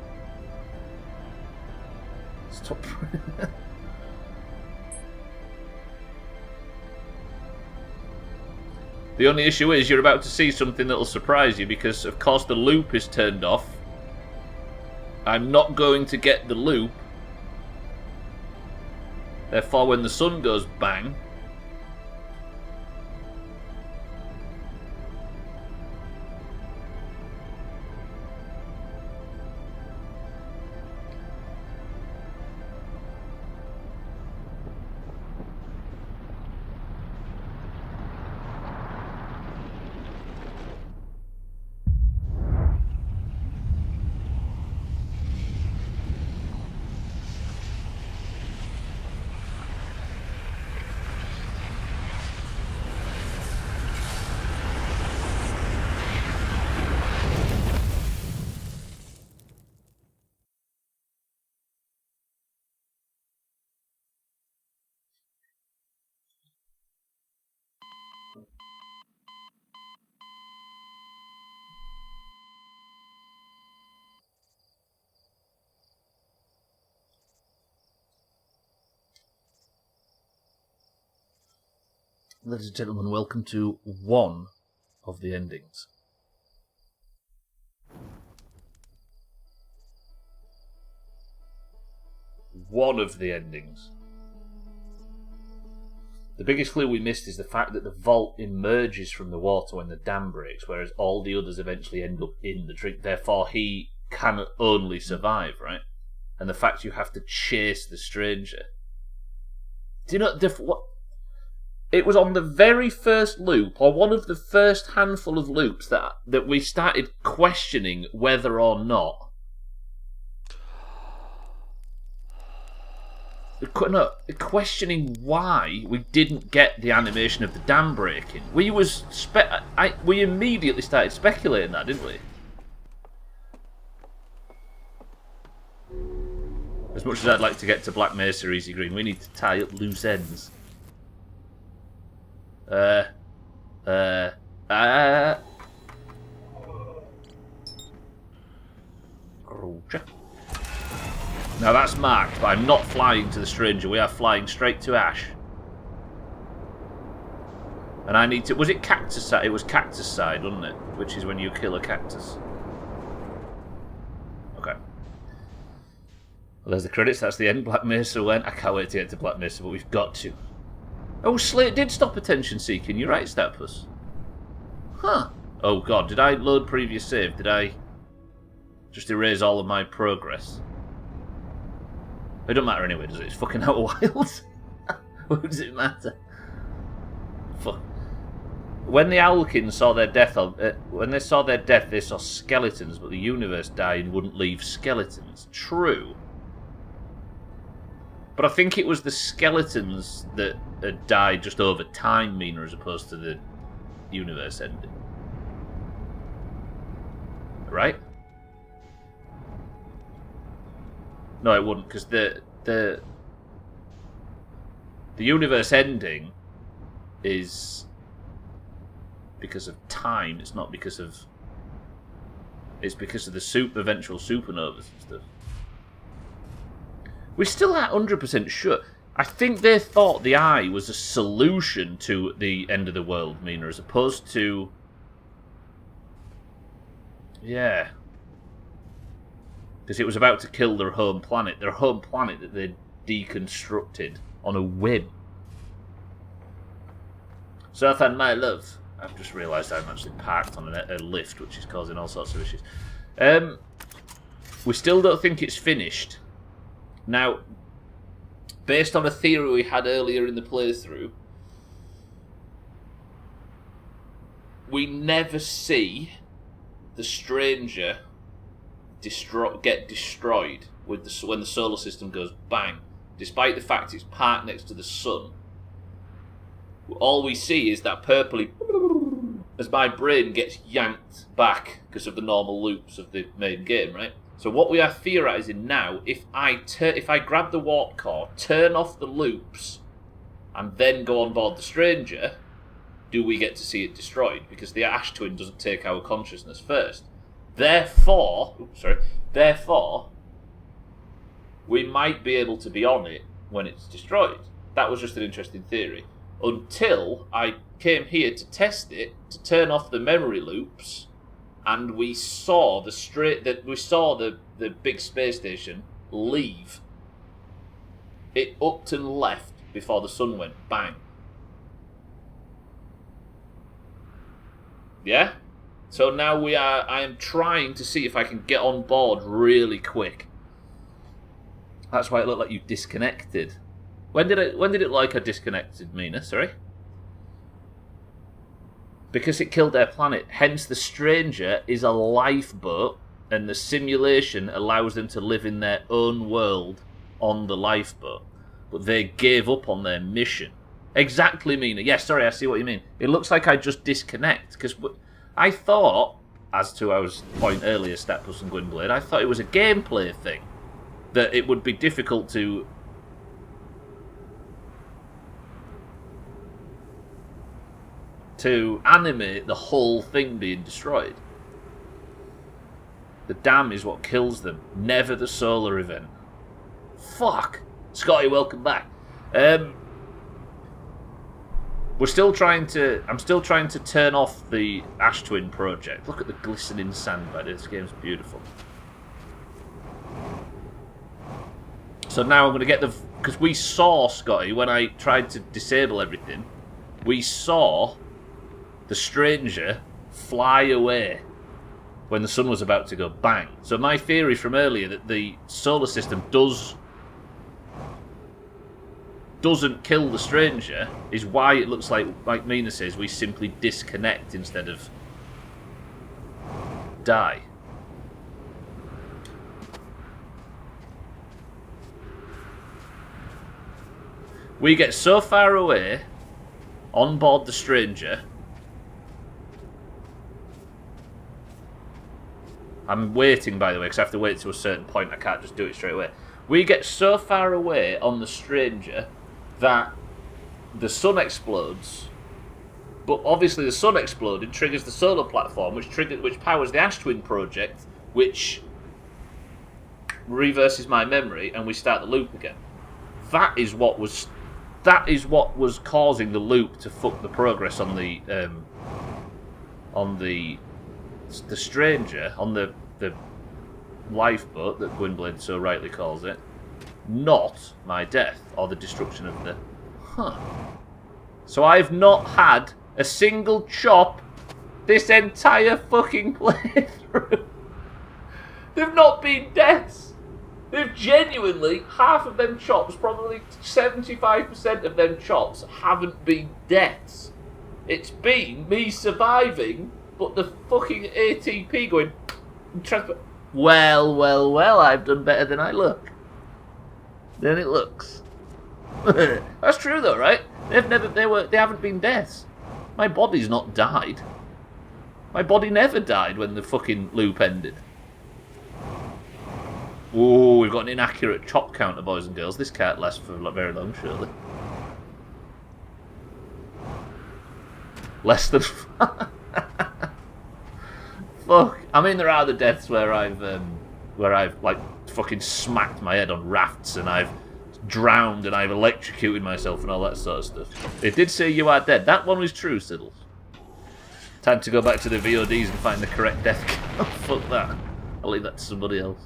Stop. The only issue is you're about to see something that'll surprise you because, of course, the loop is turned off. I'm not going to get the loop. Therefore, when the sun goes bang... Ladies and gentlemen, welcome to one of the endings. One of the endings. The biggest clue we missed is the fact that the vault emerges from the water when the dam breaks, whereas all the others eventually end up in the drink. Therefore, he can only survive, right? And the fact you have to chase the stranger. Do you know what? It was on the very first loop, or one of the first handful of loops, that we started questioning whether or not. Questioning why we didn't get the animation of the dam breaking. We immediately started speculating that, didn't we? As much as I'd like to get to Black Mesa Easy Green, we need to tie up loose ends. Roger. Now that's marked, but I'm not flying to the stranger. We are flying straight to Ash. And I need to... Was it cactus side? It was cactus side, wasn't it? Which is when you kill a cactus. Okay. Well, there's the credits. That's the end. Black Mesa went. I can't wait to get to Black Mesa, but we've got to. Oh, Slate did stop attention seeking. You're right, Stapus. Huh. Oh, God. Did I load previous save? Did I just erase all of my progress? It don't matter anyway, does it? It's fucking Outer Wilds. What does it matter? Fuck. When the Owlkins saw their death, they saw skeletons, but the universe died and wouldn't leave skeletons. True. But I think it was the skeletons that had died just over time, Mina, as opposed to the universe ending. Right? No, it wouldn't, because the universe ending is because of time. It's not because of... It's because of the eventual supernovas and stuff. We're still not 100% sure. I think they thought the eye was a solution to the end of the world, Mina, as opposed to... Yeah. Because it was about to kill their home planet that they deconstructed on a whim. Southend, my love. I've just realised I'm actually parked on a lift, which is causing all sorts of issues. We still don't think it's finished. Now, based on a theory we had earlier in the playthrough, we never see the stranger get destroyed with when the solar system goes bang, despite the fact it's parked next to the sun. All we see is that purpley as my brain gets yanked back because of the normal loops of the main game, right? So what we are theorising now, if I grab the warp core, turn off the loops, and then go on board the stranger, do we get to see it destroyed? Because the Ash Twin doesn't take our consciousness first. Therefore, we might be able to be on it when it's destroyed. That was just an interesting theory. Until I came here to test it, to turn off the memory loops, and we saw the big space station leave. It upped and left before the sun went bang. Yeah? So now I am trying to see if I can get on board really quick. That's why it looked like you disconnected. When did it look like I disconnected, Mina? Sorry? Because it killed their planet. Hence the stranger is a lifeboat, and the simulation allows them to live in their own world on the lifeboat. But they gave up on their mission. Exactly, Mina. Yes, sorry, I see what you mean. It looks like I just disconnect, because I thought, as to our point earlier, Statplus and Gwynblade, I thought it was a gameplay thing. That it would be difficult to animate the whole thing being destroyed. The dam is what kills them, never the solar event. Fuck! Scotty, welcome back. I'm still trying to turn off the Ash Twin project. Look at the glistening sand, by this game's beautiful. So now I'm going to get the... Because we saw, Scotty, when I tried to disable everything, we saw the stranger fly away when the sun was about to go bang. So my theory from earlier that the solar system doesn't kill the stranger is why it looks like Mina says, we simply disconnect instead of die. We get so far away on board the stranger. I'm waiting, by the way, because I have to wait to a certain point. I can't just do it straight away. We get so far away on the stranger that the sun explodes. But obviously the sun exploding triggers the solar platform, which powers the Ash Twin project, which reverses my memory, and we start the loop again. That is what was causing the loop to fuck the progress on the stranger, on the lifeboat that Gwynblade so rightly calls it, not my death or the destruction of the... So I've not had a single chop this entire fucking playthrough. They've not been deaths. They've genuinely, half of them chops, probably 75% of them chops, haven't been deaths. It's been me surviving, but the fucking ATP going... Well, I've done better than I look. Than it looks. That's true though, right? They haven't been deaths. My body's not died. My body never died when the fucking loop ended. Ooh, we've got an inaccurate chop counter, boys and girls. This can't last for very long, surely. Less than... Fuck. I mean, there are the deaths where I've like fucking smacked my head on rafts and I've drowned and I've electrocuted myself and all that sort of stuff. It did say you are dead. That one was true, Siddles. Time to go back to the VODs and find the correct death count. Fuck that. I'll leave that to somebody else.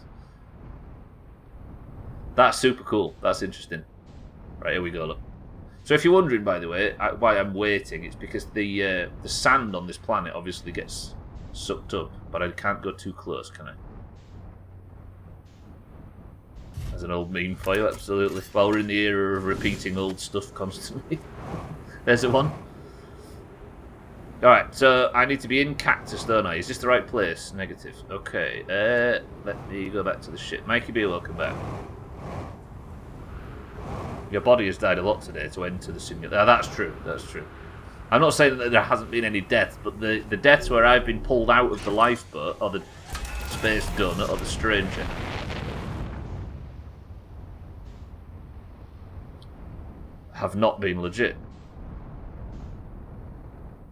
That's super cool. That's interesting. Right, here we go, look. So if you're wondering, by the way, why I'm waiting, it's because the sand on this planet obviously gets sucked up, but I can't go too close, can I? There's an old meme for you, absolutely. While we're in the era of repeating old stuff constantly. There's a one. Alright, so I need to be in Cactus, don't I? Is this the right place? Negative. Okay, let me go back to the ship. Mikey B, welcome back. Your body has died a lot today to enter the simulator. That's true, that's true. I'm not saying that there hasn't been any deaths, but the deaths where I've been pulled out of the lifeboat, or the space donut, or the stranger, have not been legit.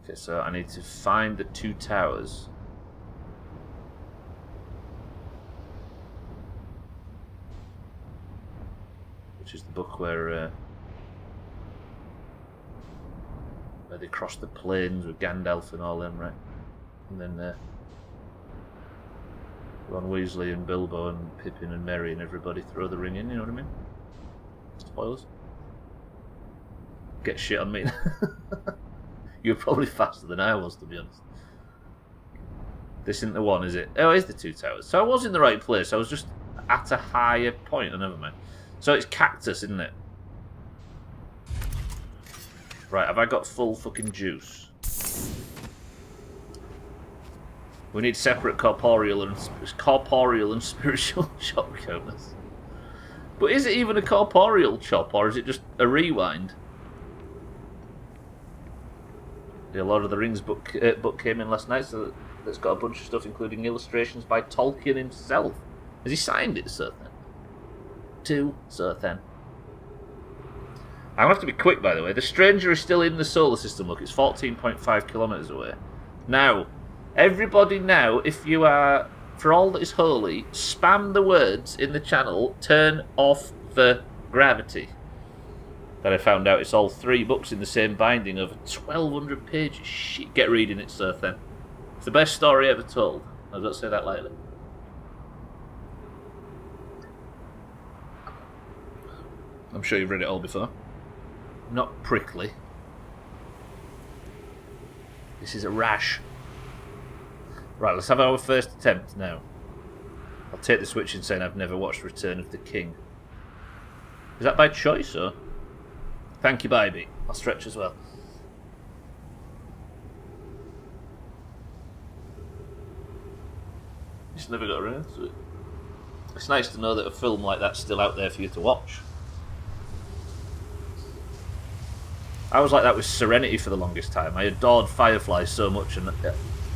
Okay, so I need to find the two towers. Which is the book where they cross the plains with Gandalf and all them, right? And then Ron Weasley and Bilbo and Pippin and Merry and everybody throw the ring in, you know what I mean? Spoilers. Get shit on me. You're probably faster than I was, to be honest. This isn't the one, is it? Oh, it is the two towers. So I was in the right place. I was just at a higher point. Oh, never mind. So it's Cactus, isn't it? Right, have I got full fucking juice? We need separate corporeal and spiritual chop counters. But is it even a corporeal chop, or is it just a rewind? The Lord of the Rings book came in last night, so it's got a bunch of stuff, including illustrations by Tolkien himself. Has he signed it, Sir Then? Sir Then. I'm going to have to be quick, by the way. The stranger is still in the solar system, look. It's 14.5 kilometres away. Now, everybody now, if you are, for all that is holy, spam the words in the channel, turn off the gravity. Then I found out it's all 3 books in the same binding of 1,200 pages. Shit, get reading it, Sir Then. It's the best story ever told. I don't say that lightly. I'm sure you've read it all before. Not prickly. This is a rash. Right, let's have our first attempt now. I'll take the switch in saying I've never watched Return of the King. Is that by choice, or? Thank you, baby. I'll stretch as well. Just never got around to it. It's nice to know that a film like that's still out there for you to watch. I was like that with Serenity for the longest time. I adored Firefly so much, and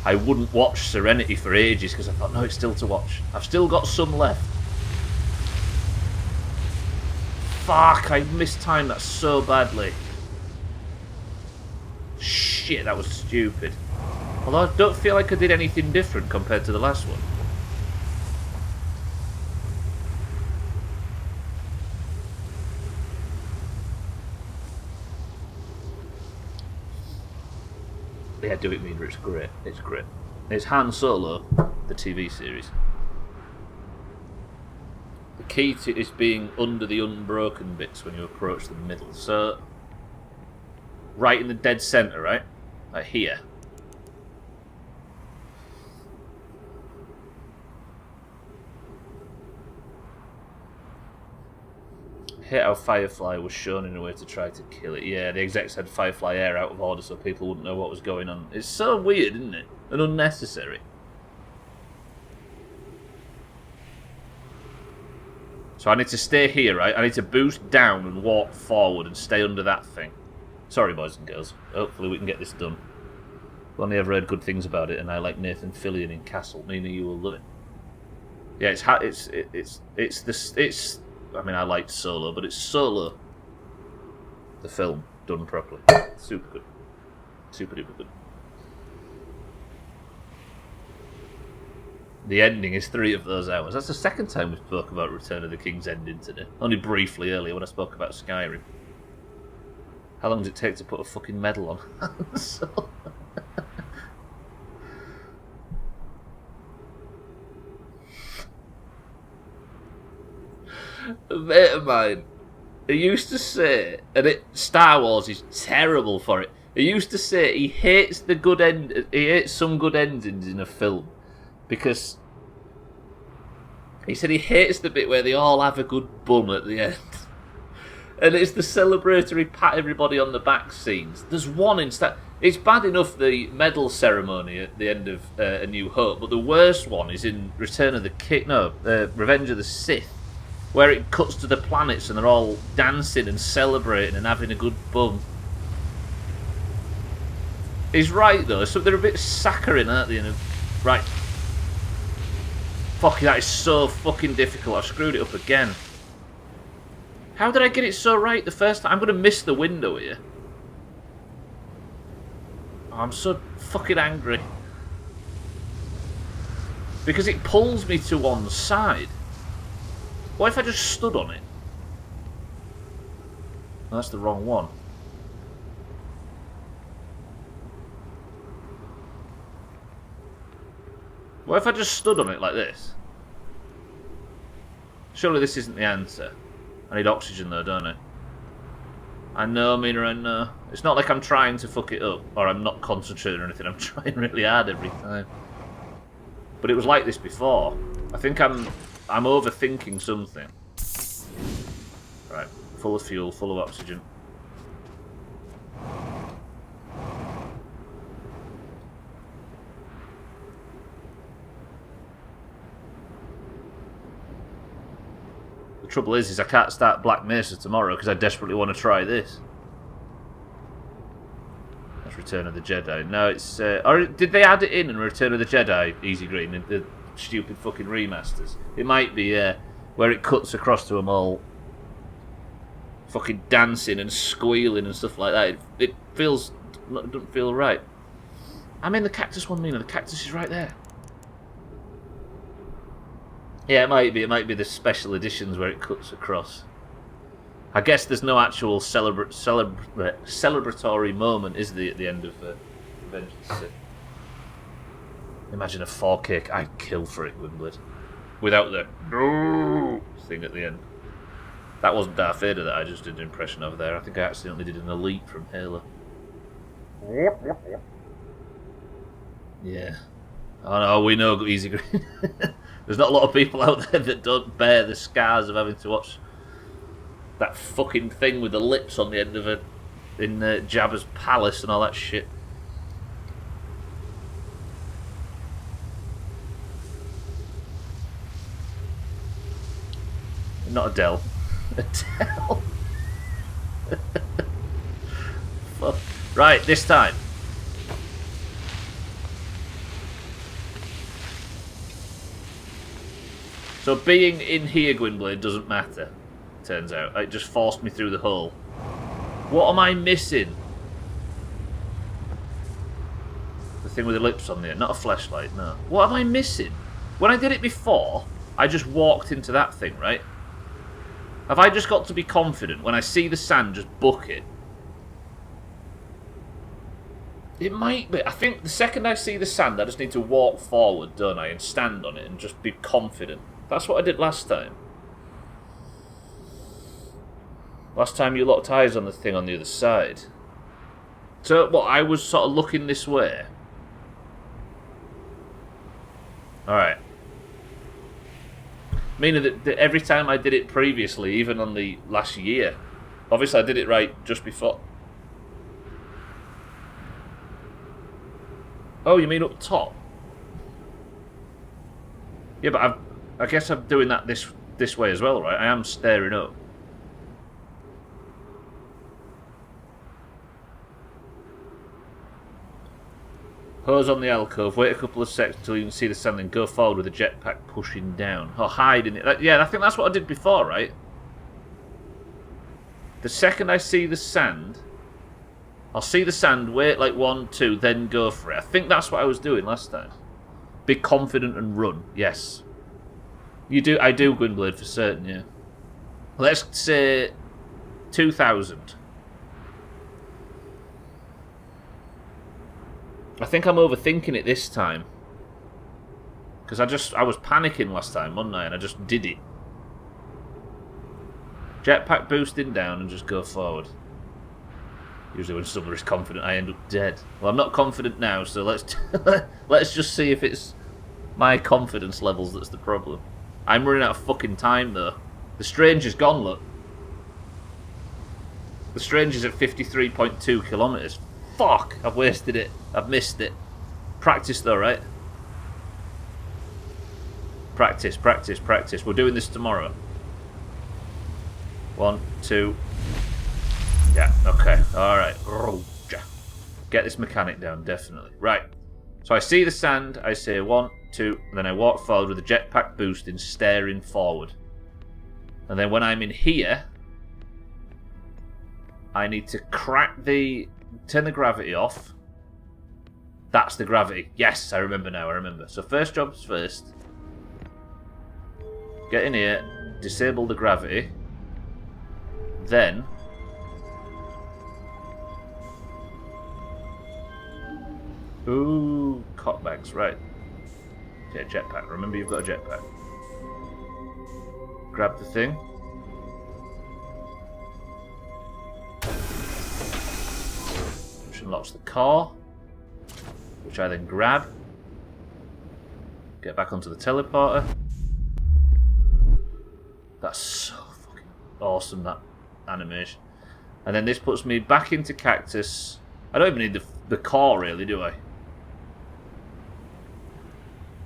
I wouldn't watch Serenity for ages because I thought, no, it's still to watch. I've still got some left. Fuck, I mistimed that so badly. Shit, that was stupid. Although I don't feel like I did anything different compared to the last one. Yeah, Do It Meaner, it's great. It's great. It's Han Solo, the TV series. The key to is being under the unbroken bits when you approach the middle. So, right in the dead centre, right? Like here. I hate how Firefly was shown in a way to try to kill it. Yeah, the execs had Firefly air out of order so people wouldn't know what was going on. It's so weird, isn't it? And unnecessary. So I need to stay here, right? I need to boost down and walk forward and stay under that thing. Sorry, boys and girls. Hopefully we can get this done. I've only ever heard good things about it, and I like Nathan Fillion in Castle. Nina, you will love it. Yeah, it's I mean, I liked Solo, but it's Solo, the film, done properly. Super good. Super duper good. The ending is 3 of those hours. That's the second time we spoke about Return of the King's ending today. Only briefly earlier when I spoke about Skyrim. How long does it take to put a fucking medal on? So... A mate of mine, he used to say, and Star Wars is terrible for it. He used to say he hates the good end. He hates some good endings in a film because he said he hates the bit where they all have a good bun at the end, and it's the celebratory pat everybody on the back scenes. There's one instead. It's bad enough the medal ceremony at the end of A New Hope, but the worst one is in Return of the King. No, Revenge of the Sith. Where it cuts to the planets and they're all dancing and celebrating and having a good bum. He's right though, so they're a bit saccharine, aren't they? Right. Fuck, that is so fucking difficult. I've screwed it up again. How did I get it so right the first time? I'm going to miss the window here. Oh, I'm so fucking angry. Because it pulls me to one side. What if I just stood on it? No, that's the wrong one. What if I just stood on it like this? Surely this isn't the answer. I need oxygen though, don't I? I know, Mina, I know. It's not like I'm trying to fuck it up, or I'm not concentrating or anything. I'm trying really hard every time. But it was like this before. I think I'm overthinking something. Right, full of fuel, full of oxygen. The trouble is I can't start Black Mesa tomorrow because I desperately want to try this. That's Return of the Jedi. No, it's... or did they add it in Return of the Jedi, Easy Green, the stupid fucking remasters? It might be, where it cuts across to them all fucking dancing and squealing and stuff like that. It feels... It doesn't feel right. I'm in the cactus one, Mina. The cactus is right there. Yeah, it might be. It might be the special editions where it cuts across. I guess there's no actual celebratory moment, is there, at the end of Revenge of the Sith? Imagine a 4K. I'd kill for it, Wimbledon. Without the no thing at the end. That wasn't Darth Vader that I just did an impression of there. I think I accidentally did an elite from Halo. Yeah. Oh no, we know Easy Green. There's not a lot of people out there that don't bear the scars of having to watch that fucking thing with the lips on the end of it in Jabba's palace and all that shit. Not Adele. Adele. Fuck. Right, this time. So being in here, Gwynblade, doesn't matter, turns out. It just forced me through the hole. What am I missing? The thing with the lips on there. Not a flashlight, no. What am I missing? When I did it before, I just walked into that thing, right? Have I just got to be confident when I see the sand, just book it? It might be. I think the second I see the sand, I just need to walk forward, don't I, and stand on it and just be confident. That's what I did last time. Last time you locked eyes on the thing on the other side. So, what, I was sort of looking this way? Alright. Meaning that every time I did it previously, even on the last year, obviously I did it right just before. Oh, you mean up top? Yeah, but I guess I'm doing that this way as well, right? I am staring up. Hose on the alcove, wait a couple of seconds until you can see the sand, then go forward with the jetpack pushing down. Or hide in it. Yeah, I think that's what I did before, right? The second I see the sand, I'll see the sand, wait like 1, 2, then go for it. I think that's what I was doing last time. Be confident and run, yes. You do, I do, Gwynblade, for certain, yeah. Let's say 2,000. I think I'm overthinking it this time. Because I was panicking last time, wasn't I? And I just did it. Jetpack boosting down and just go forward. Usually when Stubbler is confident, I end up dead. Well, I'm not confident now, so let's just see if it's my confidence levels that's the problem. I'm running out of fucking time, though. The Stranger's gone, look. The Stranger's at 53.2 kilometres. Fuck! I've wasted it. I've missed it. Practice, though, right? Practice, practice, practice. We're doing this tomorrow. 1, 2... Yeah, okay, alright. Get this mechanic down, definitely. Right. So I see the sand, I say 1, 2, and then I walk forward with the jetpack boosting, staring forward. And then when I'm in here, I need to turn the gravity off. That's the gravity. Yes, I remember now, I remember. So first job's first. Get in here, disable the gravity. Then... Ooh, cotbags, right. Yeah, jetpack. Remember you've got a jetpack. Grab the thing. Which unlocks the car. Which I then grab. Get back onto the teleporter. That's so fucking awesome, that animation. And then this puts me back into Cactus. I don't even need the car, really, do I?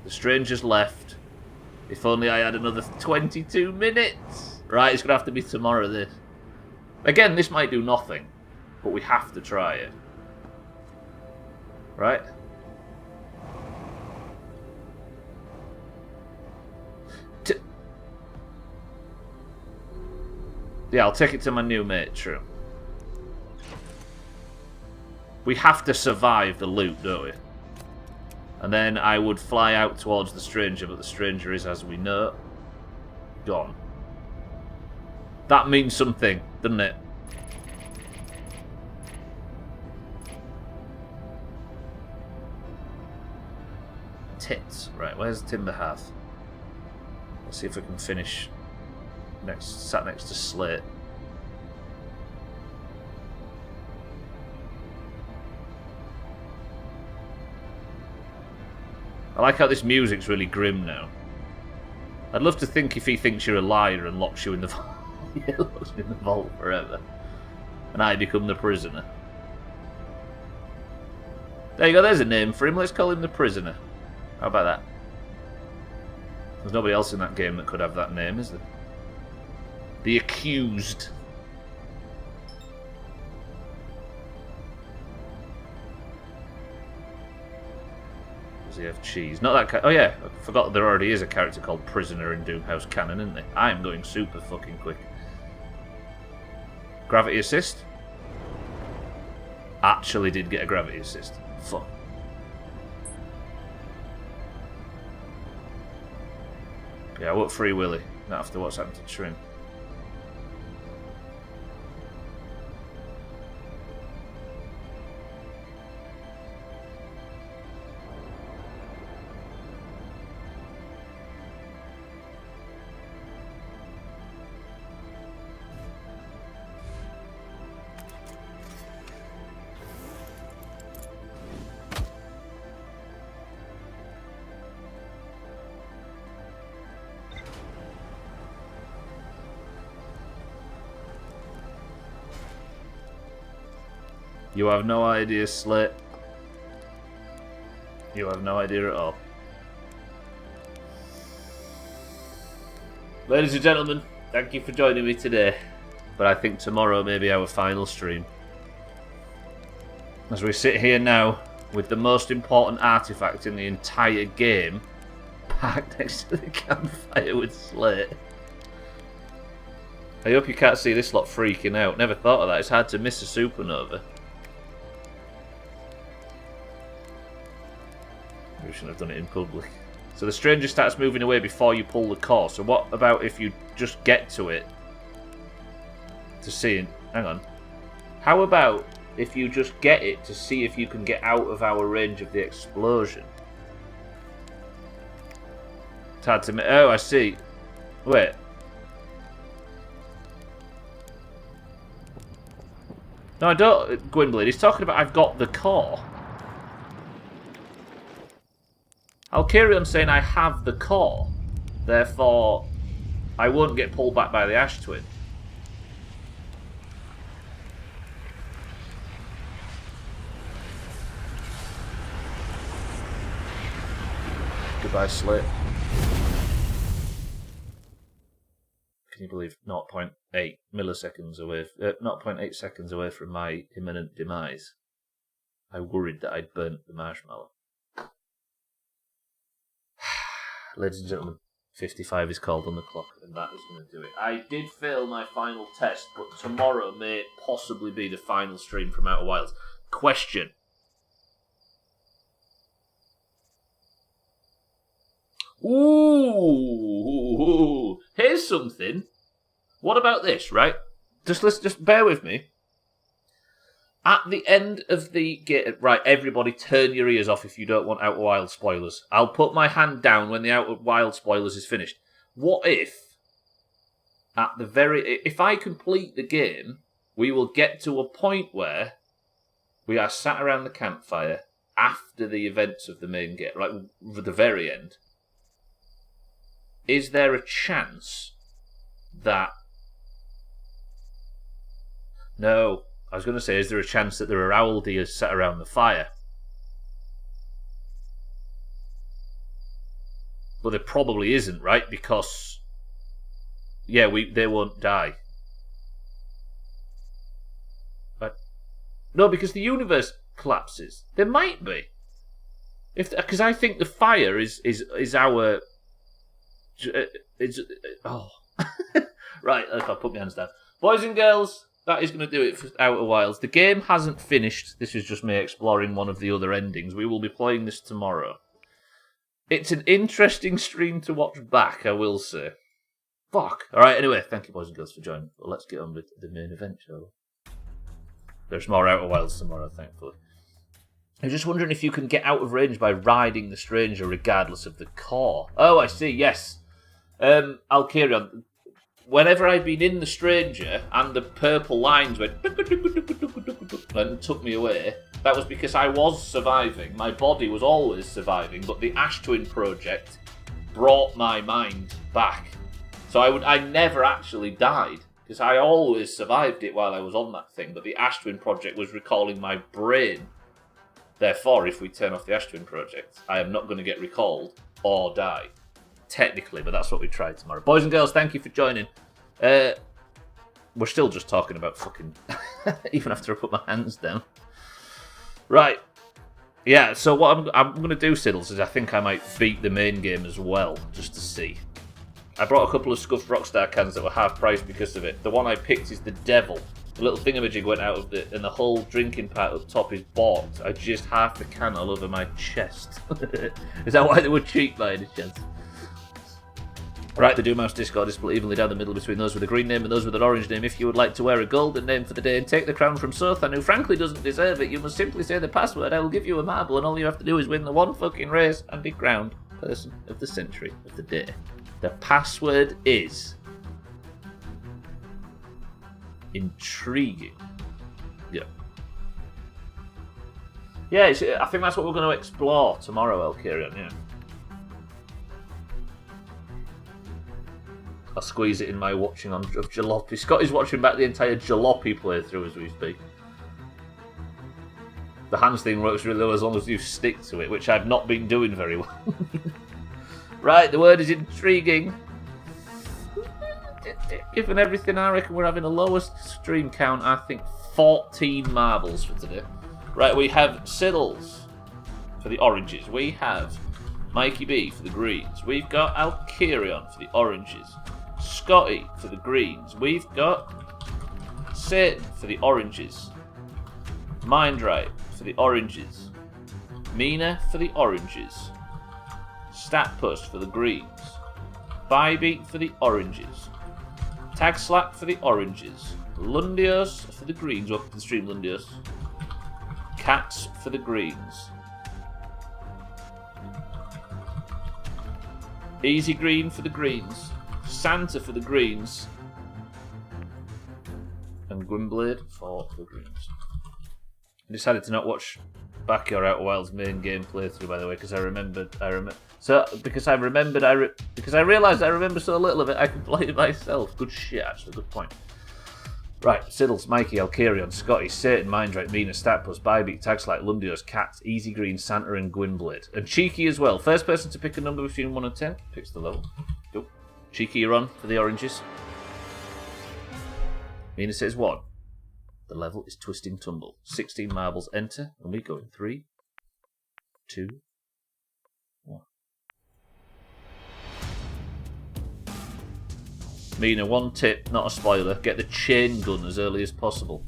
The Stranger's left. If only I had another 22 minutes. Right, it's going to have to be tomorrow, this. Again, this might do nothing. But we have to try it. Right? Yeah, I'll take it to my new mate, true. We have to survive the loop, don't we? And then I would fly out towards the Stranger, but the Stranger is, as we know, gone. That means something, doesn't it? Tits. Right, where's Timber Hearth? Let's see if we can finish sat next to Slate. I like how this music's really grim now. I'd love to think if he thinks you're a liar and locks you in the vault, locks you in the vault forever, and I become the prisoner. There you go. There's a name for him. Let's call him the prisoner. How about that? There's nobody else in that game that could have that name, is there? The accused. Does he have cheese? Not that. Oh yeah, I forgot there already is a character called Prisoner in Doomhaus canon, isn't there? I'm going super fucking quick. Gravity assist. Actually, did get a gravity assist. Fuck. Yeah, what Free Willy? Not after what's happened to Shrimp. You have no idea, Slit. You have no idea at all. Ladies and gentlemen, thank you for joining me today. But I think tomorrow may be our final stream. As we sit here now, with the most important artifact in the entire game, parked next to the campfire with Slate. I hope you can't see this lot freaking out. Never thought of that. It's hard to miss a supernova. We shouldn't have done it in public. So the stranger starts moving away before you pull the core. So what about if you just get to it to see it? Hang on. How about if you just get it to see if you can get out of our range of the explosion? It's hard to... Oh, I see. Wait. No, I don't... Gwynblade, he's talking about I've got the core. I'll carry on saying I have the core. Therefore, I won't get pulled back by the Ash Twin. Goodbye, Slate. Can you believe 0.8 milliseconds away, 0.8 seconds away from my imminent demise? I worried that I'd burnt the marshmallow. Ladies and gentlemen, 55 is called on the clock, and that is going to do it. I did fail my final test, but tomorrow may possibly be the final stream from Outer Wilds. Question. Ooh, here's something. What about this, right? Just bear with me. At the end of the game, right, everybody turn your ears off if you don't want Outer Wild spoilers. I'll put my hand down when the Outer Wild spoilers is finished. What if, if I complete the game, we will get to a point where we are sat around the campfire after the events of the main game, like the very end. Is there a chance that... No. I was going to say, is there a chance that there are owl deer sat around the fire? Well, there probably isn't, right? Because, yeah, they won't die. But, no, because the universe collapses. There might be, because I think the fire is our. Oh, right. If I put my hands down, boys and girls. That is going to do it for Outer Wilds. The game hasn't finished. This is just me exploring one of the other endings. We will be playing this tomorrow. It's an interesting stream to watch back, I will say. Fuck. Alright, anyway, thank you boys and girls for joining. Well, let's get on with the main event, shall we? There's more Outer Wilds tomorrow, thankfully. I'm just wondering if you can get out of range by riding the stranger regardless of the core. Oh, I see, yes. I'll carry on. whenever I've been in the Stranger and the purple lines went and took me away, that was because I was surviving. My body was always surviving, but the Ash Twin project brought my mind back. So I never actually died, because I always survived it while I was on that thing, but the Ash Twin project was recalling my brain. Therefore, if we turn off the Ash Twin project, I am not going to get recalled or die. Technically, but that's what we try tomorrow. Boys and girls, thank you for joining. We're still just talking about fucking... even after I put my hands down. Right. Yeah, so what I'm going to do, Siddles, is I think I might beat the main game as well, just to see. I brought a couple of scuffed Rockstar cans that were half price because of it. The one I picked is the Devil. The little thingamajig went out of it, and the whole drinking part up top is bought. I just half the can all over my chest. Is that why they were cheap by any chance? Right, the Doomhaus Discord is split evenly down the middle between those with a green name and those with an orange name. If you would like to wear a golden name for the day and take the crown from Sothan, who frankly doesn't deserve it, you must simply say the password. I will give you a marble, and all you have to do is win the one fucking race and be crowned person of the century of the day. The password is... intriguing. Yeah. Yeah, I think that's what we're going to explore tomorrow, Elkirion, yeah. I'll squeeze it in my watching of Jalopy. Scotty's watching back the entire Jalopy playthrough as we speak. The hands thing works really well as long as you stick to it, which I've not been doing very well. Right, the word is intriguing. Given everything, I reckon we're having a lowest stream count, I think 14 marbles for today. Right, we have Siddles for the oranges. We have Mikey B for the greens. We've got Alkirion for the oranges. Scotty for the greens. We've got Satan for the oranges. Mindright for the oranges. Mina for the oranges. Statpust for the greens. Bybeat for the oranges. Tag Slack for the oranges. Lundios for the greens. Welcome to the stream, Lundios. Cats for the greens. Easy Green for the greens. Santa for the greens. And Gwynblade for the greens. I decided to not watch Backyard Outer Wilds main game playthrough, by the way, because I realised I remember so little of it, I can play it myself. Good shit, actually, good point. Right, Siddles, Mikey, Alkirion, Scotty, Satan, Mindright, Mina, Statpus, Bybeat, Tagslight, Lundios, Cats, Easy Green, Santa, and Gwynblade. And Cheeky as well. First person to pick a number between 1 and 10 picks the level. Go. Cheeky, you're on for the oranges. Mina says 1. The level is Twisting Tumble. 16 marbles enter, and we go in 3, 2, 1. Mina, one tip, not a spoiler, get the chain gun as early as possible.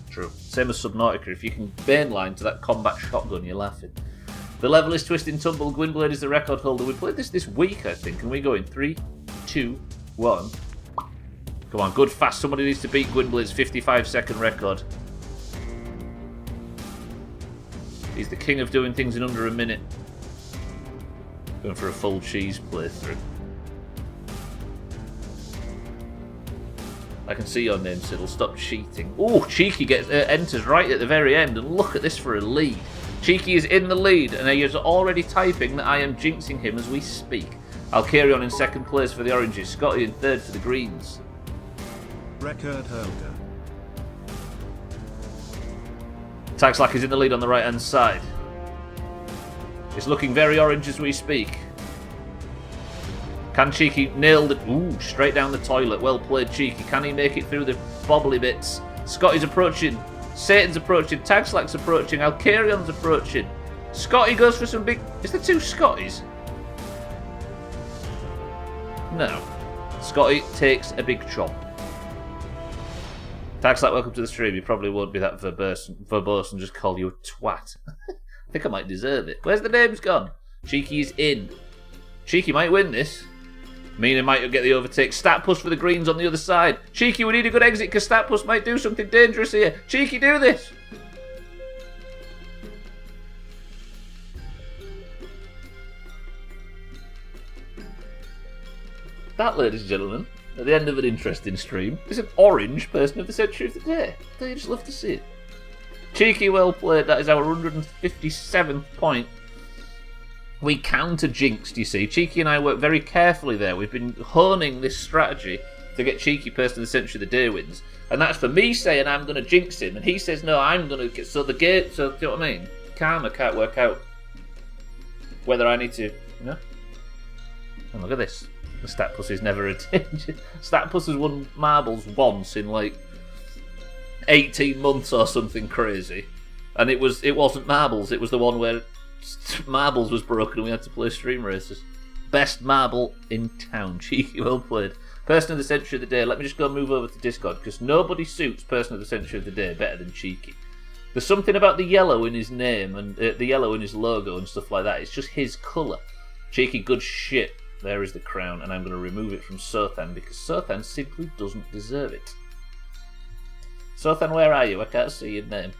True. Same as Subnautica, if you can baneline to that combat shotgun, you're laughing. The level is Twisting Tumble, Gwynblade is the record holder. We played this week, I think, and we go in 3, 2, 1. Come on, good fast. Somebody needs to beat Gwynblade's 55-second record. He's the king of doing things in under a minute. Going for a full cheese playthrough. I can see your name, Siddle. Stop cheating. Oh, Cheeky enters right at the very end, and look at this for a lead. Cheeky is in the lead, and he is already typing that I am jinxing him as we speak. Alkirion in second place for the oranges. Scotty in third for the greens. Record holder. Taxlack is in the lead on the right hand side. It's looking very orange as we speak. Can Cheeky nail the... Ooh, straight down the toilet. Well played, Cheeky. Can he make it through the bobbly bits? Scotty's approaching. Satan's approaching. Tagslack's approaching. Alkarion's approaching. Scotty goes for some big... Is there 2 Scotties? No. Scotty takes a big chop. Tagslack, welcome to the stream. You probably won't be that verbose and just call you a twat. I think I might deserve it. Where's the names gone? Cheeky is in. Cheeky might win this. Mina might get the overtake. Statpus for the greens on the other side. Cheeky, we need a good exit because Statpus might do something dangerous here. Cheeky, do this! That, ladies and gentlemen, at the end of an interesting stream, is an orange person of the century of the day. Don't you just love to see it? Cheeky, well played. That is our 157th point. We counter-jinxed, you see. Cheeky and I worked very carefully there. We've been honing this strategy to get Cheeky person of the century of the day wins. And that's for me saying I'm going to jinx him. And he says, no, I'm going to... So the game... So, do you know what I mean? Karma can't work out whether I need to... You know? And look at this. The Stat Puss is never a danger. Stat Puss has won marbles once in, like, 18 months or something crazy. And it wasn't marbles. It was the one where marbles was broken and we had to play stream races. Best marble in town. Cheeky, well played. Person of the century of the day. Let me just go move over to Discord because nobody suits person of the century of the day better than Cheeky. There's something about the yellow in his name and the yellow in his logo and stuff like that. It's just his colour. Cheeky, good shit. There is the crown, and I'm going to remove it from Sothan because Sothan simply doesn't deserve it. Sothan, where are you? I can't see your name.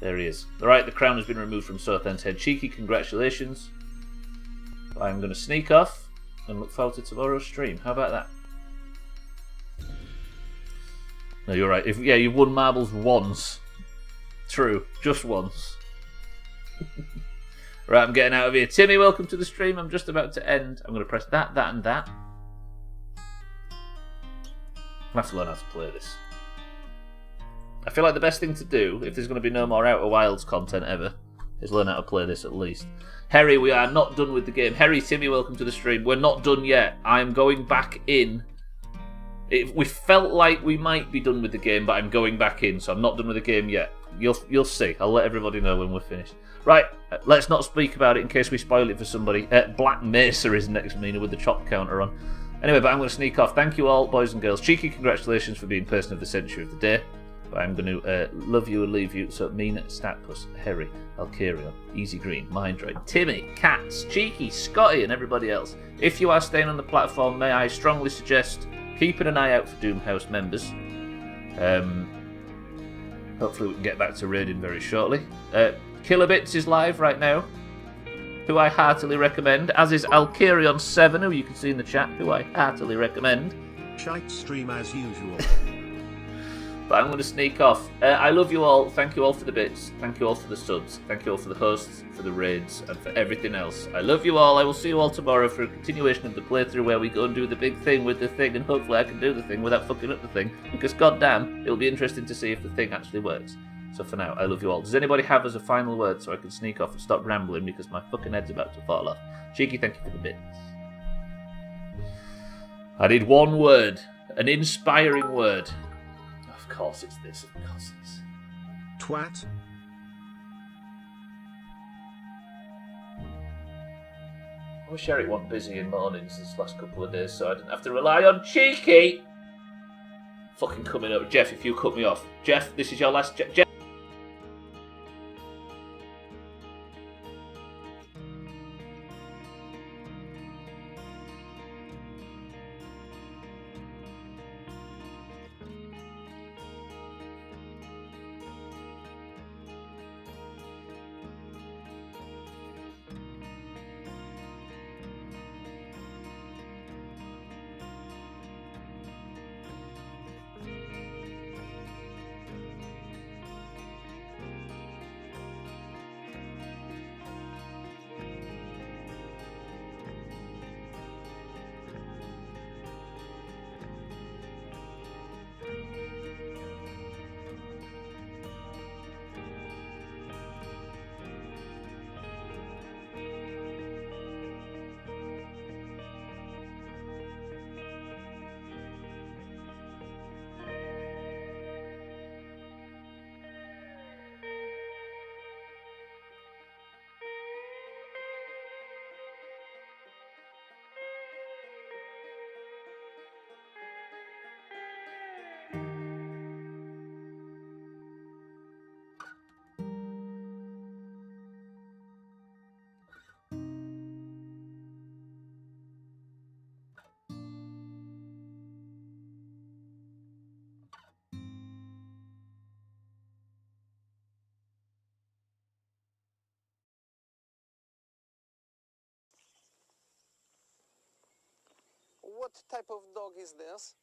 There he is. Alright, the crown has been removed from Sothan's head. Cheeky, congratulations. I'm going to sneak off and look forward to tomorrow's stream. How about that? No, you're right. You've won marbles once. True, just once. Right, I'm getting out of here. Timmy, welcome to the stream. I'm just about to end. I'm going to press that, and that. I have to learn how to play this. I feel like the best thing to do, if there's going to be no more Outer Wilds content ever, is learn how to play this at least. Harry, we are not done with the game. Harry, Timmy, welcome to the stream. We're not done yet. I'm going back in. We felt like we might be done with the game, but I'm going back in, so I'm not done with the game yet. You'll see. I'll let everybody know when we're finished. Right, let's not speak about it in case we spoil it for somebody. Black Mesa is next, Mina, with the chop counter on. Anyway, but I'm going to sneak off. Thank you all, boys and girls. Cheeky, congratulations for being person of the century of the day. But I'm going to love you and leave you. So, Mina, Statpus, Harry, Alkarion, Easy Green, Mindroid, Timmy, Cats, Cheeky, Scotty, and everybody else. If you are staying on the platform, may I strongly suggest keeping an eye out for Doomhaus members. Hopefully we can get back to raiding very shortly. Kilobits is live right now, who I heartily recommend, as is Alkarion7, who you can see in the chat, who I heartily recommend. Shite stream as usual. But I'm going to sneak off. I love you all. Thank you all for the bits. Thank you all for the subs. Thank you all for the hosts, for the raids, and for everything else. I love you all. I will see you all tomorrow for a continuation of the playthrough where we go and do the big thing with the thing, and hopefully I can do the thing without fucking up the thing, because goddamn, it'll be interesting to see if the thing actually works. So for now, I love you all. Does anybody have as a final word so I can sneak off and stop rambling because my fucking head's about to fall off? Cheeky, thank you for the bits. I need one word. An inspiring word. Of course it's this, of course it's... Twat. I wish Eric wasn't busy in mornings this last couple of days so I didn't have to rely on Cheeky! Fucking coming up. Jeff, if you cut me off. Jeff, this is your last... Jeff. what type of dog is this?